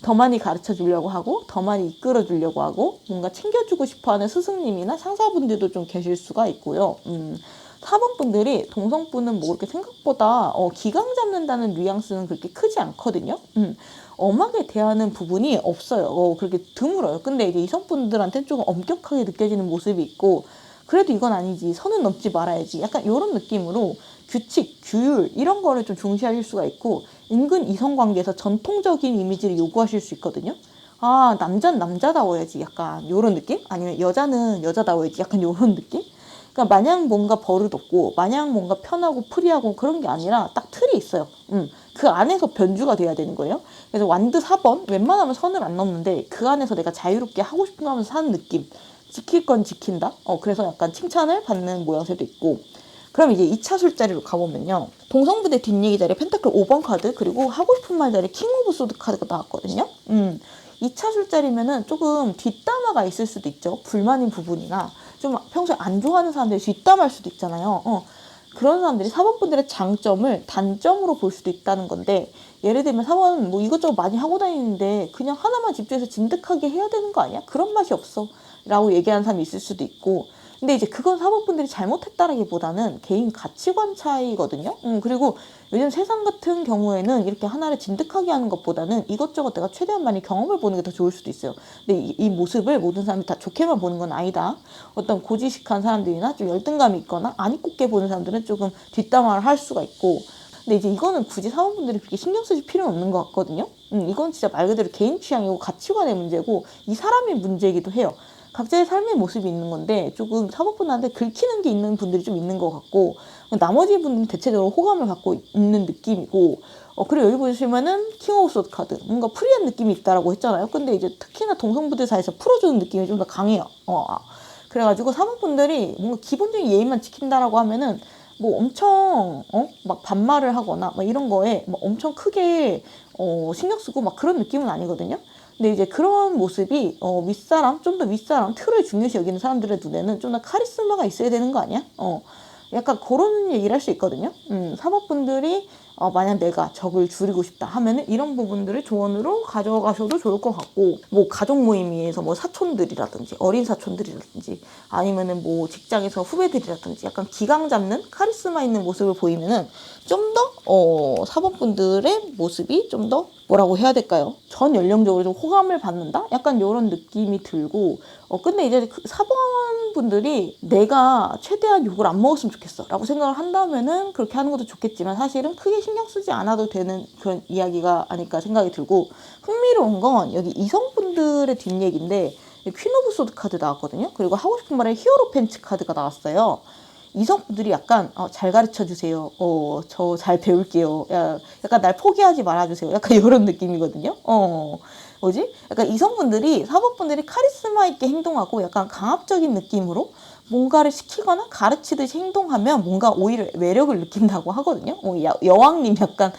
더 많이 가르쳐 주려고 하고, 더 많이 이끌어 주려고 하고, 뭔가 챙겨주고 싶어 하는 스승님이나 상사분들도 좀 계실 수가 있고요. 4번 분들이 동성분은 뭐 그렇게 생각보다 기강 잡는다는 뉘앙스는 그렇게 크지 않거든요. 엄하게 대하는 부분이 없어요. 그렇게 드물어요. 근데 이제 이성분들한테는 조금 엄격하게 느껴지는 모습이 있고, 그래도 이건 아니지, 선은 넘지 말아야지, 약간 이런 느낌으로 규칙, 규율 이런 거를 좀 중시하실 수가 있고, 은근 이성관계에서 전통적인 이미지를 요구하실 수 있거든요. 아, 남자는 남자다워야지, 약간 이런 느낌? 아니면 여자는 여자다워야지, 약간 이런 느낌? 그러니까 마냥 뭔가 버릇없고 마냥 뭔가 편하고 프리하고 그런 게 아니라 딱 틀이 있어요. 그 안에서 변주가 돼야 되는 거예요. 그래서 완드 4번 웬만하면 선을 안 넘는데 그 안에서 내가 자유롭게 하고 싶은 거 하면서 사는 느낌. 지킬 건 지킨다. 그래서 약간 칭찬을 받는 모양새도 있고. 그럼 이제 2차 술자리로 가보면요. 동성부대 뒷얘기 자리에 펜타클 5번 카드, 그리고 하고 싶은 말 자리에 킹 오브 소드 카드가 나왔거든요. 2차 술자리면은 조금 뒷담화가 있을 수도 있죠. 불만인 부분이나 좀 평소에 안 좋아하는 사람들이 뒷담화할 수도 있잖아요. 그런 사람들이 4번분들의 장점을 단점으로 볼 수도 있다는 건데, 예를 들면 4번은 뭐 이것저것 많이 하고 다니는데 그냥 하나만 집중해서 진득하게 해야 되는 거 아니야? 그런 맛이 없어 라고 얘기하는 사람이 있을 수도 있고, 근데 이제 그건 4번분들이 잘못했다라기보다는 개인 가치관 차이거든요. 그리고 요즘 세상 같은 경우에는 이렇게 하나를 진득하게 하는 것보다는 이것저것 내가 최대한 많이 경험을 보는 게 더 좋을 수도 있어요. 근데 이 모습을 모든 사람이 다 좋게만 보는 건 아니다. 어떤 고지식한 사람들이나 좀 열등감이 있거나 안 이쁘게 보는 사람들은 조금 뒷담화를 할 수가 있고, 근데 이제 이거는 굳이 사원분들이 그렇게 신경 쓰실 필요는 없는 것 같거든요. 이건 진짜 말 그대로 개인 취향이고 가치관의 문제고 이 사람의 문제이기도 해요. 각자의 삶의 모습이 있는 건데 조금 사법분한테 긁히는 게 있는 분들이 좀 있는 것 같고, 나머지 분들은 대체적으로 호감을 갖고 있는 느낌이고, 그리고 여기 보시면은 킹 오브 소드 카드, 뭔가 프리한 느낌이 있다라고 했잖아요. 근데 이제 특히나 동성부대사에서 풀어주는 느낌이 좀 더 강해요. 그래가지고 사법분들이 뭔가 기본적인 예의만 지킨다라고 하면은 뭐 엄청 막 반말을 하거나 막 이런 거에 막 엄청 크게 신경 쓰고 막 그런 느낌은 아니거든요. 근데 이제 그런 모습이 윗사람, 좀 더 윗사람, 틀을 중요시 여기는 사람들의 눈에는 좀 더 카리스마가 있어야 되는 거 아니야? 약간 그런 얘기를 할 수 있거든요. 사법분들이 만약 내가 적을 줄이고 싶다 하면은 이런 부분들을 조언으로 가져가셔도 좋을 것 같고, 뭐 가족 모임에서 뭐 사촌들이라든지 어린 사촌들이라든지 아니면은 뭐 직장에서 후배들이라든지 약간 기강 잡는 카리스마 있는 모습을 보이면은 좀 더 사법분들의 모습이 좀 더 뭐라고 해야 될까요? 전 연령적으로 좀 호감을 받는다? 약간 이런 느낌이 들고, 근데 이제 그 사법분들이 내가 최대한 욕을 안 먹었으면 좋겠어 라고 생각을 한다면은 그렇게 하는 것도 좋겠지만, 사실은 크게 신경 쓰지 않아도 되는 그런 이야기가 아닐까 생각이 들고, 흥미로운 건 여기 이성분들의 뒷얘기인데 퀸 오브 소드 카드 나왔거든요. 그리고 하고 싶은 말에 히어로 팬츠 카드가 나왔어요. 이성분들이 약간 잘 가르쳐주세요. 저 잘 배울게요. 약간 날 포기하지 말아주세요. 약간 이런 느낌이거든요. 뭐지? 약간 이성분들이 사법분들이 카리스마 있게 행동하고 약간 강압적인 느낌으로 뭔가를 시키거나 가르치듯이 행동하면 뭔가 오히려 매력을 느낀다고 하거든요. 여왕님 약간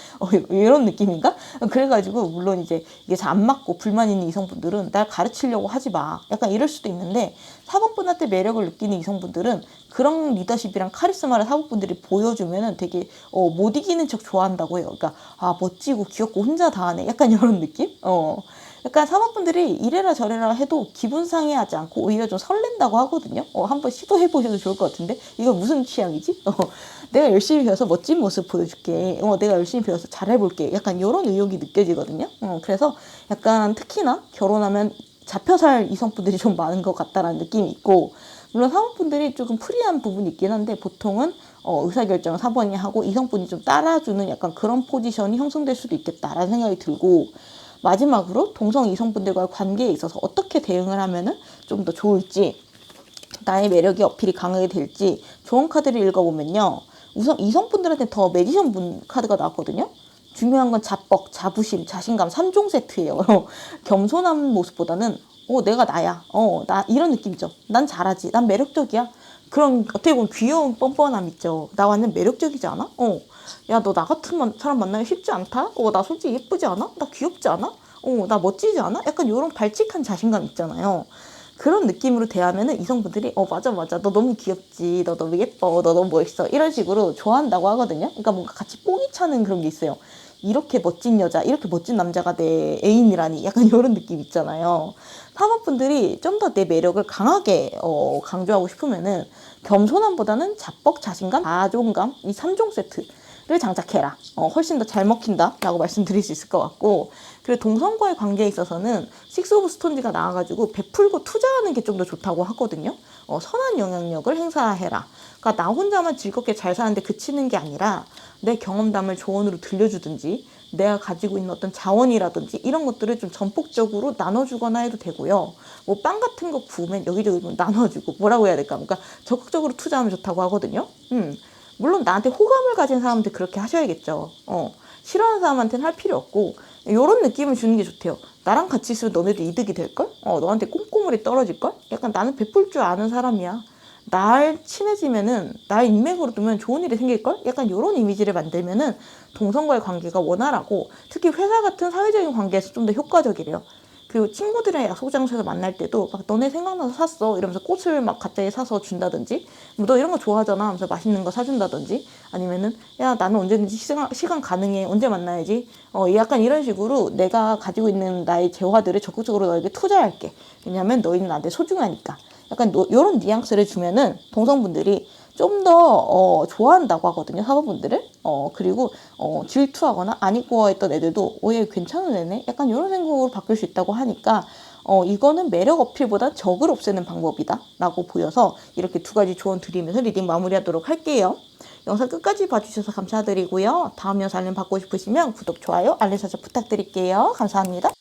이런 느낌인가? 그래가지고 물론 이제 이게 잘 안 맞고 불만 있는 이성분들은 날 가르치려고 하지 마. 약간 이럴 수도 있는데, 사법분한테 매력을 느끼는 이성분들은 그런 리더십이랑 카리스마를 사법분들이 보여주면은 되게 못 이기는 척 좋아한다고 해요. 그러니까 멋지고 귀엽고 혼자 다 하네. 약간 이런 느낌? 약간 사모분들이 이래라 저래라 해도 기분 상해하지 않고 오히려 좀 설렌다고 하거든요. 한번 시도해 보셔도 좋을 것 같은데, 이거 무슨 취향이지? 내가 열심히 배워서 멋진 모습 보여줄게. 내가 열심히 배워서 잘해볼게. 약간 이런 의욕이 느껴지거든요. 그래서 약간 특히나 결혼하면 잡혀 살 이성분들이 좀 많은 것 같다라는 느낌이 있고, 물론 사모분들이 조금 프리한 부분이 있긴 한데 보통은 의사결정을 사번이 하고 이성분이 좀 따라주는 약간 그런 포지션이 형성될 수도 있겠다라는 생각이 들고, 마지막으로 동성 이성분들과의 관계에 있어서 어떻게 대응을 하면은 좀 더 좋을지, 나의 매력이 어필이 강하게 될지 좋은 카드를 읽어보면요. 우선 이성분들한테 더 매지션 분 카드가 나왔거든요. 중요한 건 자뻑, 자부심, 자신감 3종 세트예요. 겸손한 모습보다는 내가 나야. 나 이런 느낌이죠. 난 잘하지. 난 매력적이야. 그런 어떻게 보면 귀여운 뻔뻔함 있죠. 나 완전 매력적이지 않아? 야, 너 나 같은 사람 만나기 쉽지 않다? 나 솔직히 예쁘지 않아? 나 귀엽지 않아? 나 멋지지 않아? 약간 이런 발칙한 자신감 있잖아요. 그런 느낌으로 대하면은 이성분들이 맞아 너 너무 귀엽지, 너 너무 예뻐, 너 너무 멋있어, 이런 식으로 좋아한다고 하거든요. 그러니까 뭔가 같이 뽕이 차는 그런 게 있어요. 이렇게 멋진 여자, 이렇게 멋진 남자가 내 애인이라니, 약간 이런 느낌 있잖아요. 사모분들이 좀 더 내 매력을 강하게 강조하고 싶으면은 겸손함보다는 자뻑, 자신감, 자존감, 이 3종 세트를 장착해라. 훨씬 더 잘 먹힌다 라고 말씀드릴 수 있을 것 같고, 그리고 동성과의 관계에 있어서는 식스 오브 스톤즈가 나와가지고 베풀고 투자하는 게 좀 더 좋다고 하거든요. 선한 영향력을 행사해라. 그러니까 나 혼자만 즐겁게 잘 사는데 그치는 게 아니라 내 경험담을 조언으로 들려주든지, 내가 가지고 있는 어떤 자원이라든지 이런 것들을 좀 전폭적으로 나눠주거나 해도 되고요. 뭐 빵 같은 거 구우면 여기저기 좀 나눠주고, 뭐라고 해야 될까? 그러니까 적극적으로 투자하면 좋다고 하거든요. 물론 나한테 호감을 가진 사람한테 그렇게 하셔야겠죠. 싫어하는 사람한테는 할 필요 없고, 이런 느낌을 주는 게 좋대요. 나랑 같이 있으면 너네도 이득이 될걸? 너한테 꼼꼼하게 떨어질걸? 약간 나는 베풀 줄 아는 사람이야. 날 친해지면은, 날 인맥으로 두면 좋은 일이 생길걸? 약간 이런 이미지를 만들면은 동성과의 관계가 원활하고, 특히 회사 같은 사회적인 관계에서 좀 더 효과적이래요. 그리고 친구들이랑 약속 장소에서 만날 때도 막 너네 생각나서 샀어 이러면서 꽃을 막 갑자기 사서 준다든지, 너 이런 거 좋아하잖아 하면서 맛있는 거 사준다든지, 아니면은 야 나는 언제든지 시간 가능해 언제 만나야지, 약간 이런 식으로 내가 가지고 있는 나의 재화들을 적극적으로 너에게 투자할게, 왜냐면 너희는 나한테 소중하니까, 약간 이런 뉘앙스를 주면은 동성분들이 좀 더 좋아한다고 하거든요, 사모분들을. 그리고 질투하거나 안 입고 했던 애들도 얘 괜찮은 애네? 약간 이런 생각으로 바뀔 수 있다고 하니까 이거는 매력 어필보다 적을 없애는 방법이다 라고 보여서 이렇게 두 가지 조언 드리면서 리딩 마무리하도록 할게요. 영상 끝까지 봐주셔서 감사드리고요. 다음 영상 알림 받고 싶으시면 구독, 좋아요, 알림 설정 부탁드릴게요. 감사합니다.